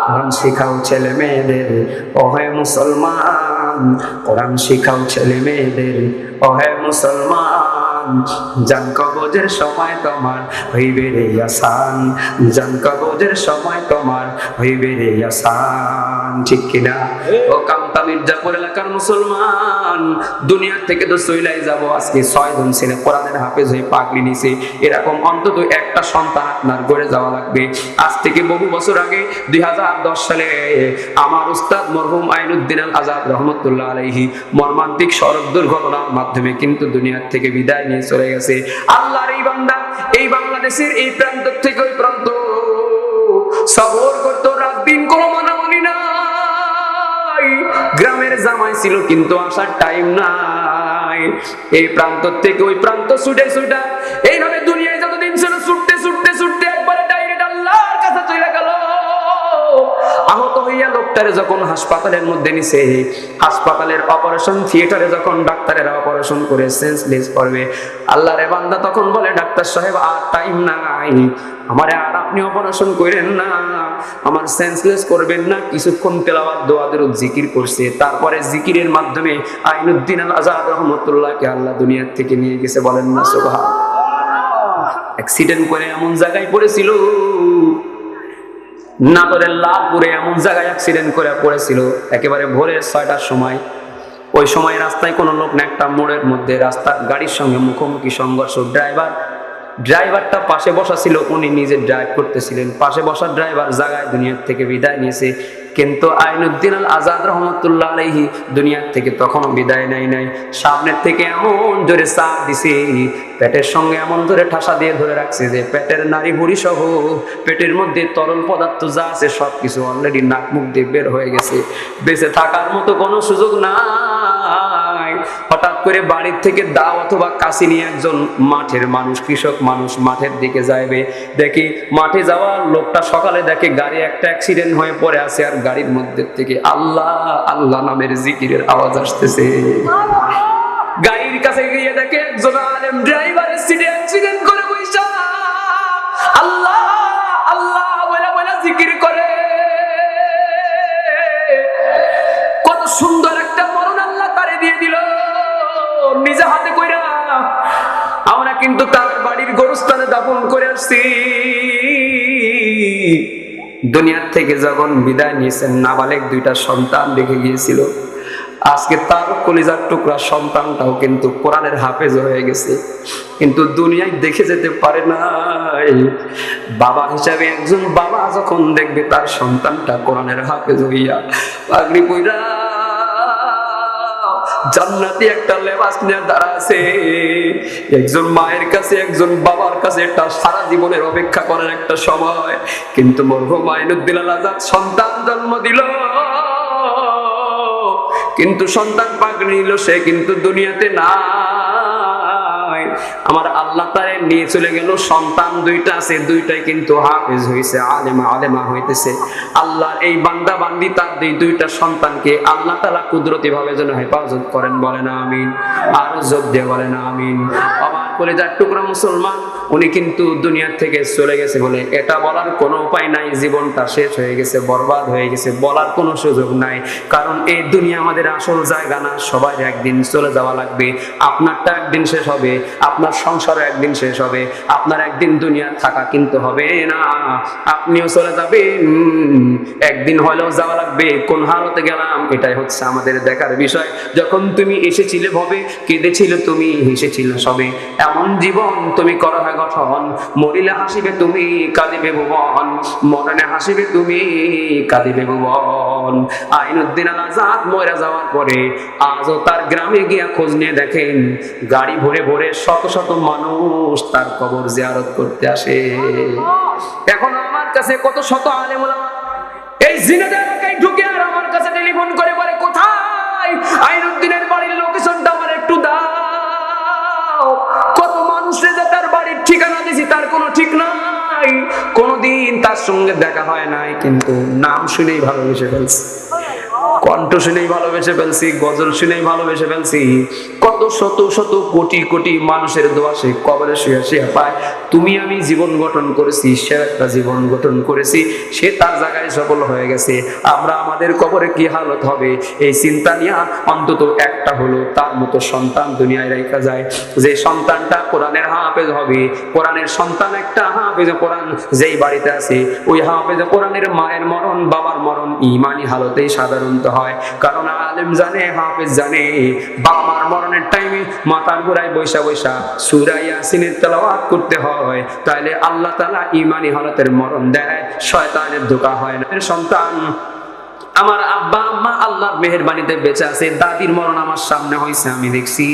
কোরআন শিখাও ছেলে মেয়েদের, ও হে মুসলমান, কোরআন শিখাও ছেলে মেয়েদের, ও হে মুসলমান, জান কবজের সময় তোমার হইবে রে আসান, জান কবজের সময় তোমার হইবে রে আসান, ঠিক কিনা? ও কামতা মির্জাপুর এলাকার মুসলমান, দুনিয়া থেকে তো চইলাই যাব, আজকে 6 জন ছেলে কোরআনের হাফেজ হয়ে পাগড়ি নিছে, এরকম অন্তত একটা সন্তান আপনার গড়ে যাওয়া লাগবে। আজ থেকে বহু বছর আগে 2010 সালে আমার উস্তাদ মরহুম আইনুদ্দিন আল আজাদ রহমতুল্লাহ আলাইহি মর্মান্তিক সড়ক দুর্ঘটনার মাধ্যমে কিন্তু দুনিয়ার থেকে বিদায় নিয়ে চলে গেছে। আল্লাহর এই বান্দা এই বাংলাদেশের এই প্রান্ত থেকে ওই প্রান্ত সবর করতো, রাত দিন কোনো মানামানি নাই, গ্রামের জামাই ছিল কিন্তু আসার টাইম নাই, এই প্রান্ত থেকে ওই প্রান্ত ছুটে ছুটে এইভাবে দুনিয়ায় যতদিন ছিল ছুটতে ছুটতে ছুটতে একবারে ডাইরেক্ট আল্লাহর কাছে চলে গেল। আহত হইয়া লোকটারে যখন হাসপাতালের মধ্যে নিছে, হাসপাতালের অপারেশন থিয়েটারে যখন ডাক্তারেরা অপারেশন করে সেন্সলেস করবে, আল্লাহর বান্দা তখন বলে, ডাক্তার সাহেব আর টাইম নাই, আমারে আর আপনি অপারেশন করেন না, আমার সেন্সলেস করবেন না। কিছুক্ষণ তেলাওয়াত দোয়া দরুদ জিকির করছে, তারপরে জিকিরের মাধ্যমে আইনুদ্দিন আল আজাদ রহমতুল্লাহকে আল্লাহ দুনিয়ার থেকে নিয়ে গেছে। বলেন না সুবহানাল্লাহ। অ্যাক্সিডেন্ট করে এমন জায়গায় পড়েছিল, নাটোরের লালপুরে এমন জায়গায় অ্যাক্সিডেন্ট করে পড়েছিল একেবারে ভোরে 6টার সময়। ওই সময় রাস্তায় কোনো লোক না, একটা মোড়ের মধ্যে রাস্তার গাড়ির সঙ্গে মুখোমুখি সংঘর্ষ। ড্রাইভারটা পাশে বসা ছিল, উনি নিজে ড্রাইভ করতেছিলেন, পাশে বসা ড্রাইভার জায়গায় দুনিয়ার থেকে বিদায় নিয়েছে, কিন্তু আইনুদ্দিন আল আজাদ রহমতুল্লাহ আলাইহি দুনিয়ার থেকে তখনও বিদায় নাই। সামনের থেকে এমন জোরে চাপ দিছে, পেটের সঙ্গে এমন ধরে ঠাসা দিয়ে ধরে রাখছে যে পেটের নাড়ি ভুড়ি সহ পেটের মধ্যে তরল পদার্থ যা আছে সবকিছু অলরেডি নাক মুখ দিয়ে বের হয়ে গেছে, বেঁচে থাকার মতো কোনো সুযোগ নাই। হঠাৎ করে বাড়ির থেকে দাও অথবা কাশি নিয়ে একজন মাঠের মানুষ, কৃষক মানুষ মাঠের দিকে যাইবে, দেখি মাঠে যাওয়া লোকটা সকালে দেখে গাড়ি একটা অ্যাক্সিডেন্ট হয়ে পড়ে আছে, আর গাড়ির মধ্যে থেকে আল্লাহ আল্লাহ নামের জিকিরের আওয়াজ আসতেছে। গাড়ির কাছে গিয়ে দেখে একজন আলেম ড্রাইভারের সিটে অ্যাক্সিডেন্ট করে বসা আল্লাহ আল্লাহ বলে বলে জিকির করে। কত সুন্দর একটা মরণ আল্লাহ তারে দিয়ে দিল নিজে হাতে কইরা। আমরা কিন্তু তার বাড়ির গোরস্থানে দাফন করে আসছি। দুনিয়ার থেকে যখন বিদায় নিয়েছেন নাবালেক দুইটা সন্তান রেখে গিয়েছিল, আজকে তার কলিজার টুকরা সন্তানটাও কিন্তু কোরআনের হাফেজ হয়ে গেছে, কিন্তু দুনিয়ায় দেখে যেতে পারে নাই। বাবা হিসাবে একজন বাবা যখন দেখবে তার সন্তানটা কোরআনের হাফেজ হইয়া পাগড়ি পইরা জান্নাতি একটা লেবাস নিয়ে দাঁড়া আছে, একজন মায়ের কাছে একজন বাবার কাছে একটা সারা জীবনের অপেক্ষা করার একটা সময়। কিন্তু মরহুম মাইনুদ্দিন আল আজাদ সন্তান জন্ম দিল, কিন্তু সন্তান পাগড়ি নিল, সে কিন্তু দুনিয়াতে নাই। আমার আল্লাহ তারে নিয়ে চলে গেল। সন্তান দুইটা আছে, দুইটাই কিন্তু হাফেজ হইছে, আলেমা আলেমা হইতেছে। আল্লাহর এই বান্দা বান্দি তার দুইটা সন্তানকে আল্লাহ তাআলা কুদরতি ভাবে যেন হেফাজত করেন, বলেন আমিন। আর জোর দিয়ে বলেন আমিন। আমার কলিজার টুকরা মুসলমান, উনি কিন্তু দুনিয়া থেকে চলে গেছে বলে এটা বলার কোনো উপায় নাই, জীবনটা শেষ হয়ে গেছে, বরবাদ হয়ে গেছে, বলার কোনো সুযোগ নাই। কারণ এই দুনিয়া আমাদের আসল জায়গা না, সবাই একদিন চলে যাওয়া লাগবে। আপনারটা একদিন শেষ হবে, আপনার সংসারও একদিন শেষ হবে, আপনার একদিন দুনিয়া থাকা কিন্তু হবে না, আপনিও চলে যাবেন, একদিন হলেও যাওয়া লাগবে। কোন হালতে গেলাম এটাই হচ্ছে আমাদের দেখার বিষয়। যখন তুমি এসেছিলে ভবে, কেঁদেছিলে তুমি, হেসেছিলে সবে, এমন জীবন তুমি করো হ্যাঁ গঠন। মরিলে হাসিবে তুমি, কাঁদিবে ভুবন, মরণে হাসিবে তুমি, কাঁদিবে ভুবন। আইনুদ্দিন আল আজাদ মরে যাওয়ার পরে আজও তার গ্রামে গিয়া খোঁজ নিয়ে দেখেন গাড়ি ভরে ভরে শত শত মানুষ তার কবর জিয়ারত করতে আসে। এখন আমার কাছে কত শত আলেম ওলামা এই জিনেদের এলাকায় ঢুকে আর আমার কাছে টেলিফোন করে বলে, কোথায় আইনুদ্দিনের বাড়ির লোকেশনটা আমার একটু দাও। কত মানুষে যে তার বাড়ির ঠিকানা দিয়েছি তার কোনো ঠিক নাই, কোনদিন তার সঙ্গে দেখা হয় নাই, কিন্তু নাম শুনেই ভালোবেসে ফেলছে, কণ্ঠ শুনেই ভালোবেসে ফেলছি, গজল শুনেই ভালোবেসে ফেলছি। কত শত শত কোটি কোটি মানুষের দোয়া সে কবরে শুয়ে শুয়ে পায়। তুমি আমি জীবন গঠন করেছি, সে একটা জীবন গঠন করেছি, সে তার জায়গায় সফল হয়ে গেছে। আমরা আমাদের কবরে কি হালত হবে এই চিন্তা নিয়ে অন্তত একটা হলো তার মতো সন্তান দুনিয়ায় রেখা যায়, যে সন্তানটা কোরআনের হাফেজ হবে। কোরআনের সন্তান একটা হাফেজ কোরআন যেই বাড়িতে আছে, ওই হাফেজ কোরআনের মায়ের মরণ বাবার মরণ ইমানি হালতেই সাধারণত হয়। কারণ আলেম জানে, হাফেজ জানে, বাবা মার মরণের টাইমে মাথার গোড়ায় বৈশা বৈশা সূরা ইয়াসিনের তেলাওয়াত করতে হয়, তাইলে আল্লাহ তাআলা ইমানি হালতের মরণ দেয়, শয়তানের ধোঁকা হয় না। সন্তান আমার আব্বা আম্মা আল্লাহর মেহেরবানিতে বেঁচে আছে, দাদির মরণ আমার সামনে হয়েছে, আমি দেখছি।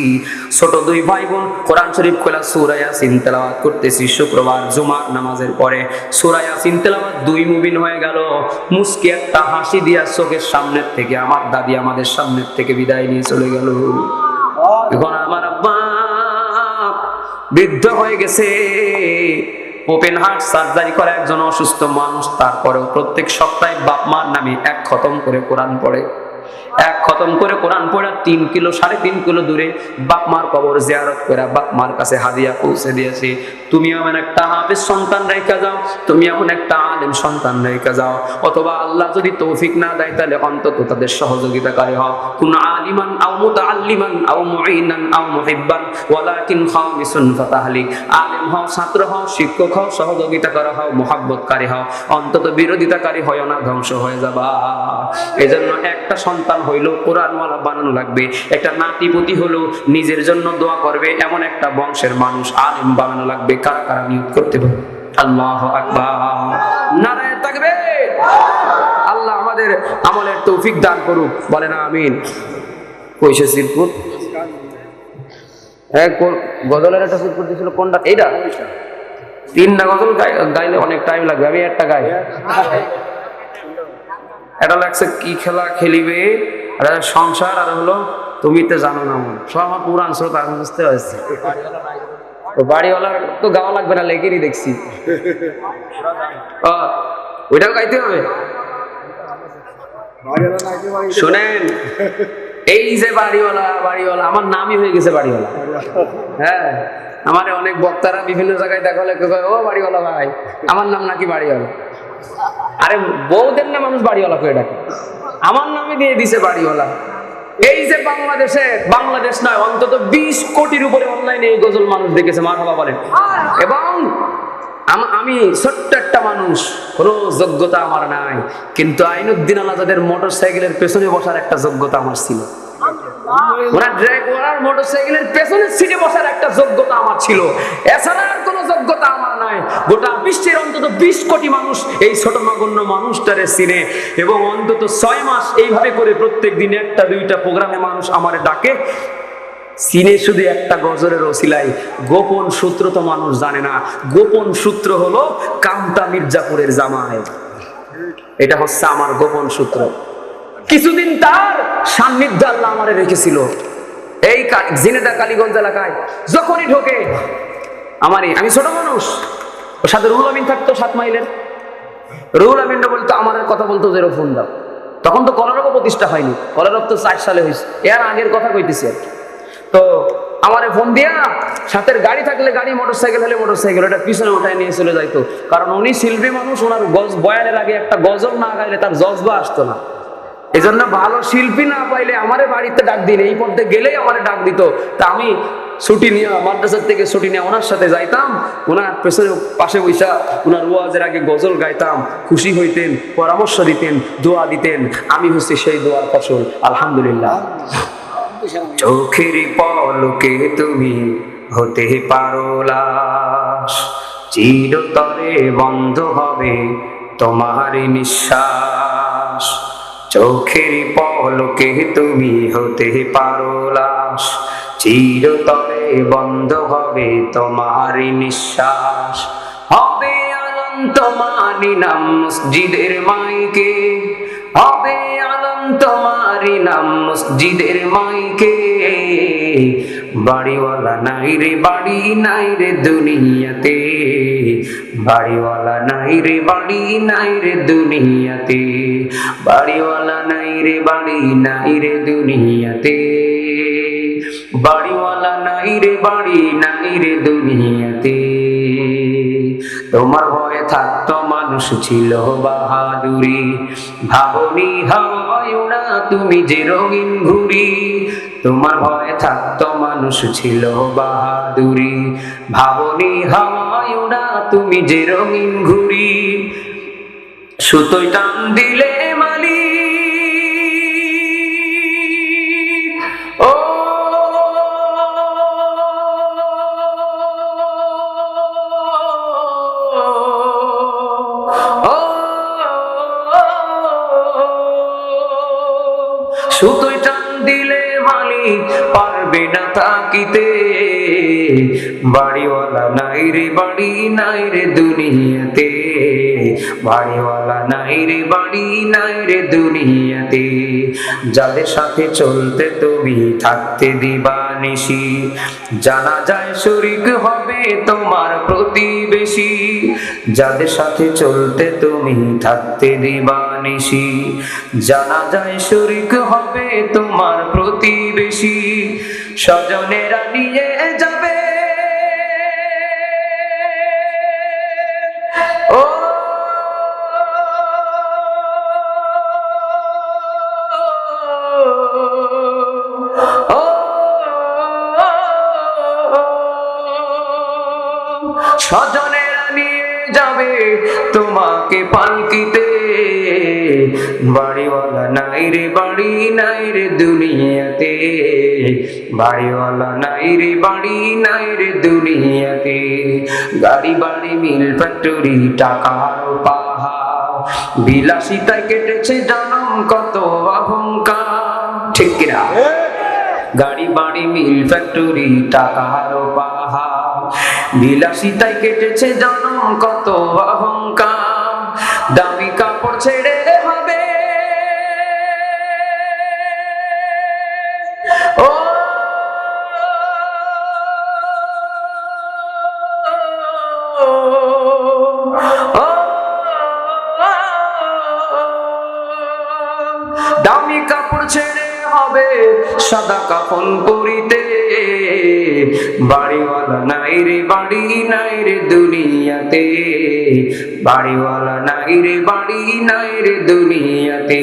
ছোট দুই ভাই বোন কোরআন শরীফ খোলা সূরা ইয়াসিন তেলাওয়াত করতেছি শুক্রবার জুমার নামাজের পরে। সূরা ইয়াসিন তেলাওয়াত দুই মুবিন হয়ে গেল, মুস্কি একটা হাসি দিয়া চোখের সামনের থেকে আমার দাদি আমাদের সামনের থেকে বিদায় নিয়ে চলে গেল। এখন আমার আব্বা বৃদ্ধ হয়ে গেছে, ওপেন হার্ট সার্জারি করে একজন অসুস্থ মানুষ, তারপরেও প্রত্যেক সপ্তাহে বাপ মার নামে এক খতম করে কোরআন পড়ে, এক খতম করে কোরআন পড়া 3 কিলো 3.5 কিলো দূরে বাপ মার কবর জিয়ারত করে বাপ মার কাছে হাদিয়া পৌঁছে দিয়েছে। তুমি এমন একটা হাফেজ সন্তান রেখে যাও, তুমি এমন একটা আলেম সন্তান রেখে যাও, অথবা আল্লাহ যদি তৌফিক না দেয় তাহলে অন্তত তাদের সহযোগিতাকারী হও। কুন আলিমান আও মুতাআল্লিমান আও মুঈনান আও মুহিব্বান ওয়ালাকিন খামিসুন ফাতাহলিক। আলেম হও, ছাত্র হও, শিক্ষক হও, সহযোগিতা করা হও, মুহাব্বতকারী হও, অন্তত বিরোধিতাকারী হয় না, ধ্বংস হয়ে যাবা। এজন্য একটা সন্তান হইলো কোরআনওয়ালা বানানো লাগবে, একটা নাতিপুতি হলো নিজের জন্য দোয়া করবে এমন একটা বংশের মানুষ আলেম বানানো লাগবে। কারা কারা নিয়ত করতে পারে? আল্লাহু আকবার, নারায়ে তাকবীর। আল্লাহ আমাদের আমলের তৌফিক দান করুক, বলেন আমিন। কইছে শিরপুর গজলের একটা সুর করতেছিল, কোনটা? এইটা 3টা গজল গাইলে অনেক টাইম লাগবে, আমি একটা গাই। এটা লাগছে কি খেলা খেলিবে, সংসার, আর হলো তুমি তো জানো না মন সব আমার পুরান শ্রোতা আমি বুঝতে পারছি তো বাড়িওয়ালার তো গাওয়া লাগবে না লেগেরই দেখছি ওইটাও গাইতে হবে শোনেন এই যে বাড়িওয়ালা বাড়িওয়ালা আমার নামই হয়ে গেছে বাড়িওয়ালা হ্যাঁ আমার অনেক বক্তারা বিভিন্ন জায়গায় দেখা হলে ও বাড়িওয়ালা ভাই আমার নাম নাকি বাড়িওয়ালা আরে বউদের না মানুষ বাড়িওয়ালা করে ডাকে আমার নামে দিয়ে দিছে বাড়িওয়ালা এই যে বাংলাদেশ নয় অন্তত 20 কোটির উপরে অনলাইনে এই গজল মানুষ দেখেছে মারহাবা বলেন এবং আমি ছোট্ট একটা মানুষ কোনো যোগ্যতা আমার নাই কিন্তু আইনুদ্দিন আলাজাদের মোটরসাইকেলের পেছনে বসার একটা যোগ্যতা আমার ছিল ওনার মোটরসাইকেলের পেছনের সিটে বসার একটা যোগ্যতা আমার ছিল এছাড়া আর কোনো যোগ্যতা আমার নাই গোটা বিশ্বের অন্তত 20 কোটি মানুষ এই ছোট নগণ্য মানুষটারে চিনে এবং অন্তত 6 মাস এইভাবে করে প্রত্যেক দিন একটা দুইটা প্রোগ্রামে মানুষ আমারে ডাকে চিনে শুধু একটা গজলের ওসিলায় গোপন সূত্র তো মানুষ জানে না গোপন সূত্র হলো কামতা মির্জাপুরের জামাই এটা হচ্ছে আমার গোপন সূত্র কিছুদিন তার সান্নিধ্যে আল্লাহ আমারে রেখেছিল এই জিনেদা কালীগঞ্জ এলাকায় যখনই ঢোকে আমি ছোট মানুষ ওর সাথে রুহুল আমিন থাকতো 7 মাইলের রুহুল আমিন বলতো আমার কথা বলতো যে ফোন দাও তখন তো কলারবও প্রতিষ্ঠা হয়নি কলারব তো 4 সালে হয়েছে এর আগের কথা কইতেছি তো আমারে ফোন দিয়া সাথের গাড়ি থাকলে গাড়ি মোটরসাইকেল হলে মোটরসাইকেল এটা পিছনে উঠায় নিয়ে চলে যাইতো কারণ উনি শিল্পী মানুষ ওনার বয়ানের আগে একটা গজল না গাইলে তার জজবা আসতো না এই জন্য ভালো শিল্পী না পাইলে আমারে বাড়িতে ডাক দিন এই পথে গেলেই আমারে ডাক দিত তা আমি ছুটি নিয়ে মাদ্রাসার থেকে ছুটি নিয়ে ওনার সাথে যাইতাম ওনার পেছনে পাশে বৈশা ওনার ওয়াজের আগে গজল গাইতাম খুশি হইতেন পরামর্শ দিতেন দোয়া দিতেন আমি হচ্ছে সেই দোয়ার ফসল আলহামদুলিল্লাহ চোখের পলকে তুমি হতে পারো লাশ চিরতরে বন্ধ হবে তোমার নিঃশ্বাস চোখের পলকে তুমি হতে পারো লাশ চিরতরে বন্ধ হবে তোমার নিঃশ্বাস হবে আলম তোমারি নাম মসজিদের মাইকে হবে আলম তোমারি নাম মসজিদের মাইকে বাড়িওয়ালা নাই রে বাড়ি নাই রে দুনিয়াতে বাড়িওয়ালা নাই রে বাড়ি নাই রে দুনিয়াতে বাড়িওয়ালা নাই রে বাড়ি নাই রে দুনিয়াতে বাড়িওয়ালা নাই রে বাড়ি নাই রে দুনিয়াতে তোমার ভয়ে থাকতো মানুষ ছিল বাহাদুরি ভাবনি হাওয়ায় ওড়া তুমি যে রঙিন ঘুড়ি তোমার ভয়ে থাকতো মানুষ ছিল বাহাদুরি ভাবনি হাওয়ায় ওড়া তুমি যে রঙিন ঘুড়ি সুতোয় টান দিলে মালি ও সুতোয় টান দিলে মালিক পারবে না থাকিতে বাড়িওয়ালা নাই রে বাড়ি নাই রে দুনিয়াতে বাড়িওয়ালা নাই রে বাড়ি নাই রে দুনিয়াতে যাদের সাথে চলতে তুমি থাকতে দিবানিশি জানা যায় শরীক হবে তোমার প্রতিবেশী যাদের সাথে চলতে তুমি থাকতে দিবানিশি জানা যায় শরীক হবে তোমার প্রতিবেশী স্বজনেরা নিয়ে যাবে ও স্বজনেরা নিয়ে যাবে তোমাকে পালকিতে বাড়িওয়ালা নাই রে বাড়ি নাই রে দুনিয়াতে বাড়িওয়ালা নাই রে বাড়ি নাই রে দুনিয়াতে গাড়ি বাড়ি মিল ফ্যাক্টরি টাকার পাহাড় বিলাসিতায় কেটেছে জনম কত অহংকার ঠিক কিনা গাড়ি বাড়ি মিল ফ্যাক্টরি টাকার পাহাড় বিলাসিতায় কেটেছে জনম কত অহংকার দামি কাপড় ছেড়ে হবে ও দামি কাপড় ছেড়ে হবে সাদা কাফন পরিতে। বাড়িওয়ালা নাই রে বাড়ি নাই রে দুনিয়াতে, বাড়িওয়ালা নাই রে বাড়ি নাই রে দুনিয়াতে,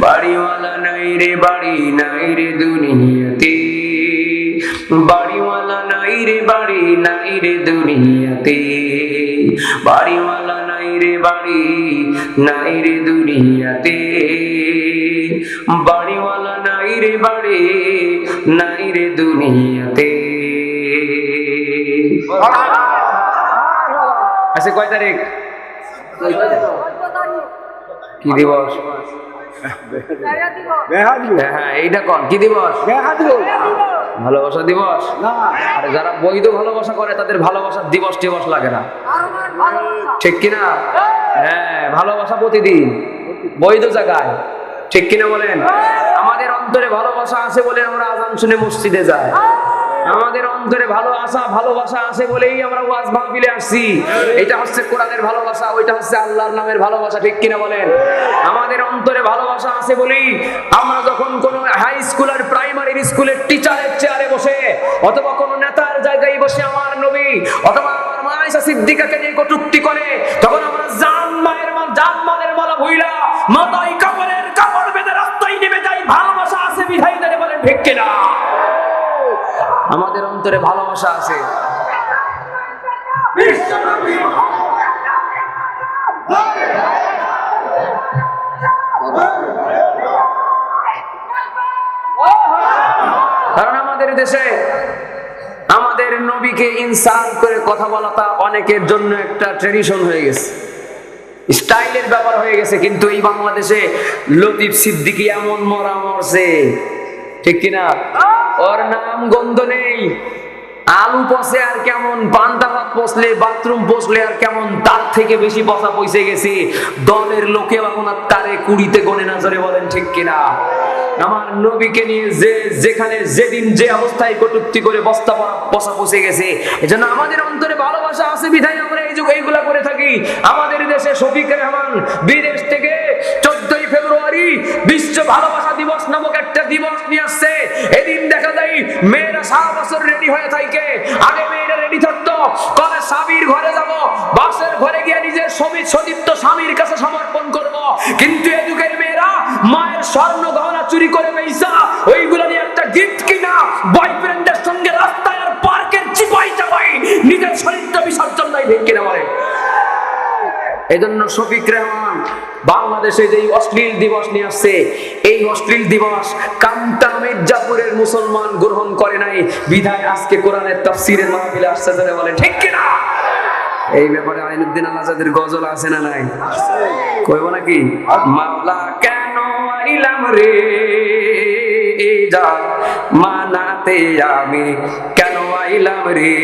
বাড়িওয়ালা নাই রে বাড়ি নাই রে দুনিয়াতে, বাড়িওয়ালা নাই রে বাড়ি নাই রে দুনিয়াতে, বাড়িওয়ালা নাই রে বাড়ি নাই রে দুনিয়াতে, বাড়িওয়ালা নাই রে বাড়ি নাই রে দুনিয়াতে। আচ্ছা কয় তারিখ? কি দিবস? হ্যাঁ এইটা কন কি দিবস? ভালোবাসা দিবস। আর যারা বৈধ ভালোবাসা করে তাদের ভালোবাসার দিবস টিবস লাগে না, ঠিক কিনা? হ্যাঁ ভালোবাসা প্রতিদিন বৈধ জায়গায়, ঠিক কিনা বলেন? আমাদের অন্তরে ভালোবাসা আছে বলে আমরা আজান শুনে মসজিদে যাই, আমাদের অন্তরে ভালোবাসা আছে বলেই আমরা ওয়াজ মাহফিলে আসছি। এটা হচ্ছে কোরআনের ভালোবাসা, ওইটা হচ্ছে আল্লাহর নামের ভালোবাসা, ঠিক কিনা বলেন? আমাদের অন্তরে ভালোবাসা আছে বলেই আমরা যখন কোন হাই স্কুল আর প্রাইমারি স্কুলের টিচারের চেয়ারে বসে অথবা কোন নেতার জায়গায় বসে আমার নবী অথবা আমার মা আয়েশা সিদ্দিকাকে নিয়ে কটূক্তি করে, তখন আমরা জানমালের মালা ভুইলা মাথায় কাপড় বেঁধে রাস্তায় নেমে যাই। ভালোবাসা আছে বিধায় ধরে বলেন, ঠিক কিনা? আমাদের অন্তরে ভালোবাসা আছে। কারণ আমাদের দেশে আমাদের নবীকে ইনসাল্ট করে কথা বলাটা অনেকের জন্য একটা ট্রেডিশন হয়ে গেছে, স্টাইলের ব্যাপার হয়ে গেছে। কিন্তু এই বাংলাদেশে লতিফ সিদ্দিকী এমন মরা মরছে, ঠিক কিনা? ওর নাম গন্ধ নেই। আলু পচে আর কেমন, পান্তা ভাত পচলে, বাথরুম পচলে আর কেমন, তার থেকে বেশি পচা পয়সে গেছে। দলের লোকে এখন আর তারে কুড়িতে গনে না জোরে বলেন, ঠিক কিনা? আমার নবীকে নিয়ে যেখানে যেদিন যে অবস্থায় কটূক্তি করে বস্তা পচা পচে গেছে। এজন্য আমাদের অন্তরে ভালোবাসা আছে বিধায় আমরা এইগুলা করে থাকি। আমাদের দেশে শফিক রহমান বিদেশ থেকে 14ই ফেব্রুয়ারি বিশ্ব ভালোবাসা দিবস নামক একটা দিবস নিয়ে আসছে। এদিন দেখা যায় মেয়েরা 7 বছর রেডি হয়ে থাকে। আগে মেয়েরা রেডি থাকতো, কবে স্বামীর ঘরে যাব, বাসের ঘরে গিয়ে নিজের সতীত্ব স্বামীর কাছে সমর্পণ করব। কিন্তু এই যুগের মেয়েরা মায়ের স্বর্ণ গহনা চুরি করে পয়সা ওইগুলো নিয়ে একটা গিফট কিনা বয়ফ্রেন্ডের সঙ্গে রাস্তায় আর পার্কের চিপাই চাপাই নিজের শরীরটা বিসর্জন দেয়, ঠিক কিনা বলে? এজন্য শফিক রহমান বাংলাদেশে যে অশ্লীল দিবস নিয়ে আসছে, এই অশ্লীল দিবস কামতা মির্জাপুরের মুসলমান গ্রহণ করে নাই বিধায় আজকে কোরআনের তাফসীরের মাহফিলে আসছে, যারা বলে, ঠিক কিনা? এই ব্যাপারে আইনুদ্দিন আলাজাদের গজল আছে না নাই? কইব নাকি? মাওলা কেন আইলাম রে যা মানাতে, আমি কেন আইলাম রে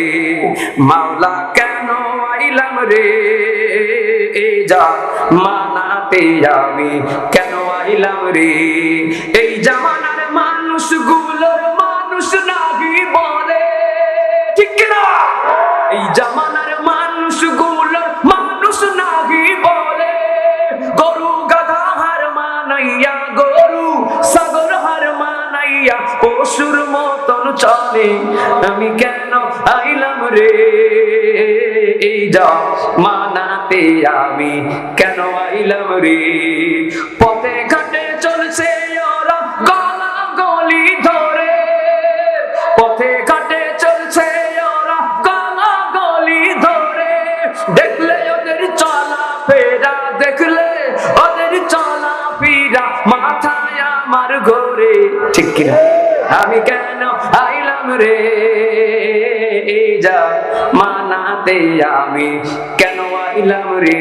মাওলা, কেন আইলাম রে যা মানাতে, আমি কেন আইলাম রে। এই জামানার মানুষগুলোর মানুষ নাহি বলে, ঠিক কিনা? এই জামানার মানুষগুলোর মানুষ নাহি বলে। গরু গাধা হার মানাইয়া, গরু সাগর হার মানাইয়া পশুর মতন চলে, আমি কেন আইলাম রে এই যা মানাতে, আমি কেন আইলাম রে। পথে ঘাটে চলছে ওরা গলা গলি ধরে, পথে ঘাটে চলছে ওরা গলা গলি ধরে। দেখলে ওদের চলা ফেরা, দেখলে ওদের চলা ফিরা, মাথায় আমার ঘোরে, ঠিক কিনা? আমি কেন আইলাম রে এই যা মানাতে, আমি কেন আইলাম রে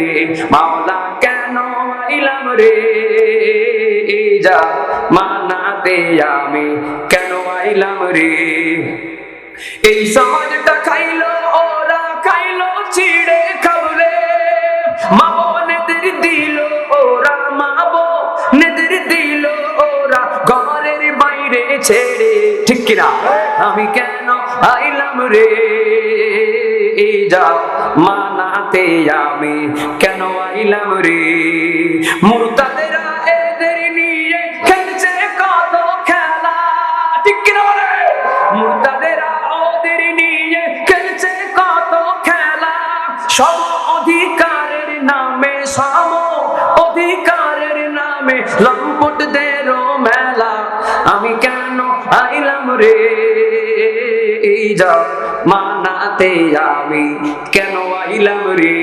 মাওলা, কেন আইলাম রে এই যা মানাতে, আমি কেন আইলাম রে। এই সমাজটা খাইলো ওরা, খাইলো ছিড়ে খাবলে, মা বোনেদের দিল ওরা, মা বোনেদের দিল ওরা ঘরের বাইরে ছেড়ে, ঠিক কিনা? আমি কেন আইলাম রে এই যা মানাতে, আমি কেন আইলাম রে। মুরতাদেরা এদের নিয়ে সম অধিকারের নামে, সম অধিকারের নামে লম্পটদের মেলা, আমি কেন আইলাম রে এই মানাতে, আমি কেন আইলাম রে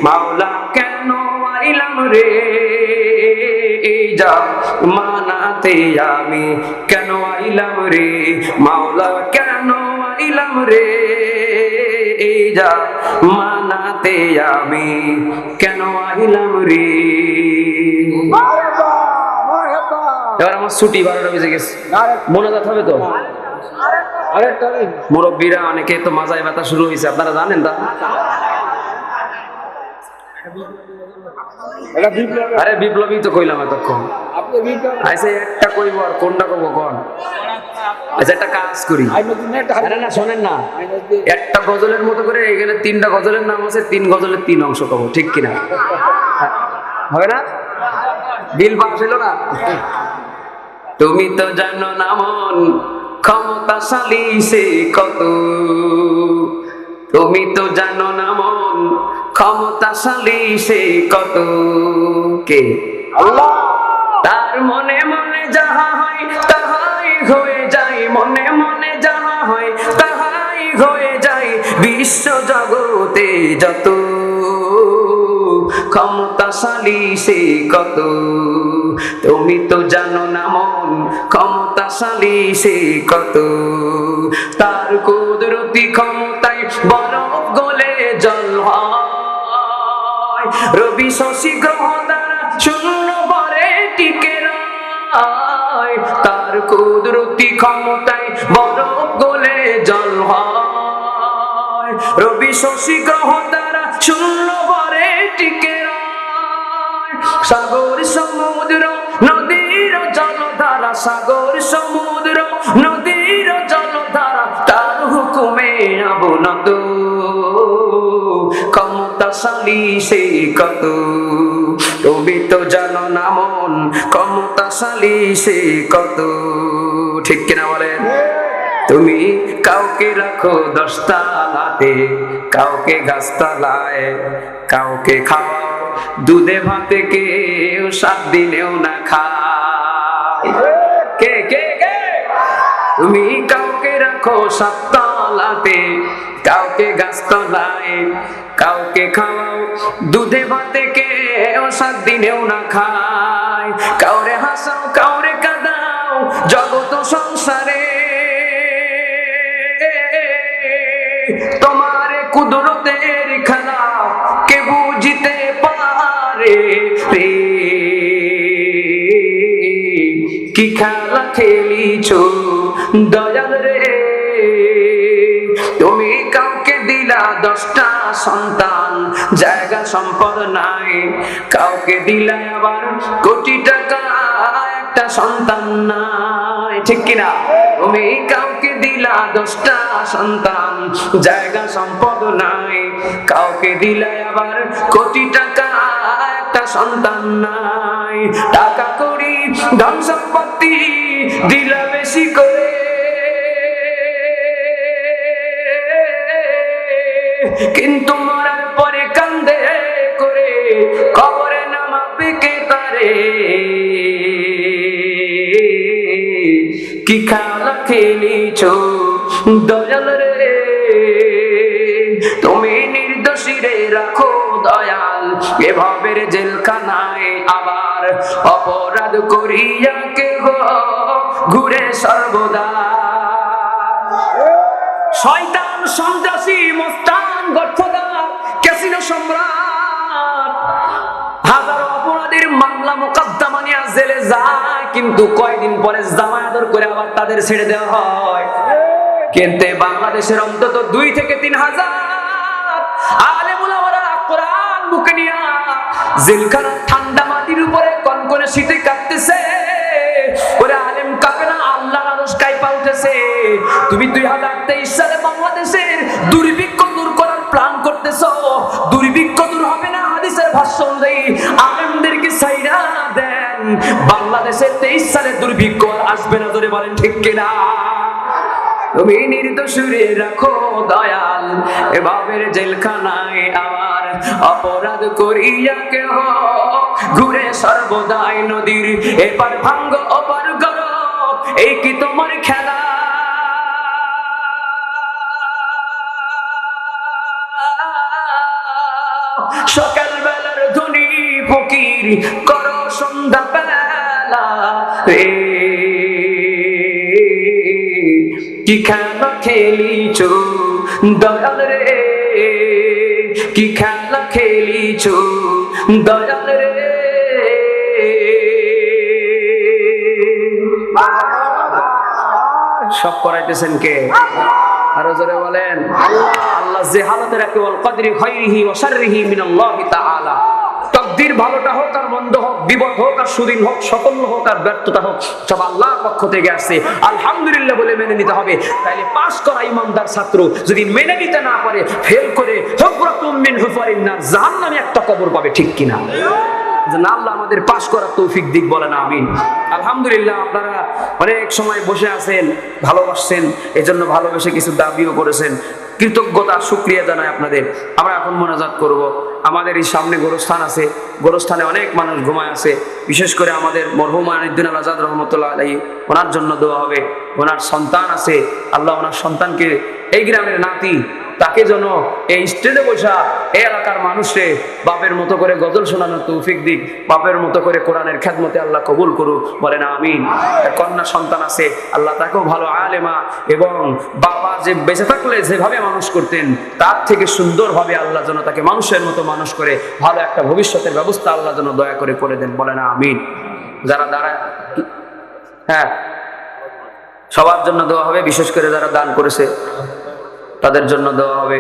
মাওলা, কেন আইলাম রে এই মানাতে, আমি কেন আইলাম রে মাওলা, কেন আইলাম রে এই মানাতে, আমি কেন আইলাম রে। এবার আমার ছুটি 12টা বেজে গেছে, মোনাজাত হবে তো। মুরব্বীরা অনেকে তো মাজায় ব্যথা শুরু হয়েছে, আপনারা জানেন তা? আরে বিপ্লবী তো কইলাম এতক্ষণ। আচ্ছা একটা কইব, আর কোনটা কব কোন? আচ্ছা একটা কাজ করি, আরে না শোনেন না, একটা গজলের মতো করে এখানে 3টা গজলের নাম আছে, 3 গজলের 3 অংশ কব, ঠিক কিনা? হবে না? বিল পাস হলো না? তুমি তো জানো না মন ক্ষমতাশালী সে কত, তুমি তো জানো না মন ক্ষমতাশালী সে কত, কে? আল্লাহ। তার মনে মনে যাহা হয় তাহাই হয়ে যায়, মনে মনে যাহা হয় তাহাই হয়ে যায়, বিশ্ব জগতে যত ক্ষমতাশালী সে কত, তুমি তো জানো না মন ক্ষমতাশালী সে কত, তার কুদরতি ক্ষমতায় বরফ গলে জল হয়, রবি শশী গ্রহ দ্বারা শূন্য ভরে টিকে রয়, তার কুদরতি ক্ষমতায় বরফ গলে জল হয়, রবি শশী গ্রহ দ্বারা শূন্য ভরে টিকে রয়, সাগর সমুদ্র নদীর জলধারা, সাগর সমুদ্র নদীর জলধারা, তার হুকুমে অবনত ক্ষমতাশালী সে কত, তুমি তো জানো না মন ক্ষমতাশালী সে কত, ঠিক কিনা বলেন? তুমি কাউকে রাখো 10 তালাতে, কাউকে গাছতলায়, কাউকে খাওয়াও দুধে ভাতে, কেউ 7 দিনেও না খায়, কে কে কে? তুমি কাউকে রাখো 7 তলাতে, কাউকে গাছতলায়, কাউকে খাওয়াও দুধে ভাতে, কেউ 7 দিনেও না খায়, কাউরে হাসাও কাউরে কাঁদাও জগত সংসারে, তোমার কুদরতের খেলা কে বুঝিতে পারে রে, কি খেলা খেলিছো দয়াল রে, তুমি কাউকে দিলা 10টা সন্তান, জায়গা সম্পদ নাই, কাউকে দিলা আবার কোটি টাকা, একটা সন্তান নাই, ঠিক কিনা? তুমি কাউকে দিলা 10টা সন্তান, জায়গা সম্পদ নাই, কাউকে দিলা আবার কোটি টাকা, একটা সন্তান নাই, টাকা করি ধন সম্পত্তি দিলা বেশি করে, কিন্তু মরার পরে কান্দে করে কবরে নামাবে কে তারে, কি খেলা খেলিছো দয়াল রে, তুমি নির্দোষী রে রাখো দয়াল এভাবে জেলখানায়, আবার অপরাধ করিয়া কেহ ঘুরে সর্বদা, শয়তান সন্ত্রাসী মস্তান গর্থদার ক্যাসিনো সম্রাট, হাজারো অপরাধীর মামলা মোকদ্দমা নিয়ে জেলে যায়, কিন্তু কয়দিন পরে জামায়াত করে আবার তাদের ছেড়ে দেওয়া হয়। কিন্তু বাংলাদেশের অন্তত 2 থেকে 3 হাজার আলেম উলামারা কোরআন বুকে নিয়ে জেলখানার ঠান্ডা মাটির উপরে কনকনে শীতে কাঁপতেছে, ওরে আলেম কাঁপে না, আল্লাহর আরশ কাঁপা উঠেছে। তুমি 2023 সালে বাংলাদেশের দুর্ভিক্ষ দূর করার প্ল্যান করতেছো, দুর্ভিক্ষ দূর হবে না হাদিসের ভাষ্য অনুযায়ী, আলেমদেরকে ছাইরা দেন, বাংলাদেশে 23 সালে দুর্ভিক্ষ আসবে না, ধরে বলেন ঠিক কিনা? তুমি নির্দোষ রাখো দয়াল এভাবে জেলখানায়, আবার অপরাধ করিয়া কেহ ঘুরে সর্বদাই নদীর এপার ভাঙ্গ অপার গর, এই কি তোমার খেলা? সকাল বেলার ধনী ফকির করো সন্ধ্যা বেলা, কি খেলা খেলিছ দয়াল রে, কি খেলা খেলিছ দয়াল রে। সব করাইতেছেন কে? আরো জোরে বলেন। আল্লাহ যে হালতে রাখে, ওয়াল কদরি খাইরিহি ওয়া শাররিহি মিনাল্লাহি তাআলা। তাকদীর ভালোটা হোক আর মন্দ হোক, বিপদ হোক আর সুদিন হোক, সাফল্য হোক আর ব্যর্থতা হোক, সব আল্লাহর পক্ষ থেকে আসছে। আলহামদুলিল্লাহ বলে মেনে নিতে হবে। তাইলে পাস করা ইমানদার ছাত্র যদি মেনে নিতে না পারে, ফেল করে হুফরাতুম মিন হুফারিন নার, জাহান্নামে একটা কবর পাবে, ঠিক কিনা? আল্লাহ আমাদের পাস করার তৌফিক দিক, বলেন আমিন। আলহামদুলিল্লাহ, আপনারা অনেক সময় বসে আছেন, ভালোবাসছেন, এজন্য ভালোবেসে কিছু দাবিও করেছেন। কৃতজ্ঞতা শুকরিয়া জানাই আপনাদের। আমরা এখন মোনাজাত করব। আমাদের এই সামনে গোরস্থান আছে, গোরস্থানে অনেক মানুষ ঘুমায় আছে। বিশেষ করে আমাদের মরহুম আনিউদ্দিন আল আজাদ রহমতুল্লাহ আলাইহি, ওনার জন্য দোয়া হবে। ওনার সন্তান আছে, আল্লাহ ওনার সন্তানকে, এই গ্রামের নাতি, তাকে যেন এই স্টেজে বসা এই এলাকার মানুষে বাপের মতো করে গজল শোনানোর তৌফিক দিক, বাপের মতো করে কোরআনের খেদমতে আল্লাহ কবুল করুক, বলেন আমিন। কন্যা সন্তান আছে, আল্লাহ তাকেও ভালো আলেমা এবং বাবা যে বেঁচে থাকলে যেভাবে মানুষ করতেন তার থেকে সুন্দরভাবে আল্লাহ যেন তাকে মানুষের মতো মানুষ করে ভালো একটা ভবিষ্যতের ব্যবস্থা আল্লাহ যেন দয়া করে করে দেন, বলেন আমিন। যারা দাঁড়ায়, হ্যাঁ, সবার জন্য দোয়া হবে। বিশেষ করে যারা দান করেছে তাদের জন্য দেওয়া হবে।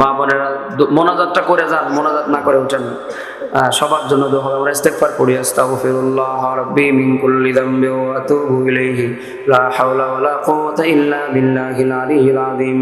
মা বোনেরা মোনাজাতটা করে যান, মোনাজাত না করে উঠেন। সবার জন্য দেওয়া হবে। আমরা ইস্তেগফার পড়ি, আস্তাগফিরুল্লাহ রাব্বি মিন কুল্লি যামবি ওয়া আতুবু ইলাইহি, লা হাওলা ওয়ালা কুওয়াতা ইল্লা বিল্লাহিল আলিয়্যিল আযীম।